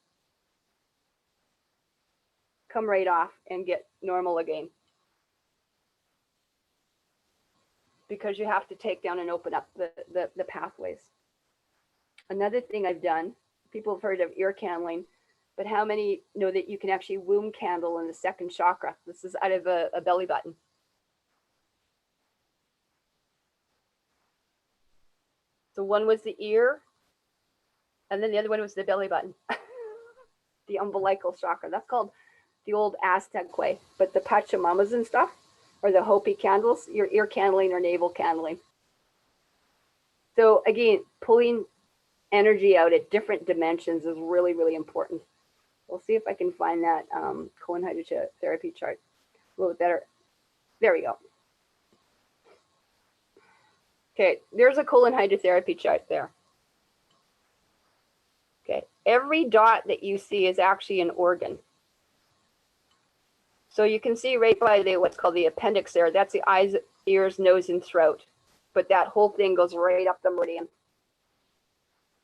come right off and get normal again. Because you have to take down and open up the pathways. Another thing I've done, people have heard of ear candling, but how many know that you can actually womb candle in the 2nd chakra? This is out of a belly button. So one was the ear, and then the other one was the belly button. The umbilical chakra. That's called the old Aztec way. But the Pachamamas and stuff, or the Hopi candles, your ear candling or navel candling. So again, pulling energy out at different dimensions is really, really important. We'll see if I can find that colon hydrotherapy chart a little bit better. There we go. Okay, there's a colon hydrotherapy chart there. Okay, every dot that you see is actually an organ. So you can see right by the what's called the appendix there, that's the eyes, ears, nose, and throat. But that whole thing goes right up the meridian.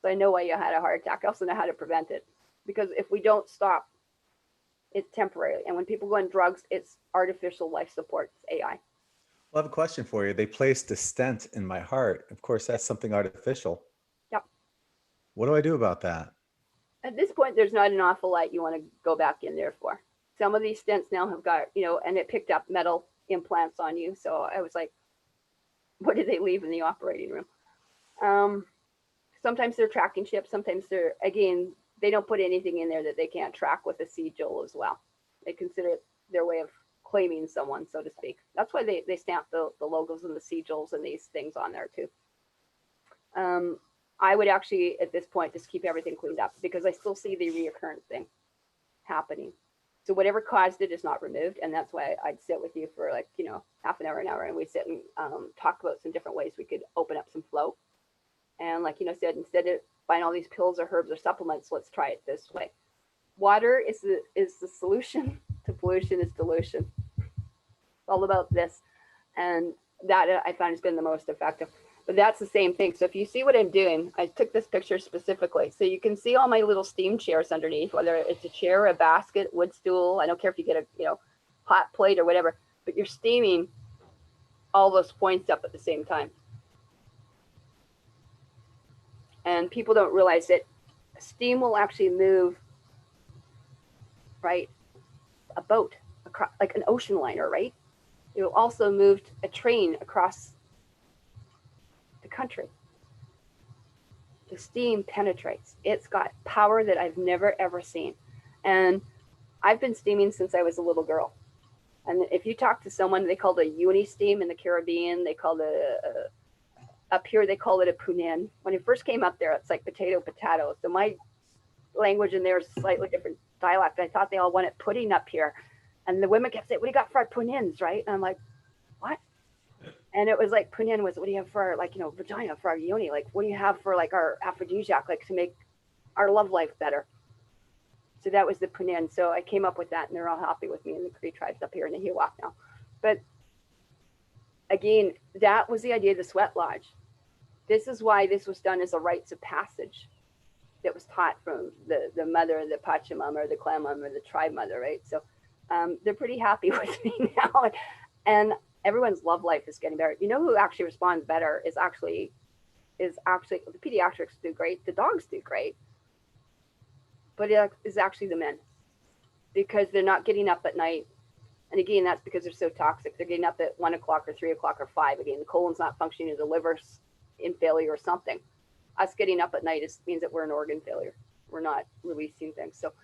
So I know why you had a heart attack. I also know how to prevent it. Because if we don't stop, it's temporary. And when people go on drugs, it's artificial life support, it's AI. Well, I have a question for you. They placed a stent in my heart. Of course, that's something artificial. Yep. What do I do about that? At this point, there's not an awful lot you want to go back in there for. Some of these stents now have got, and it picked up metal implants on you. So I was like, what did they leave in the operating room? Sometimes they're tracking chips. Sometimes they don't put anything in there that they can't track with a sigil as well. They consider it their way of claiming someone, so to speak. That's why they stamp the logos and the sigils and these things on there too. I would actually, at this point, just keep everything cleaned up because I still see the reoccurrence thing happening. So whatever caused it is not removed. And that's why I'd sit with you for like, half an hour, and we'd sit and talk about some different ways we could open up some flow. And like, said, instead of buying all these pills or herbs or supplements, let's try it this way. Water is the solution to pollution is dilution. It's all about this. And that I found has been the most effective. But that's the same thing. So if you see what I'm doing, I took this picture specifically. So you can see all my little steam chairs underneath, whether it's a chair, a basket, wood stool. I don't care if you get a hot plate or whatever, but you're steaming all those points up at the same time. And people don't realize that steam will actually move, right? A boat, across, like an ocean liner, right? It will also move a train across the country. The steam penetrates. It's got power that I've never ever seen. And I've been steaming since I was a little girl. And if you talk to someone, they call it a uni steam in the Caribbean. They call it up here, they call it a punin. When it first came up there, it's like potato. So my language in there is slightly different dialect. I thought they all wanted pudding up here. And the women kept saying, what do you got for our punins, right? And I'm like, what? And it was like, punin was, what do you have for our, vagina, for our yoni? Like, what do you have for, our aphrodisiac, to make our love life better? So that was the punin. So I came up with that, and they're all happy with me in the Cree tribes up here in the Hiwak now. But again, that was the idea of the sweat lodge. This is why this was done as a rites of passage that was taught from the mother, the Pachamama, or the clan mama, or the tribe mother, right? So they're pretty happy with me now. And everyone's love life is getting better. You know who actually responds better is actually the pediatrics do great, the dogs do great, but it is actually the men, because they're not getting up at night. And again, that's because they're so toxic. They're getting up at 1 o'clock or 3 o'clock or 5. Again, the colon's not functioning, the liver's in failure or something. Us getting up at night means that we're in organ failure. We're not releasing things. So,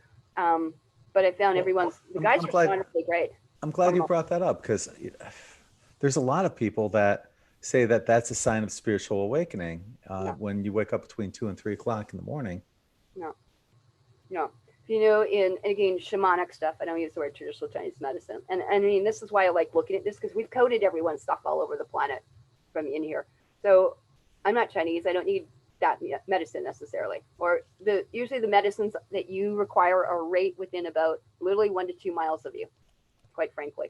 but I found the guys respond really great. I'm glad you brought that up, because there's a lot of people that say that that's a sign of spiritual awakening when you wake up between 2 and 3 o'clock in the morning. No. And again, shamanic stuff, I don't use the word traditional Chinese medicine. And I mean, this is why I like looking at this, because we've coded everyone's stuff all over the planet from in here. So I'm not Chinese. I don't need that medicine necessarily. Or usually the medicines that you require are right within about literally 1 to 2 miles of you, quite frankly.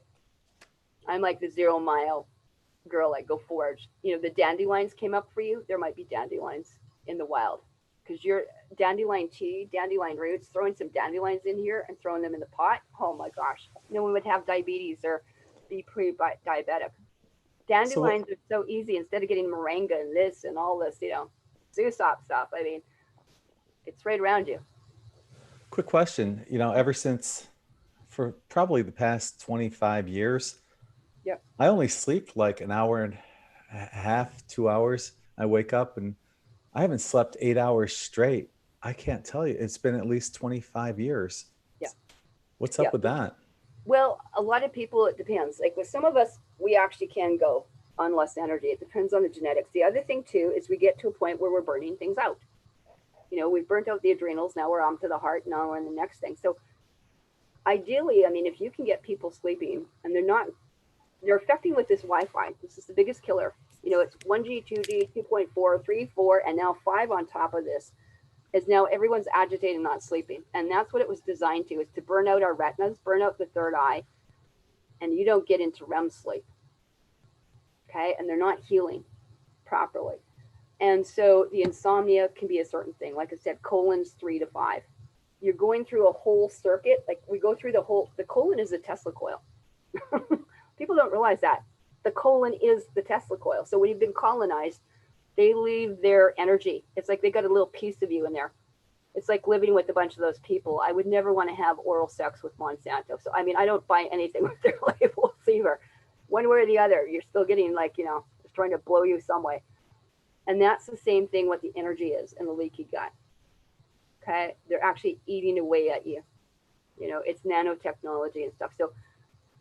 I'm like the 0 mile girl, like go forage. The dandelions came up for you. There might be dandelions in the wild, because you're dandelion tea, dandelion roots, throwing some dandelions in here and throwing them in the pot. Oh my gosh. No one would have diabetes or be pre-diabetic. Dandelions are so easy. Instead of getting moringa and this and all this, Zusop stuff. I mean, it's right around you. Quick question. Ever since, for probably the past 25 years, yep, I only sleep like an hour and a half, 2 hours. I wake up and I haven't slept 8 hours straight. I can't tell you. It's been at least 25 years. Yeah. What's up with that? Well, a lot of people, it depends. Like with some of us, we actually can go on less energy. It depends on the genetics. The other thing too is we get to a point where we're burning things out. We've burnt out the adrenals. Now we're on to the heart. Now we're on the next thing. So ideally, I mean, if you can get people sleeping and they're affecting with this Wi-Fi. This is the biggest killer. It's 1G, 2G, 2.4, 3, 4, and now 5 on top of this. is now everyone's agitated and not sleeping. And that's what it was designed to, is to burn out our retinas, burn out the third eye, and you don't get into REM sleep. Okay. And they're not healing properly. And so the insomnia can be a certain thing. Like I said, colon's 3 to 5. You're going through a whole circuit. Like we go through the colon is a Tesla coil. People don't realize that. The colon is the Tesla coil. So when you've been colonized, they leave their energy. It's like they got a little piece of you in there. It's like living with a bunch of those people. I would never want to have oral sex with Monsanto. So, I mean, I don't buy anything with their labels either. One way or the other, you're still getting like, it's trying to blow you some way. And that's the same thing what the energy is in the leaky gut. Okay. They're actually eating away at you. It's nanotechnology and stuff. So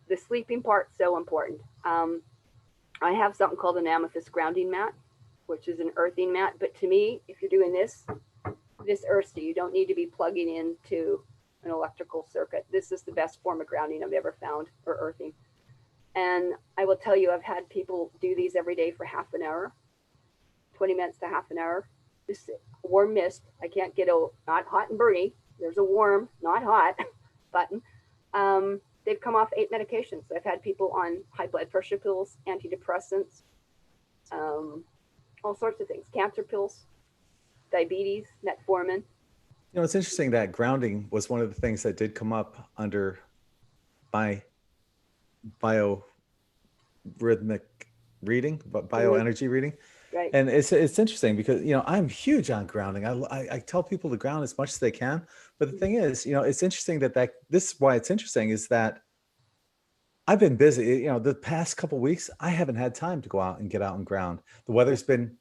the sleeping part's so important. I have something called an amethyst grounding mat, which is an earthing mat. But to me, if you're doing this earths you, you don't need to be plugging into an electrical circuit. This is the best form of grounding I've ever found, or earthing. And I will tell you, I've had people do these every day for half an hour, 20 minutes to half an hour. This warm mist. I can't get not hot and burny. There's a warm, not hot button. They've come off 8 medications. I've had people on high blood pressure pills, antidepressants, all sorts of things, cancer pills, diabetes, metformin. It's interesting that grounding was one of the things that did come up under my biorhythmic reading, but bioenergy reading. Right. And it's interesting because, I'm huge on grounding. I tell people to ground as much as they can. But the thing is, it's interesting that this is why it's interesting is that I've been busy, the past couple of weeks, I haven't had time to go out and get out and ground. The weather's been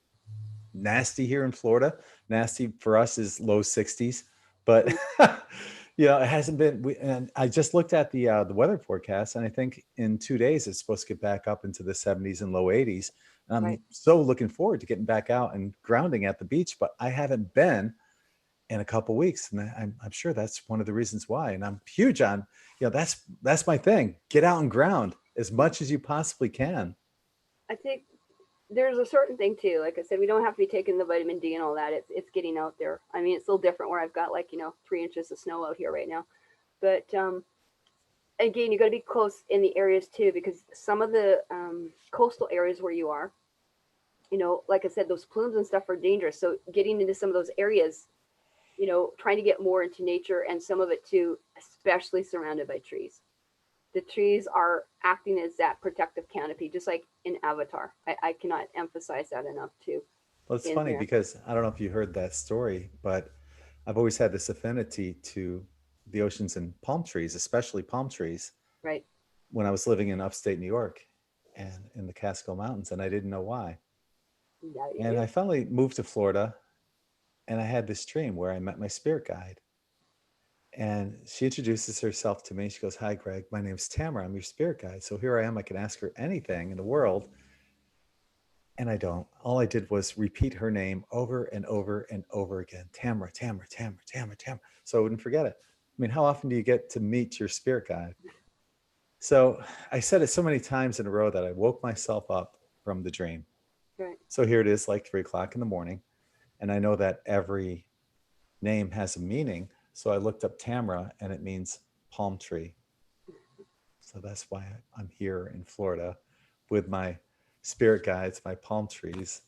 nasty here in Florida. Nasty for us is low 60s, but it hasn't been. And I just looked at the weather forecast, and I think in 2 days it's supposed to get back up into the 70s and low 80s. And I'm so looking forward to getting back out and grounding at the beach, but I haven't been in a couple of weeks, and I'm sure that's one of the reasons why. And I'm huge on, that's my thing. Get out and ground as much as you possibly can. I think there's a certain thing too. Like I said, we don't have to be taking the vitamin D and all that. It's getting out there. I mean, it's a little different where I've got 3 inches of snow out here right now. But again, you got to be close in the areas too, because some of the coastal areas where you are, like I said, those plumes and stuff are dangerous. So getting into some of those areas, trying to get more into nature, and some of it too, especially surrounded by trees. The trees are acting as that protective canopy, just like in Avatar. I cannot emphasize that enough too. Well, it's funny because I don't know if you heard that story, but I've always had this affinity to the oceans and palm trees, especially palm trees. Right. When I was living in upstate New York and in the Catskill Mountains, and I didn't know why. And I finally moved to Florida, and I had this dream where I met my spirit guide. And she introduces herself to me. She goes, "Hi, Gregg. My name's Tamara. I'm your spirit guide." So here I am. I can ask her anything in the world. And I don't. All I did was repeat her name over and over and over again. Tamara, Tamara, Tamara, Tamara, Tamara. So I wouldn't forget it. I mean, how often do you get to meet your spirit guide? So I said it so many times in a row that I woke myself up from the dream. Right. So here it is, like 3 o'clock in the morning. And I know that every name has a meaning. So I looked up Tamara, and it means palm tree. So that's why I'm here in Florida with my spirit guides, my palm trees.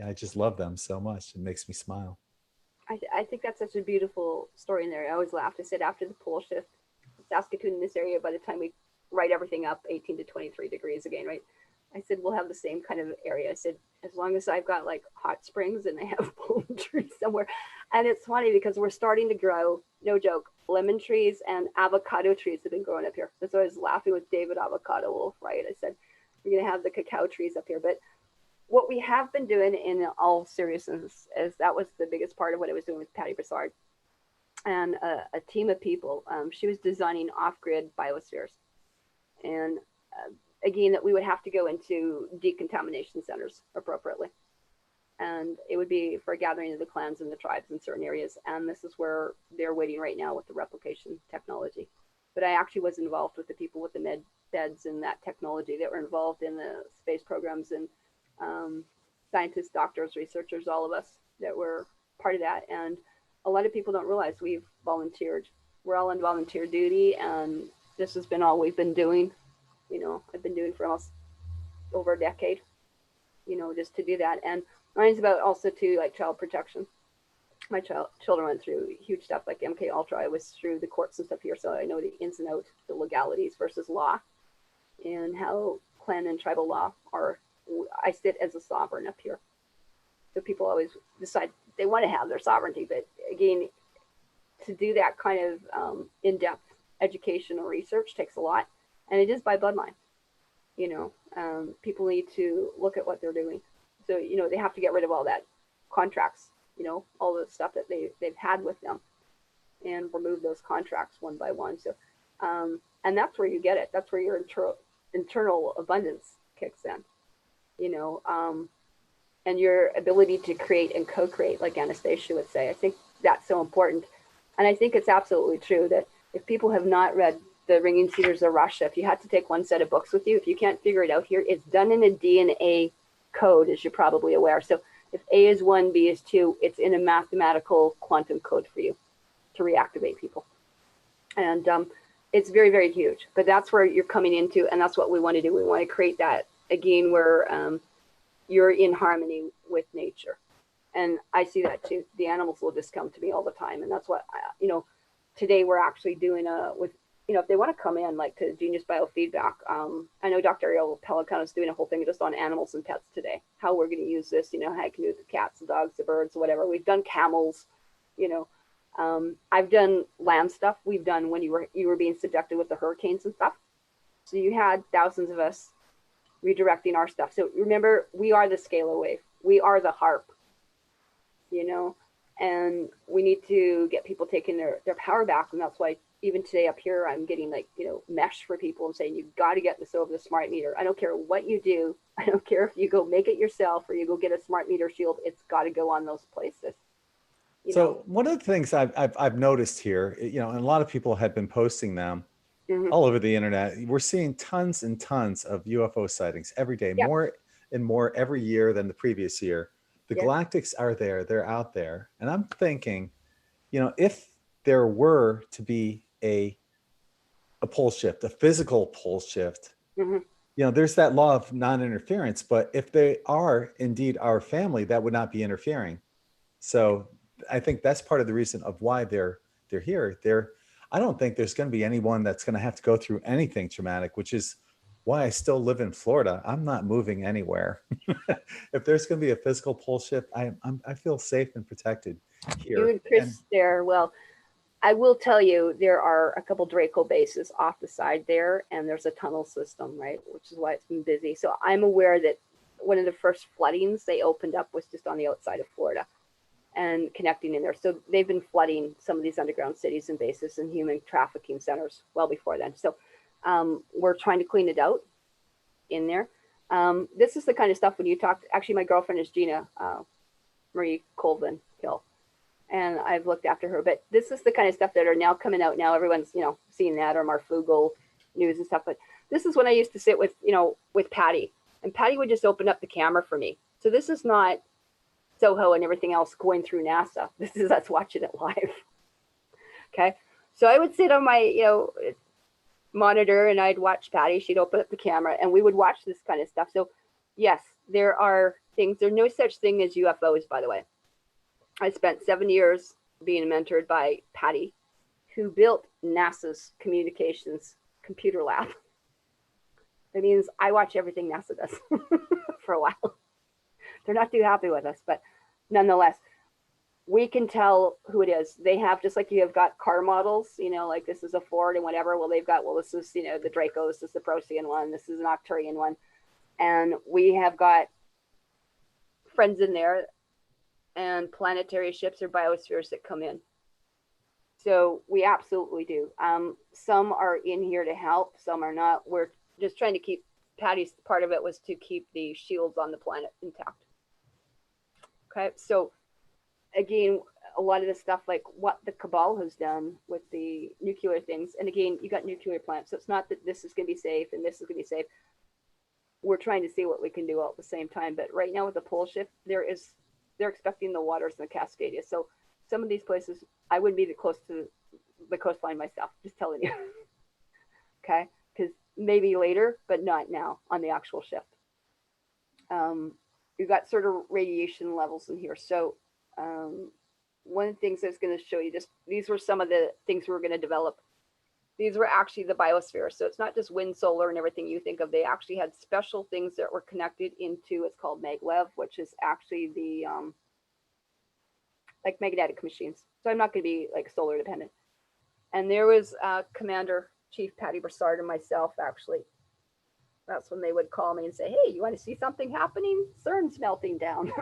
I just love them so much. It makes me smile. I think that's such a beautiful story in there. I always laughed. I said after the pole shift, Saskatoon in this area, by the time we write everything up, 18 to 23 degrees again, right? I said, we'll have the same kind of area. I said, as long as I've got hot springs and they have palm trees somewhere. And it's funny because we're starting to grow, no joke, lemon trees and avocado trees have been growing up here. That's why I was laughing with David Avocado Wolf, right? I said, we're going to have the cacao trees up here. But what we have been doing in all seriousness is that was the biggest part of what I was doing with Patty Broussard and a team of people. She was designing off-grid biospheres. And again, that we would have to go into decontamination centers appropriately. And it would be for a gathering of the clans and the tribes in certain areas. And this is where they're waiting right now with the replication technology. But I actually was involved with the people with the med beds and that technology that were involved in the space programs, and scientists, doctors, researchers, all of us that were part of that. And a lot of people don't realize we've volunteered. We're all on volunteer duty, and this has been all we've been doing. You know, I've been doing for almost over a decade, you know, just to do that. And mine's about also to like child protection. My children went through huge stuff like MK Ultra. I was through the courts and stuff here, so I know the ins and outs, the legalities versus law, and how clan and tribal law are. I sit as a sovereign up here, so people always decide they want to have their sovereignty, but again, to do that kind of in-depth educational research takes a lot, and it is by bloodline. You know, people need to look at what they're doing, so you know they have to get rid of all that contracts. You know, all the stuff that they've had with them, and remove those contracts one by one. So, and that's where you get it. That's where your internal abundance kicks in, you know, and your ability to create and co-create, like Anastasia would say. I think that's so important. And I think it's absolutely true that if people have not read The Ringing Cedars of Russia, if you had to take one set of books with you, if you can't figure it out here, it's done in a DNA code, as you're probably aware. So if A is 1, B is 2, it's in a mathematical quantum code for you to reactivate people. And it's very, very huge. But that's where you're coming into, and that's what we want to do. We want to create that, again, where you're in harmony with nature. And I see that too. The animals will just come to me all the time. And that's what, you know, today we're actually doing with, you know, if they want to come in, like to Genius Biofeedback, I know Dr. Ariel Pelican is doing a whole thing just on animals and pets today, how we're going to use this, you know, how I can do it with the cats, the dogs, the birds, whatever. We've done camels, you know, I've done land stuff. We've done when you were being subjected with the hurricanes and stuff. So you had thousands of us redirecting our stuff. So remember, we are the scalar wave. We are the harp, you know, and we need to get people taking their power back. And that's why even today up here, I'm getting like, you know, mesh for people and saying, you've got to get this over the smart meter. I don't care what you do. I don't care if you go make it yourself or you go get a smart meter shield. It's got to go on those places. So one of the things I've noticed here, you know, and a lot of people have been posting them all over the internet. We're seeing tons and tons of UFO sightings every day, more and more every year than the previous year. The galactics are there. They're out there. And I'm thinking, you know, if there were to be a pole shift, a physical pole shift, you know, there's that law of non-interference, but if they are indeed our family, that would not be interfering. So I think that's part of the reason of why they're here. I don't think there's going to be anyone that's going to have to go through anything traumatic, which is why I still live in Florida. I'm not moving anywhere. If there's going to be a physical pole shift, I feel safe and protected here. You and Chris there, well, I will tell you, there are a couple Draco bases off the side there, and there's a tunnel system, right, which is why it's been busy. So I'm aware that one of the first floodings they opened up was just on the outside of Florida and connecting in there. So they've been flooding some of these underground cities and bases and human trafficking centers well before then. So we're trying to clean it out in there. This is the kind of stuff when you talk, actually my girlfriend is Gina Marie Colvin Hill, and I've looked after her, but this is the kind of stuff that are now coming out now. Everyone's, you know, seeing that, or Marfugel news and stuff, but this is when I used to sit with, you know, with Patty, and Patty would just open up the camera for me. So this is not Soho and everything else going through NASA. This is us watching it live. Okay. So I would sit on my, you know, monitor and I'd watch Patty. She'd open up the camera and we would watch this kind of stuff. So yes, there are things. There's no such thing as UFOs, by the way. I spent 7 years being mentored by Patty, who built NASA's communications computer lab. That means I watch everything NASA does for a while. They're not too happy with us, but nonetheless, we can tell who it is. They have, just like you have got car models, you know, like this is a Ford and whatever. Well, they've got, well, this is, you know, the Draco, this is the Procyon one, this is an Arcturian one. And we have got friends in there and planetary ships or biospheres that come in. So we absolutely do. Some are in here to help, some are not. We're just trying to keep, Patty's part of it was to keep the shields on the planet intact. Okay, so again, a lot of the stuff like what the cabal has done with the nuclear things, and again, you got nuclear plants, so it's not that this is going to be safe and this is going to be safe. We're trying to see what we can do all at the same time, but right now with the pole shift, they're expecting the waters in the Cascadia. So some of these places, I wouldn't be close to the coastline myself, just telling you. Okay, because maybe later, but not now on the actual shift. You've got sort of radiation levels in here. So one of the things I was going to show you, just these were some of the things we were going to develop. These were actually the biosphere. So it's not just wind, solar, and everything you think of. They actually had special things that were connected into, it's called maglev, which is actually the like magnetic machines. So I'm not going to be like solar dependent. And there was Commander Chief Patty Broussard and myself, actually. That's when they would call me and say, hey, you want to see something happening? CERN's melting down.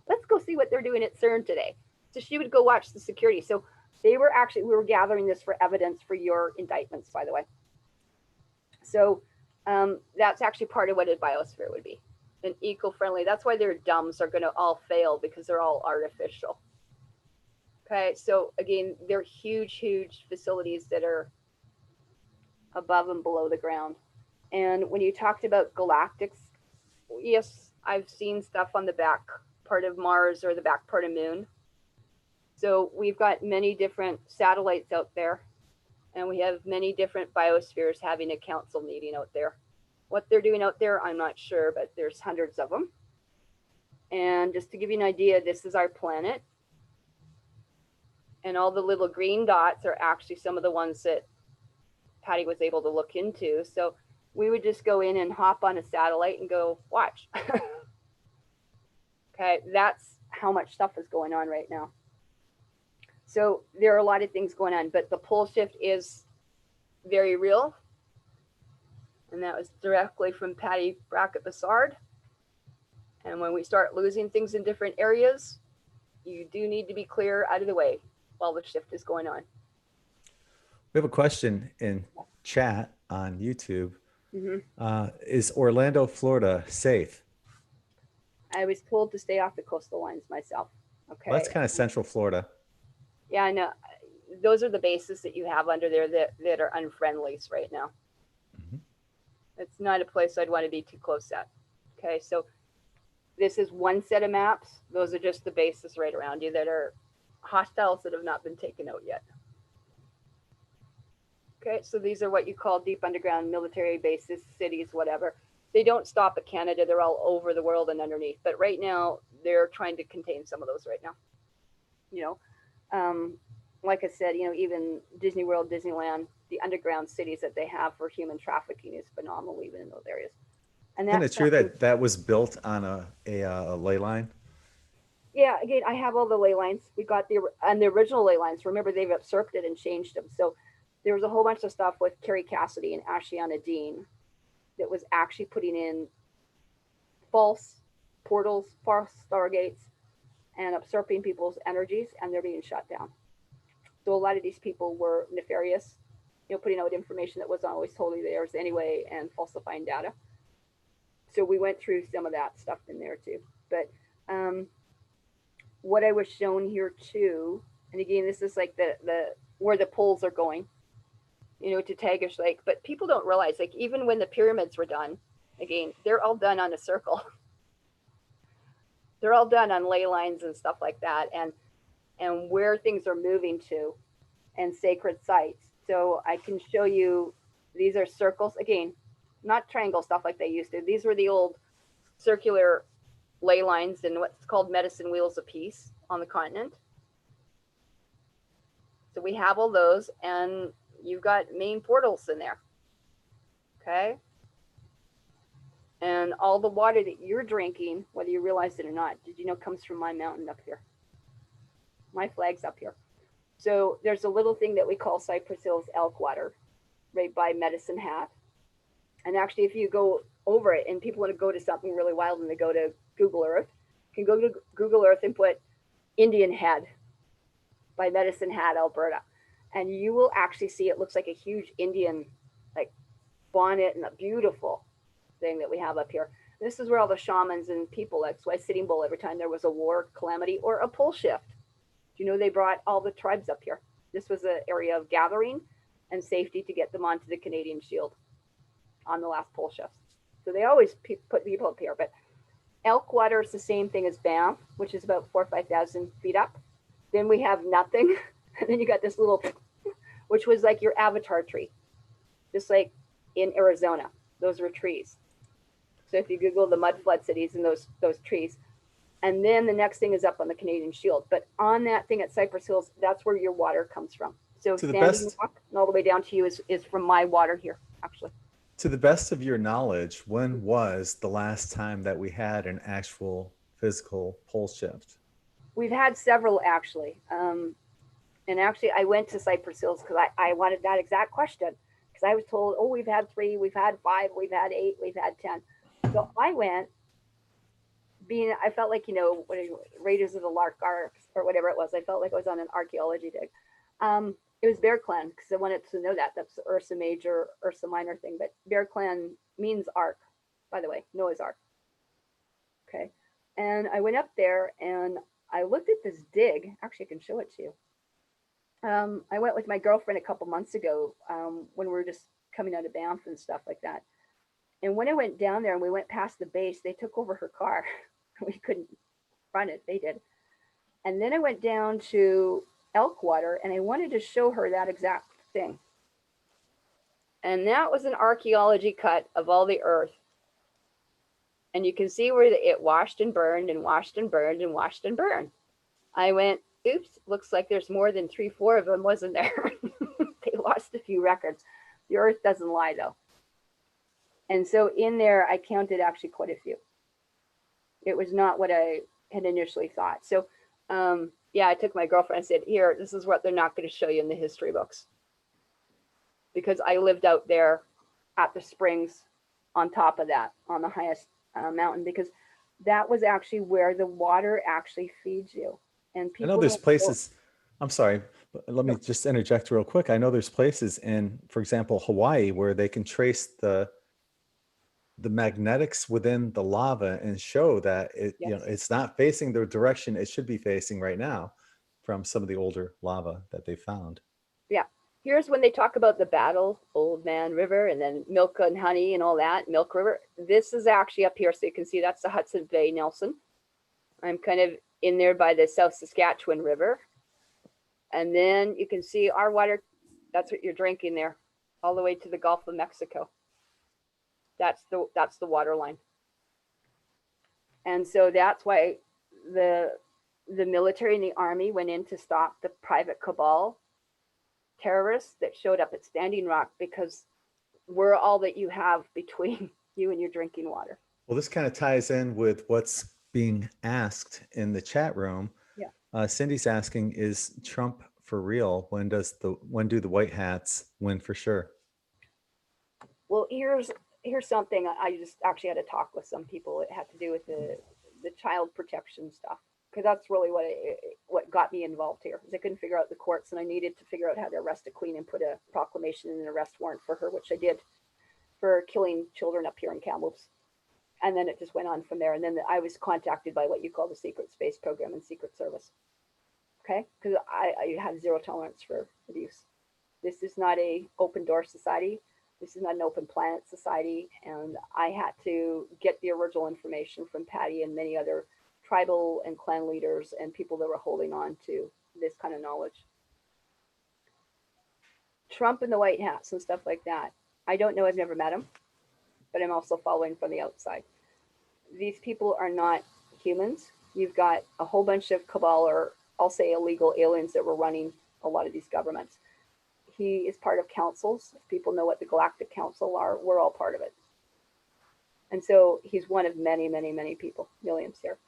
Let's go see what they're doing at CERN today. So she would go watch the security. So we were gathering this for evidence for your indictments, by the way. So that's actually part of what a biosphere would be. And eco-friendly. That's why their dumbs are going to all fail, because they're all artificial. Okay, so again, they're huge, huge facilities that are above and below the ground. And when you talked about galactics, yes, I've seen stuff on the back part of Mars or the back part of Moon. So we've got many different satellites out there, and we have many different biospheres having a council meeting out there. What they're doing out there, I'm not sure, but there's hundreds of them. And just to give you an idea, this is our planet. And all the little green dots are actually some of the ones that Patty was able to look into. So we would just go in and hop on a satellite and go watch. Okay, that's how much stuff is going on right now. So there are a lot of things going on, but the pole shift is very real. And that was directly from Patty Brackett-Broussard. And when we start losing things in different areas, you do need to be clear out of the way while the shift is going on. We have a question in chat on YouTube. Is Orlando, Florida safe? I was told to stay off the coastal lines myself. Okay. Well, that's kind of central Florida. Yeah, I know. Those are the bases that you have under there that are unfriendlies right now. It's not a place I'd want to be too close at. Okay, so this is one set of maps. Those are just the bases right around you that are hostiles that have not been taken out yet. Okay, so these are what you call deep underground military bases, cities, whatever. They don't stop at Canada. They're all over the world and underneath. But right now, they're trying to contain some of those right now. You know, like I said, you know, even Disney World, Disneyland, the underground cities that they have for human trafficking is phenomenal, even in those areas. And that's, isn't it true that that was built on a ley line? Yeah, again, I have all the ley lines. We got the original ley lines. Remember, they've usurped it and changed them. So there was a whole bunch of stuff with Carrie Cassidy and Ashiana Dean that was actually putting in false portals, false stargates, and usurping people's energies, and they're being shut down. So a lot of these people were nefarious, you know, putting out information that wasn't always totally theirs anyway, and falsifying data. So we went through some of that stuff in there too. But what I was shown here too, and again, this is like the where the poles are going, you know, to Tagish Lake. But people don't realize, like, even when the pyramids were done, again, they're all done on a circle. They're all done on ley lines and stuff like that, and where things are moving to, and sacred sites. So I can show you, these are circles, again, not triangle stuff like they used to. These were the old circular ley lines and what's called medicine wheels of peace on the continent. So we have all those, and you've got main portals in there. Okay. And all the water that you're drinking, whether you realize it or not, did you know, comes from my mountain up here. My flag's up here. So there's a little thing that we call Cypress Hills elk water right by Medicine Hat. And actually, if you go over it and people want to go to something really wild and they go to Google Earth, you can go to Google Earth and put Indian Head by Medicine Hat, Alberta. And you will actually see it looks like a huge Indian like bonnet and a beautiful thing that we have up here. This is where all the shamans and people, that's why Sitting Bull, every time there was a war, calamity, or a pole shift, you know, they brought all the tribes up here. This was an area of gathering and safety to get them onto the Canadian Shield on the last pole shifts. So they always put people up here. But elk water is the same thing as Banff, which is about 4,000 or 5,000 feet up. Then we have nothing. And then you got this little, which was like your avatar tree, just like in Arizona. Those were trees. So if you Google the mud flood cities and those trees, and then the next thing is up on the Canadian Shield. But on that thing at Cypress Hills, that's where your water comes from. So To the Standing best Rock and all the way down to you is from my water here, actually. to the best of your knowledge, when was the last time that we had an actual physical pole shift? We've had several actually. And actually, I went to Cypress Hills because I wanted that exact question. Because I was told, oh, we've had 3, we've had 5, we've had 8, we've had 10. So I went, I felt like, Raiders of the Lark Ark or whatever it was. I felt like I was on an archaeology dig. It was Bear Clan because I wanted to know that. That's the Ursa Major, Ursa Minor thing. But Bear Clan means ark, by the way, Noah's Ark. Okay. And I went up there and I looked at this dig. Actually, I can show it to you. I went with my girlfriend a couple months ago when we were just coming out of Banff and stuff like that. And when I went down there and we went past the base, they took over her car. We couldn't run it. They did. And then I went down to Elkwater and I wanted to show her that exact thing. And that was an archaeology cut of all the earth. And you can see where it washed and burned and washed and burned and washed and burned. I went, oops, looks like there's more than 3, 4 of them, wasn't there? They lost a few records. The earth doesn't lie, though. And so in there, I counted actually quite a few. It was not what I had initially thought. So, I took my girlfriend and said, here, this is what they're not going to show you in the history books. Because I lived out there at the springs on top of that, on the highest mountain, because that was actually where the water actually feeds you. And people I know there's places, I'm sorry, but let me just interject real quick. I know there's places in, for example, Hawaii, where they can trace the magnetics within the lava and show that it's not facing the direction it should be facing right now from some of the older lava that they found. Yeah. Here's when they talk about the battle, Old Man River, and then Milk and Honey and all that, Milk River. This is actually up here, so you can see that's the Hudson Bay, Nelson. I'm kind of in there by the South Saskatchewan River. And then you can see our water, that's what you're drinking there, all the way to the Gulf of Mexico. That's the water line. And so that's why the military and the army went in to stop the private cabal terrorists that showed up at Standing Rock, because we're all that you have between you and your drinking water. Well, this kind of ties in with what's being asked in the chat room. Yeah. Cindy's asking, is Trump for real? When do the white hats win for sure? Well, here's something. I just actually had a talk with some people. It had to do with the child protection stuff, because that's really what got me involved here. Is I couldn't figure out the courts, and I needed to figure out how to arrest a queen and put a proclamation and an arrest warrant for her, which I did, for killing children up here in Kamloops. And then it just went on from there. And then I was contacted by what you call the Secret Space Program and Secret Service. Okay, because I had zero tolerance for abuse. This is not a open door society. This is not an open planet society. And I had to get the original information from Patty and many other tribal and clan leaders and people that were holding on to this kind of knowledge. Trump and the white hats and stuff like that. I don't know, I've never met him, but I'm also following from the outside. These people are not humans. You've got a whole bunch of cabal, or I'll say illegal aliens, that were running a lot of these governments. He is part of councils. If people know what the Galactic Council are, we're all part of it. And so he's one of many, many, many people, millions here.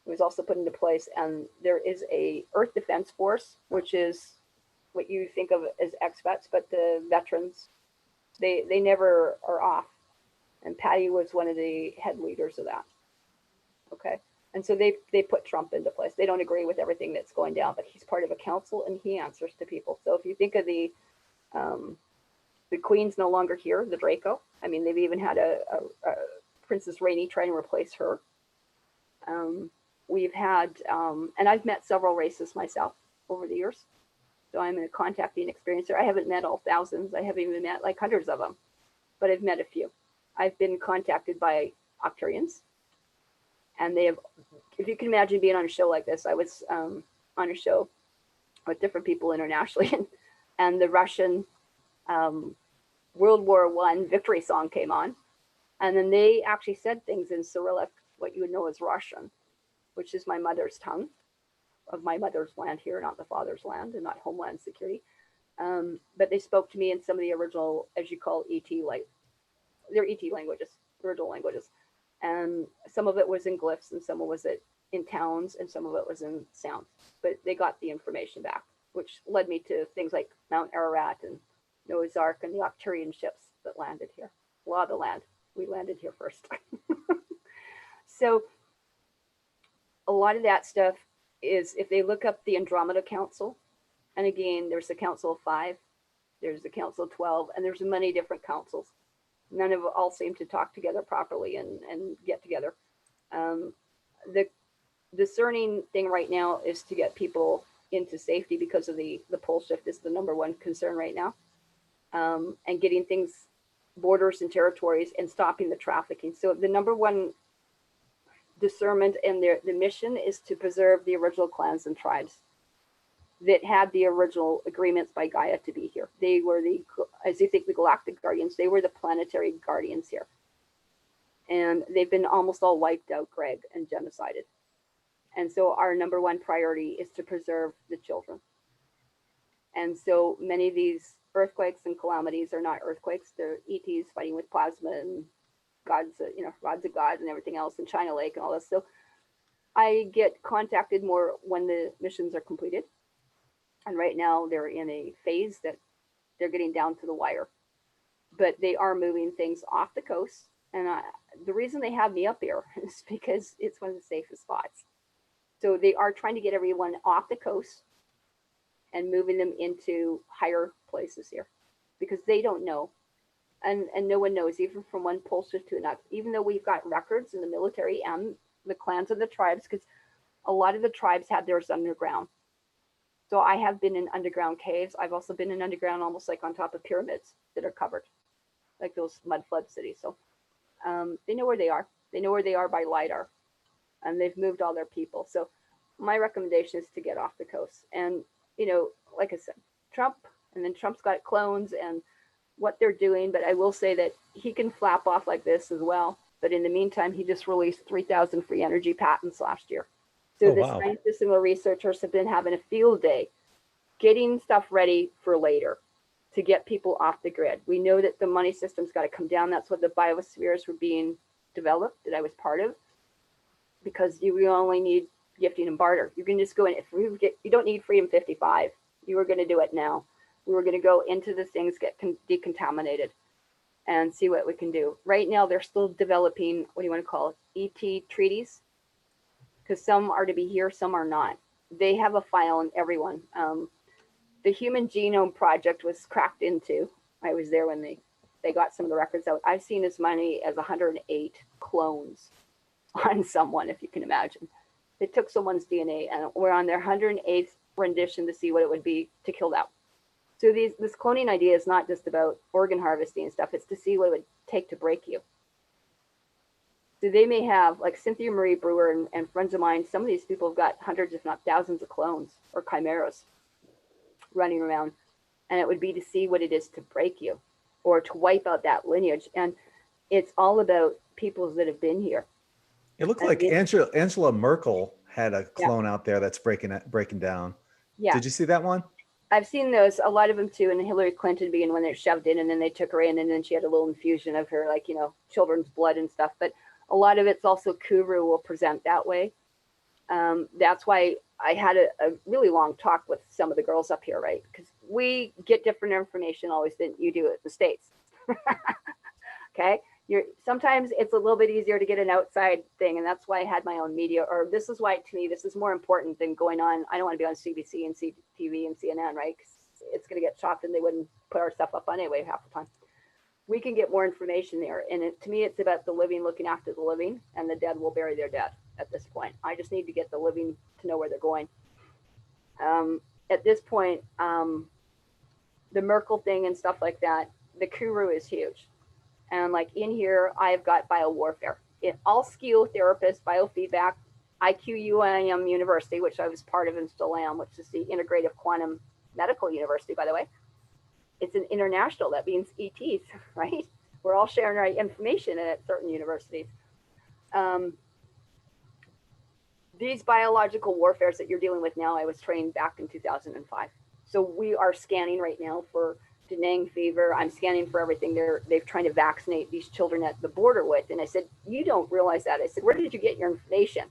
He was also put into place, and there is a Earth Defense Force, which is what you think of as expats, but the veterans, they never are off. And Patty was one of the head leaders of that. Okay. And so they put Trump into place. They don't agree with everything that's going down, but he's part of a council and he answers to people. So if you think of the Queen's no longer here, the Draco. I mean, they've even had a Princess Rainey trying to replace her. We've had, and I've met several racists myself over the years. So I'm a contacting experiencer. I haven't met all thousands. I haven't even met like hundreds of them, but I've met a few. I've been contacted by Arterians, and they have, if you can imagine being on a show like this, I was on a show with different people internationally, and the Russian World War I victory song came on, and then they actually said things in Cyrillic, what you would know as Russian, which is my mother's tongue of my mother's land here, not the father's land, and not Homeland Security. But they spoke to me in some of the original, as you call ET, like they're ET languages, original languages, and some of it was in glyphs, and some of it was in towns, and some of it was in sounds. But they got the information back, which led me to things like Mount Ararat and Noah's Ark and the Arcturian ships that landed here. Law of the land. We landed here first. So a lot of that stuff is, if they look up the Andromeda Council, and again, there's the Council of 5, there's the Council of 12, and there's many different councils. None of them all seem to talk together properly and get together. The discerning thing right now is to get people into safety, because of the pole shift is the number one concern right now. And getting things, borders and territories, and stopping the trafficking. So the number one discernment and the mission is to preserve the original clans and tribes that had the original agreements by Gaia to be here. They were as you think, the galactic guardians, they were the planetary guardians here. And they've been almost all wiped out, Gregg, and genocided. And so our number one priority is to preserve the children. And so many of these earthquakes and calamities are not earthquakes. They're ETs fighting with plasma and gods, rods of God and everything else, and China Lake and all this. So I get contacted more when the missions are completed. And right now they're in a phase that they're getting down to the wire. But they are moving things off the coast. And the reason they have me up here is because it's one of the safest spots. So they are trying to get everyone off the coast and moving them into higher places here, because they don't know. And no one knows, even from one pole shift to another, even though we've got records in the military and the clans of the tribes, because a lot of the tribes had theirs underground. So I have been in underground caves. I've also been in underground, almost like on top of pyramids that are covered, like those mud flood cities. So they know where they are. They know where they are by LiDAR, and they've moved all their people. So my recommendation is to get off the coast. And, like I said, Trump, and then Trump's got clones and what they're doing. But I will say that he can flap off like this as well. But in the meantime, he just released 3,000 free energy patents last year. So the scientists and the researchers have been having a field day, getting stuff ready for later to get people off the grid. We know that the money system's got to come down. That's what the biospheres were being developed, that I was part of, because you only need gifting and barter. You can just go in. You don't need Freedom 55. You were going to do it now. We were going to go into the things, get decontaminated, and see what we can do. Right now, they're still developing, what do you want to call it, ET treaties, because some are to be here, some are not. They have a file on everyone. The Human Genome Project was cracked into. I was there when they got some of the records out. I've seen as many as 108 clones on someone, if you can imagine. They took someone's DNA, and we're on their 108th rendition to see what it would be to kill that. So this cloning idea is not just about organ harvesting and stuff. It's to see what it would take to break you. So they may have, like Cynthia Marie Brewer and friends of mine, some of these people have got hundreds, if not thousands, of clones or chimeras running around. And it would be to see what it is to break you or to wipe out that lineage. And it's all about peoples that have been here. It looked like Angela Merkel had a clone out there that's breaking down. Yeah. Did you see that one? I've seen those, a lot of them too, and Hillary Clinton being when they're shoved in, and then they took her in, and then she had a little infusion of her, like, children's blood and stuff. But a lot of it's also Kuru will present that way. That's why I had a really long talk with some of the girls up here, right? Because we get different information always than you do at the States. Okay? Sometimes it's a little bit easier to get an outside thing, and that's why I had my own media, or this is why, to me, this is more important than going on. I don't want to be on CBC and CTV and CNN, right? 'Cause it's going to get chopped, and they wouldn't put our stuff up on anyway half the time. We can get more information there, and to me, it's about the living looking after the living, and the dead will bury their dead at this point. I just need to get the living to know where they're going. At this point, the Merkel thing and stuff like that, the Kuru is huge. And like in here, I've got biowarfare. All skill therapists, biofeedback, IQUIM University, which I was part of and still am, which is the Integrative Quantum Medical University, by the way. It's an international, that means ETs, right? We're all sharing our information at certain universities. These biological warfares that you're dealing with now, I was trained back in 2005. So we are scanning right now for dengue fever. I'm scanning for everything they've trying to vaccinate these children at the border with. And I said, you don't realize that. I said, where did you get your information?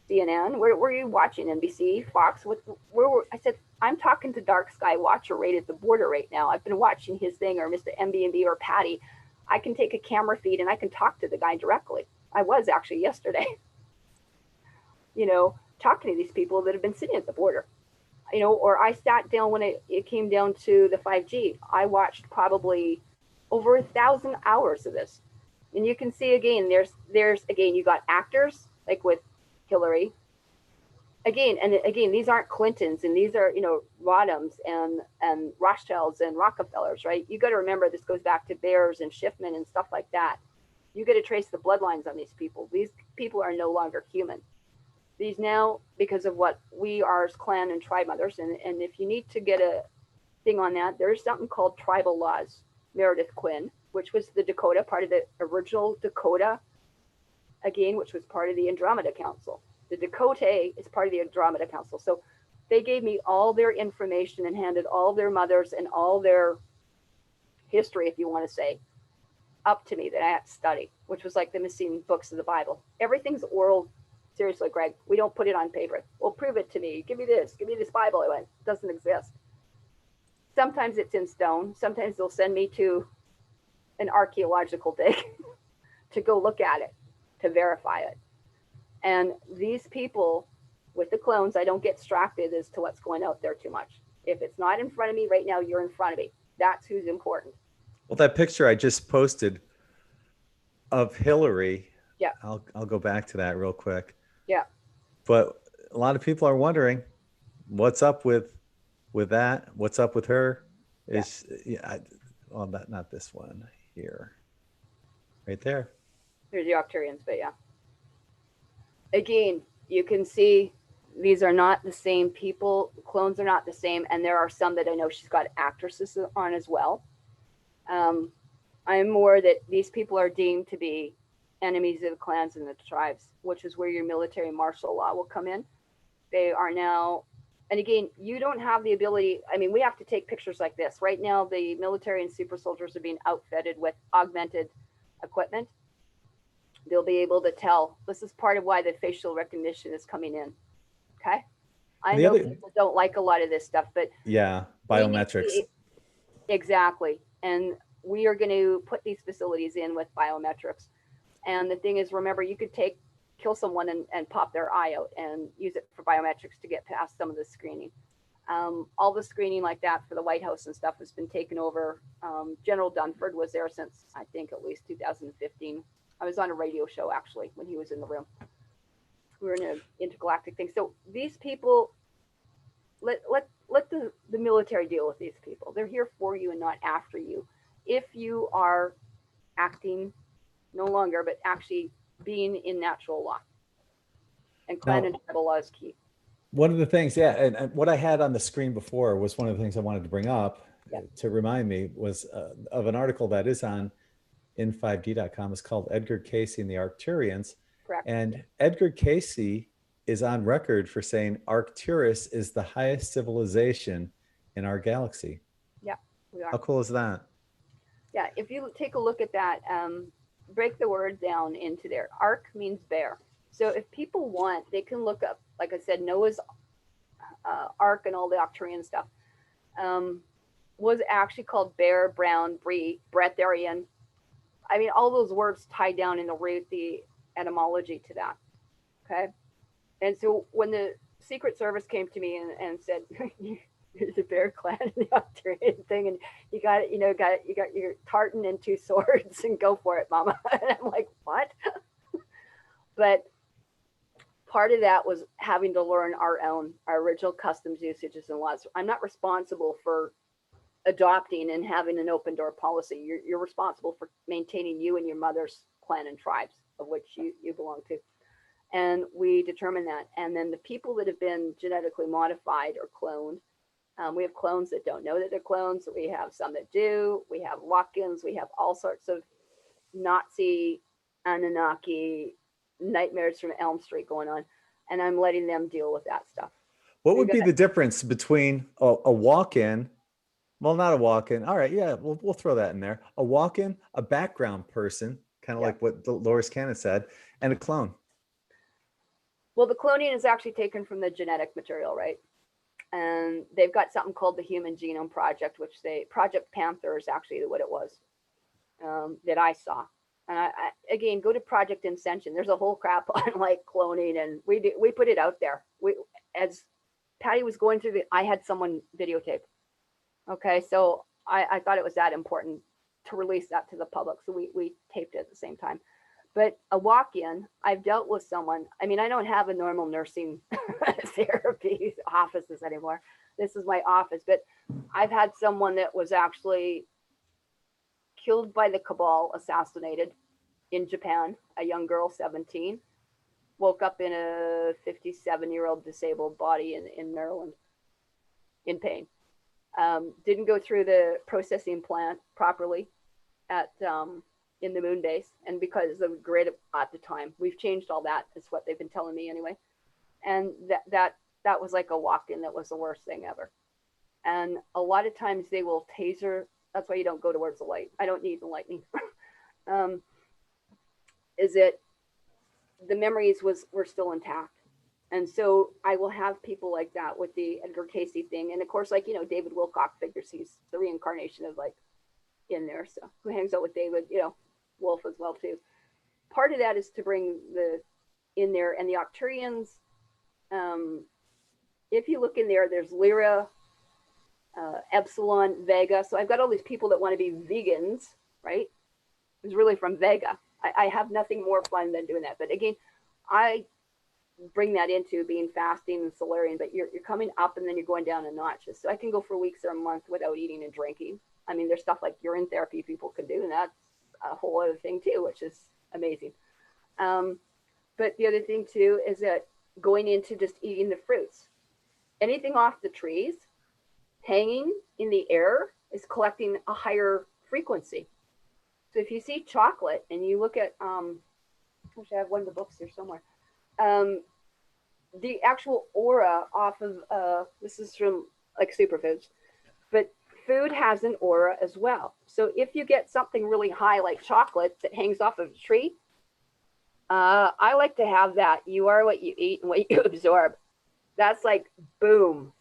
CNN? Where were you watching? NBC? Fox? I said, I'm talking to Dark Sky Watcher right at the border right now. I've been watching his thing, or Mr. MB&B or Patty. I can take a camera feed and I can talk to the guy directly. I was actually yesterday, talking to these people that have been sitting at the border, or I sat down when it came down to the 5G. I watched probably over 1,000 hours of this. And you can see again, there's again, you got actors like with Hillary. Again, these aren't Clintons, and these are, Rodhams and Rothschilds and Rockefellers, right? You got to remember this goes back to Bears and Schiffman and stuff like that. You got to trace the bloodlines on these people. These people are no longer human. These now, because of what we are as clan and tribe mothers, and if you need to get a thing on that, there's something called tribal laws. Meredith Quinn, which was the Dakota, part of the original Dakota, again, which was part of the Andromeda Council. The Dakota is part of the Andromeda Council. So they gave me all their information and handed all their mothers and all their history, if you want to say, up to me that I had to study, which was like the missing books of the Bible. Everything's oral. Seriously, Greg, we don't put it on paper. Well, prove it to me. Give me this Bible. I went, it doesn't exist. Sometimes it's in stone. Sometimes they'll send me to an archaeological dig to go look at it, to verify it. And these people with the clones, I don't get distracted as to what's going out there too much. If it's not in front of me right now, you're in front of me. That's who's important. Well, that picture I just posted of Hillary, yeah, I'll go back to that real quick. Yeah. But a lot of people are wondering what's up with that. What's up with her? Not this one here. Right there. There's the Arcturians, but yeah. Again, you can see these are not the same people. Clones are not the same. And there are some that I know she's got actresses on as well. I'm more that these people are deemed to be enemies of the clans and the tribes, which is where your military martial law will come in. They are now, and again, you don't have the ability. I mean, we have to take pictures like this. Right now, the military and super soldiers are being outfitted with augmented equipment. They'll be able to tell. This is part of why the facial recognition is coming in. Okay. I know people don't like a lot of this stuff, but yeah, biometrics. Exactly. And we are going to put these facilities in with biometrics. And the thing is, remember, you could kill someone and pop their eye out and use it for biometrics to get past some of the screening. All the screening like that for the White House and stuff has been taken over. General Dunford was there since, I think, at least 2015. I was on a radio show, actually, when he was in the room. We were in an intergalactic thing. So these people, let the military deal with these people. They're here for you and not after you. If you are acting no longer, but actually being in natural law. And clan and tribal law is key. One of the things, and what I had on the screen before was one of the things I wanted to bring up to remind me was of an article that is on In5D.com. It's called Edgar Cayce and the Arcturians. Correct. And Edgar Cayce is on record for saying Arcturus is the highest civilization in our galaxy. Yeah, we are. How cool is that? Yeah, if you take a look at that, break the word down into there. Arc means bear. So if people want, they can look up, like I said, Noah's Ark and all the Arcturian stuff was actually called bear, brown, breatharian. I mean, all those words tied down in the root, the etymology to that. Okay. And so when the Secret Service came to me and said, there's a bear clan in the Arcturian thing, and you got it, you got your tartan and 2 swords, and go for it, mama. And I'm like, what? But part of that was having to learn our original customs, usages, and laws. I'm not responsible for adopting and having an open door policy. You're responsible for maintaining you and your mother's clan and tribes, of which you belong to. And we determine that. And then the people that have been genetically modified or cloned, we have clones that don't know that they're clones. We have some that do. We have walk-ins. We have all sorts of Nazi, Anunnaki nightmares from Elm Street going on. And I'm letting them deal with that stuff. What would be the difference between a walk-in? Well, not a walk-in. All right, yeah, we'll throw that in there. A walk-in, a background person, kind of like what Dolores Cannon said, and a clone. Well, the cloning is actually taken from the genetic material, right? And they've got something called the Human Genome Project, which Project Panther is actually what it was that I saw. And I again, go to Project Ascension. There's a whole crap on like cloning, and we put it out there. As Patty was going through I had someone videotape. Okay, so I thought it was that important to release that to the public, so we taped it at the same time. But a walk-in, I've dealt with someone. I mean, I don't have a normal nursing therapy offices anymore. This is my office, but I've had someone that was actually killed by the cabal, assassinated in Japan, a young girl, 17, woke up in a 57-year-old disabled body in Maryland in pain. Didn't go through the processing plant properly at in the moon base, and because of the grid at the time, we've changed all that. Is what they've been telling me anyway. And that was like a walk-in. That was the worst thing ever. And a lot of times they will taser. That's why you don't go towards the light. I don't need the lightning. Is it the memories were still intact? And so I will have people like that with the Edgar Casey thing. And of course, like, David Wilcock figures he's the reincarnation of like in there. So who hangs out with David, Wolf as well too. Part of that is to bring the in there, and the Arcturians. If you look in there, there's Lyra, Epsilon, Vega. So I've got all these people that want to be vegans, right? It's really from Vega. I have nothing more fun than doing that. But again, I bring that into being fasting and Solarian, but you're coming up and then you're going down a notch. So I can go for weeks or a month without eating and drinking. I mean, there's stuff like urine therapy people can do, and that's a whole other thing too, which is amazing. But the other thing too is that going into just eating the fruits, anything off the trees, hanging in the air is collecting a higher frequency. So if you see chocolate and you look at, actually I have one of the books here somewhere. The actual aura off of, this is from like superfoods, but food has an aura as well. So if you get something really high like chocolate that hangs off of a tree, I like to have that. You are what you eat and what you absorb. That's like boom.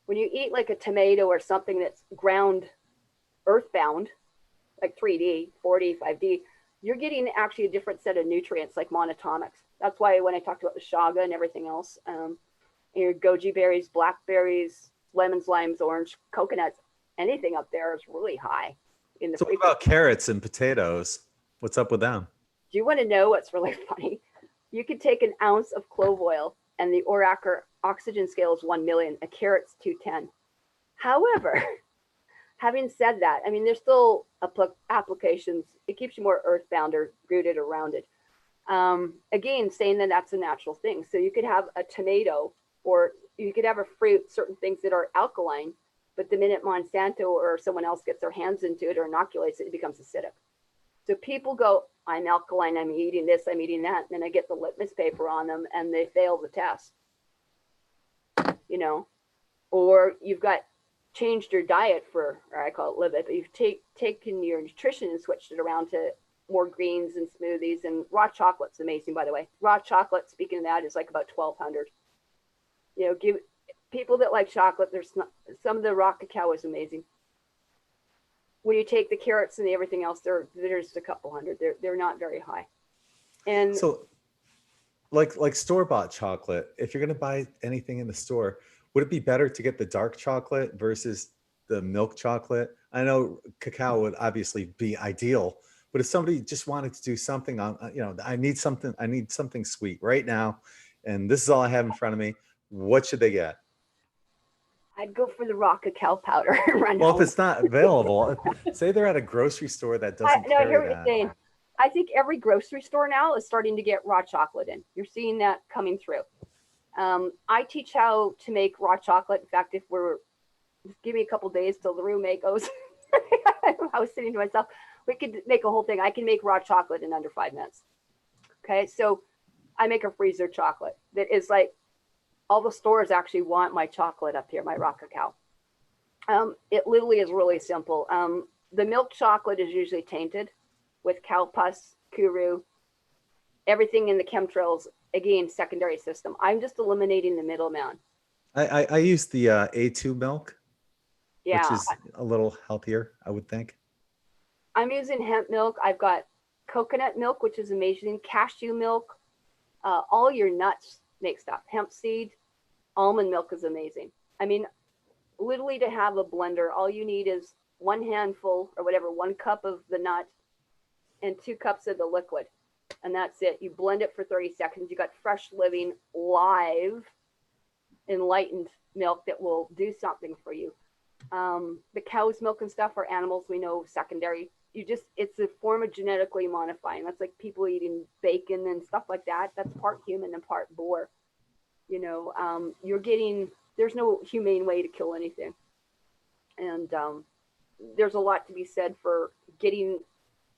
When you eat like a tomato or something that's ground earthbound, like 3D, 4D, 5D, you're getting actually a different set of nutrients like monatomics. That's why when I talked about the chaga and everything else, your goji berries, blackberries, lemons, limes, orange, coconuts, anything up there is really high in the. So what about carrots and potatoes? What's up with them? Do you want to know what's really funny? You could take an ounce of clove oil and the Oracle oxygen scale is 1 million, a carrot's 210. However, having said that, I mean, there's still applications. It keeps you more earthbound or rooted or rounded. Again, saying that that's a natural thing. So you could have a tomato, or you could have a fruit, certain things that are alkaline, but the minute Monsanto or someone else gets their hands into it or inoculates it, it becomes acidic. So people go, I'm alkaline, I'm eating this, I'm eating that. And then I get the litmus paper on them and they fail the test, or you've got changed your diet for, or I call it live it, but you've taken your nutrition and switched it around to more greens and smoothies, and raw chocolate's amazing, by the way. Raw chocolate, speaking of that, is like about 1,200. Give people that like chocolate, there's not, some of the raw cacao is amazing. When you take the carrots and everything else, there's a couple hundred. They're not very high. And so like store-bought chocolate, if you're going to buy anything in the store, would it be better to get the dark chocolate versus the milk chocolate? I know cacao would obviously be ideal, but if somebody just wanted to do something on, I need something sweet right now, and this is all I have in front of me, what should they get? I'd go for the raw cacao powder. Well, if it's not available, say they're at a grocery store that doesn't carry I hear what that. you're saying. I think every grocery store now is starting to get raw chocolate in. You're seeing that coming through. I teach how to make raw chocolate. In fact, if give me a couple days till the roommate goes, I was sitting to myself, we could make a whole thing. I can make raw chocolate in under 5 minutes. Okay, so I make a freezer chocolate that is like, all the stores actually want my chocolate up here, my raw cacao. It literally is really simple. The milk chocolate is usually tainted with cow pus, kuru, everything in the chemtrails, again, secondary system. I'm just eliminating the middleman. I use the A2 milk, Yeah, which is a little healthier, I would think. I'm using hemp milk. I've got coconut milk, which is amazing, cashew milk, all your nuts make stuff. Hemp seed, almond milk is amazing. I mean, literally to have a blender, all you need is 1 handful or whatever, 1 cup of the nut and 2 cups of the liquid. And that's it. You blend it for 30 seconds. You got fresh living, live, enlightened milk that will do something for you. The cow's milk and stuff are animals we know secondary. It's a form of genetically modifying. That's like people eating bacon and stuff like that. That's part human and part boar. You know, there's no humane way to kill anything. And there's a lot to be said for getting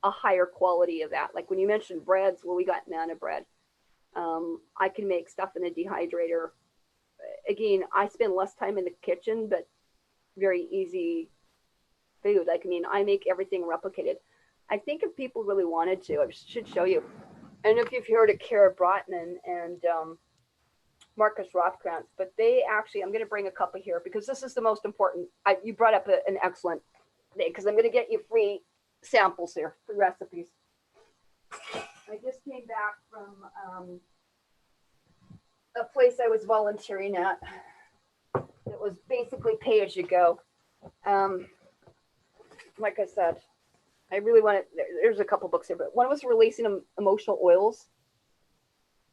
a higher quality of that. Like when you mentioned breads, well, we got manna bread. I can make stuff in a dehydrator. Again, I spend less time in the kitchen, but very easy food. Like, I mean, I make everything replicated. I think if people really wanted to, I should show you. And if you've heard of Kara Brotman and Marcus Rothkrantz, but they actually, I'm going to bring a couple here because this is the most important. You brought up an excellent thing because I'm going to get you free samples here, free recipes. I just came back from a place I was volunteering at. It was basically pay as you go. Like I said, I really want to, there's a couple books here, but one was releasing emotional oils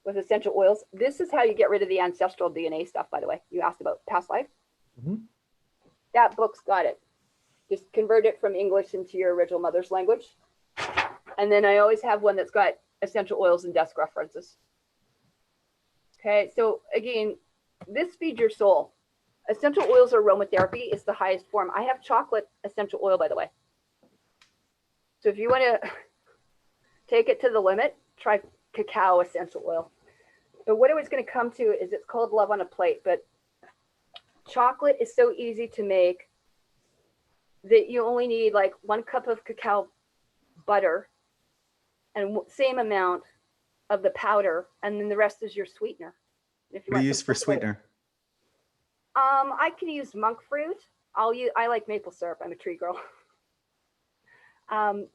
with essential oils. This is how you get rid of the ancestral DNA stuff, by the way. You asked about past life. Mm-hmm. That book's got it. Just convert it from English into your original mother's language. And then I always have one that's got essential oils and desk references. Okay, so again, this feeds your soul. Essential oils or aromatherapy is the highest form. I have chocolate essential oil, by the way. So if you want to take it to the limit, try cacao essential oil. But what I was going to come to is it's called love on a plate. But chocolate is so easy to make that you only need like 1 cup of cacao butter and same amount of the powder, and then the rest is your sweetener. If you what do you use for sweetener? I can use monk fruit. I like maple syrup. I'm a tree girl.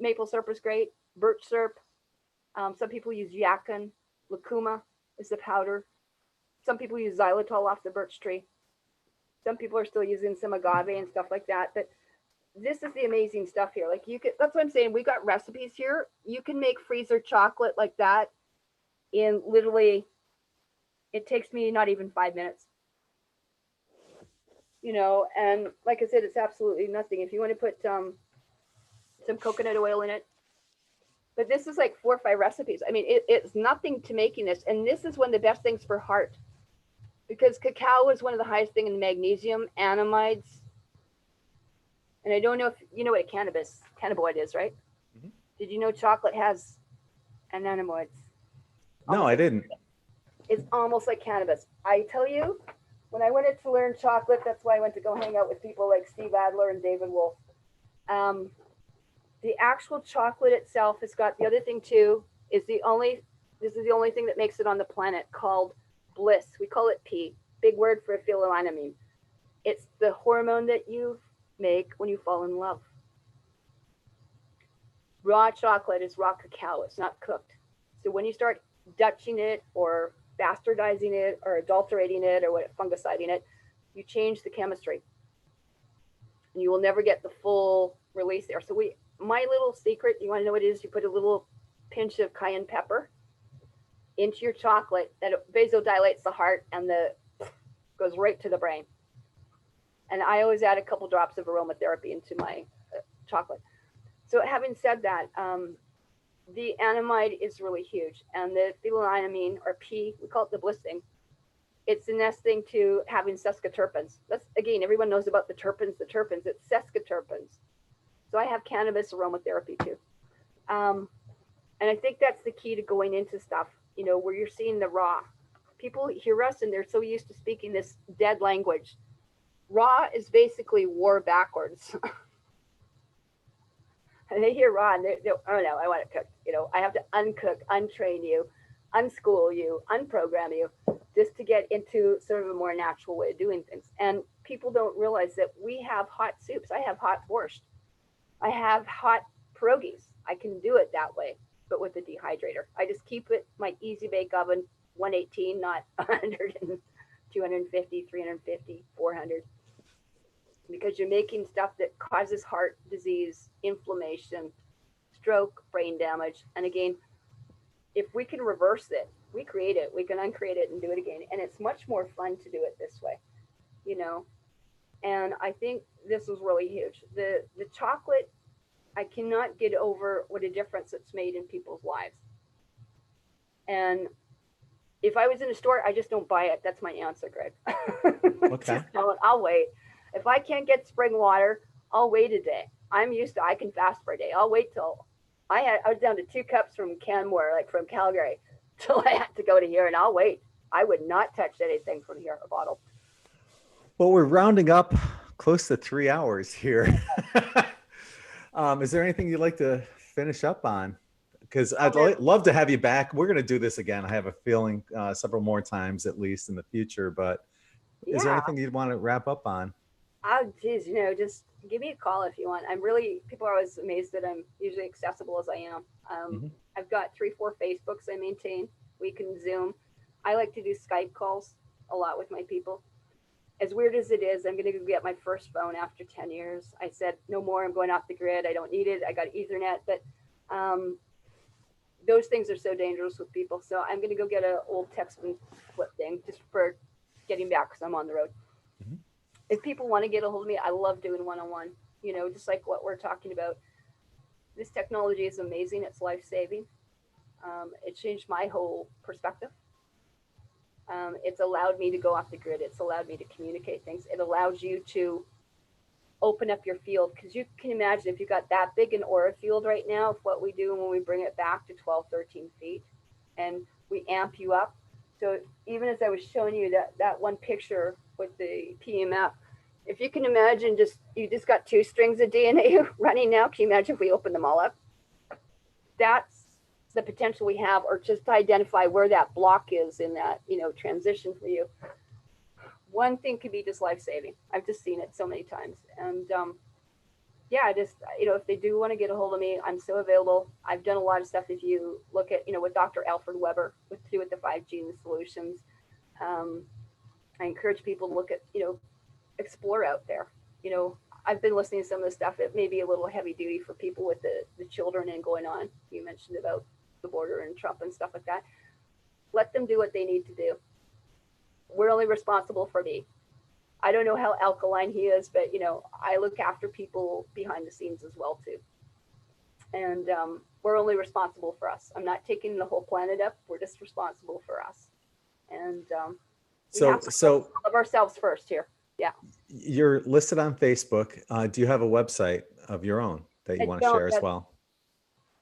Maple syrup is great. Birch syrup. Some people use yacon. Lucuma is the powder. Some people use xylitol off the birch tree. Some people are still using some agave and stuff like that. But this is the amazing stuff here. Like that's what I'm saying. We got recipes here. You can make freezer chocolate like that in literally, it takes me not even 5 minutes. You know, and like I said, it's absolutely nothing. If you want to put some coconut oil in it, but this is like 4 or 5 recipes. I mean, it's nothing to making this. And this is one of the best things for heart because cacao is one of the highest thing in magnesium, anamides. And I don't know if you know what a cannabinoid is, right? Mm-hmm. Did you know chocolate has anandamides? No, I didn't. It's almost like cannabis. I tell you, when I wanted to learn chocolate, that's why I went to go hang out with people like Steve Adler and David Wolf. The actual chocolate itself has got the other thing too, this is the only thing that makes it on the planet called bliss. We call it P, big word for phenylalanine. It's the hormone that you make when you fall in love. Raw chocolate is raw cacao. It's not cooked. So when you start Dutching it or bastardizing it or adulterating it or fungiciding it, you change the chemistry. And you will never get the full release there. So my little secret, you want to know what it is? You put a little pinch of cayenne pepper into your chocolate that vasodilates the heart and goes right to the brain. And I always add a couple drops of aromatherapy into my chocolate. So having said that, the anamide is really huge, and the phenylamine, or P, we call it the blissing. It's the next thing to having sesquiterpenes. That's, again, everyone knows about the terpenes. It's sesquiterpenes. So I have cannabis aromatherapy too. And I think that's the key to going into stuff, you know, where you're seeing the raw. People hear us and they're so used to speaking this dead language. Raw is basically war backwards. And they hear raw and they're, oh no, I want to cook. You know, I have to uncook, untrain you, unschool you, unprogram you, just to get into sort of a more natural way of doing things. And people don't realize that we have hot soups. I have hot borscht. I have hot pierogies. I can do it that way, but with a dehydrator. I just keep it my easy bake oven, 118, not 100 and 250, 350, 400. Because you're making stuff that causes heart disease, inflammation, stroke, brain damage. And again, if we can reverse it, we create it, we can uncreate it and do it again. And it's much more fun to do it this way, you know? And I think this was really huge. The chocolate, I cannot get over what a difference it's made in people's lives. And if I was in a store, I just don't buy it. That's my answer, Greg. Okay. I'll wait. If I can't get spring water, I'll wait a day. I'm used to, I can fast for a day. I'll wait till I was down to 2 cups from Canmore, like from Calgary, till I had to go to here, and I'll wait. I would not touch anything from here, a bottle. Well, we're rounding up close to 3 hours here. Is there anything you'd like to finish up on? Because I'd love to have you back. We're going to do this again. I have a feeling several more times at least in the future, but is there anything you'd want to wrap up on? Oh, geez, you know, just give me a call if you want. People are always amazed that I'm usually accessible as I am. I've got 3-4 Facebooks I maintain. We can Zoom. I like to do Skype calls a lot with my people. As weird as it is, I'm going to go get my first phone after 10 years. I said, no more, I'm going off the grid. I don't need it. I got Ethernet, but those things are so dangerous with people. So I'm going to go get an old text and flip thing just for getting back because I'm on the road. If people want to get a hold of me, I love doing one-on-one, you know, just like what we're talking about. This technology is amazing. It's life-saving. It changed my whole perspective. It's allowed me to go off the grid. It's allowed me to communicate things. It allows you to open up your field, because you can imagine if you've got that big an aura field right now, of what we do when we bring it back to 12, 13 feet and we amp you up. So even as I was showing you that one picture with the PMF, if you can imagine, you just got 2 strings of DNA running now. Can you imagine if we open them all up? That's the potential we have, or just to identify where that block is in that, you know, transition for you. One thing could be just life-saving. I've just seen it so many times. And yeah, just, you know, if they do want to get a hold of me, I'm so available. I've done a lot of stuff. If you look at, you know, with Dr. Alfred Weber, to do with the 5G and the solutions, I encourage people to look at, you know, explore out there. You know, I've been listening to some of the stuff. It may be a little heavy duty for people with the children and going on. You mentioned about the border and Trump and stuff like that. Let them do what they need to do. We're only responsible for me. I don't know how alkaline he is, but, you know, I look after people behind the scenes as well too. And we're only responsible for us. I'm not taking the whole planet up. We're just responsible for us. And we have to love ourselves first here. Yeah. You're listed on Facebook. Do you have a website of your own that you want to share as well?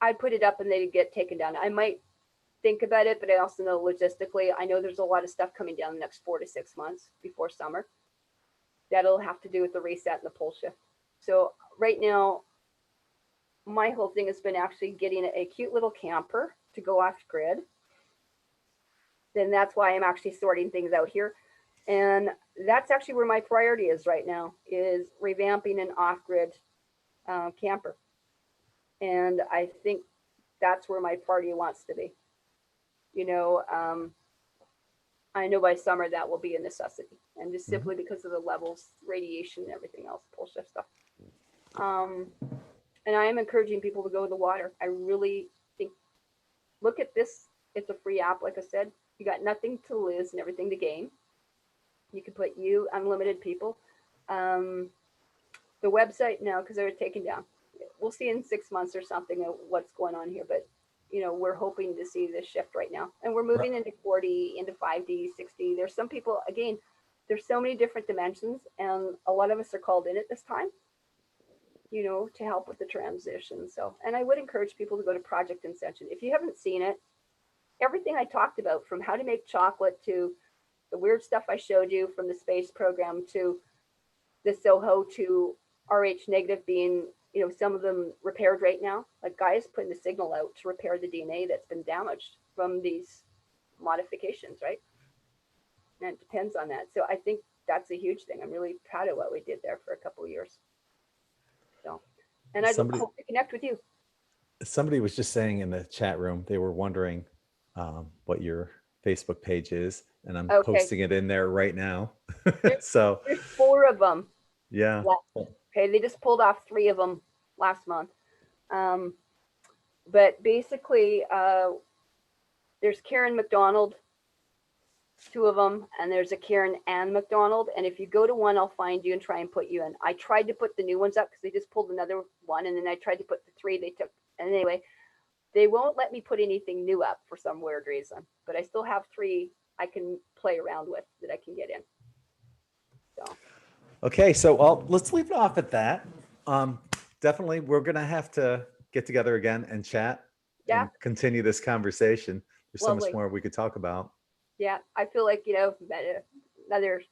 I put it up and they get taken down. I might think about it, but I also know logistically, I know there's a lot of stuff coming down the next 4 to 6 months before summer. That'll have to do with the reset and the pole shift. So right now, my whole thing has been actually getting a cute little camper to go off grid. Then that's why I'm actually sorting things out here. And that's actually where my priority is right now, is revamping an off-grid camper. And I think that's where my party wants to be. You know, I know by summer that will be a necessity, and just simply because of the levels, radiation and everything else, pole shift stuff. And I am encouraging people to go to the water. I really think, look at this. It's a free app. Like I said, you got nothing to lose and everything to gain. You can put unlimited people. The website now, because they were taken down. We'll see in 6 months or something what's going on here, but you know, we're hoping to see this shift right now. And we're moving into 4D, into 5D, 6D. There's some people, again, there's so many different dimensions, and a lot of us are called in at this time, you know, to help with the transition. So, and I would encourage people to go to Project Ascension. If you haven't seen it, everything I talked about, from how to make chocolate to the weird stuff I showed you, from the space program to the Soho to RH negative being, you know, some of them repaired right now. Like Gaia's putting the signal out to repair the DNA that's been damaged from these modifications, right? And it depends on that. So I think that's a huge thing. I'm really proud of what we did there for a couple of years. So, and I hope to connect with you. Somebody was just saying in the chat room, they were wondering what your Facebook page is, and I'm posting it in there right now. So there's 4 of them. Yeah. Okay, they just pulled off 3 of them last month. But basically, there's Karen Mcdonald, 2 of them, and there's a Karen and Macdonald. And if you go to one, I'll find you and try and put you in. I tried to put the new ones up because they just pulled another one, and then I tried to put the 3 they took. And anyway, they won't let me put anything new up for some weird reason, but I still have 3 I can play around with that I can get in. So. Okay, so well, let's leave it off at that. Definitely, we're gonna have to get together again and chat and continue this conversation. There's so much more we could talk about. Yeah, I feel like, you know, another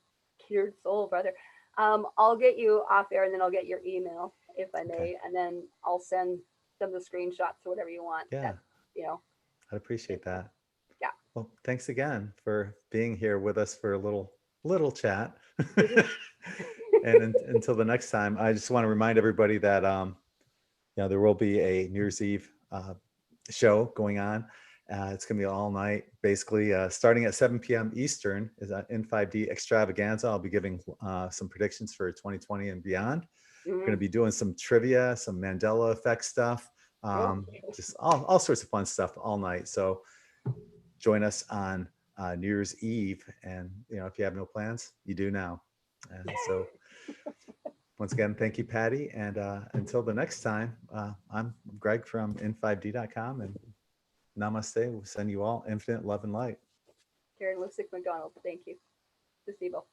cured soul brother. I'll get you off air, and then I'll get your email if I may, and then I'll send some of the screenshots or whatever you want. Yeah, you know, I'd appreciate that. Yeah. Well, thanks again for being here with us for a little chat. And until the next time, I just want to remind everybody that you know, there will be a New Year's Eve show going on. It's going to be all night, basically, starting at 7 p.m. Eastern is an In5D extravaganza. I'll be giving some predictions for 2020 and beyond. We're going to be doing some trivia, some Mandela effect stuff, just all sorts of fun stuff all night. So join us on New Year's Eve. And, you know, if you have no plans, you do now. And so once again, thank you, Patty. And until the next time, I'm Gregg from In5D.com, and namaste. We'll send you all infinite love and light. Karen Lucyk, Mcdonald. Thank you. Placebo.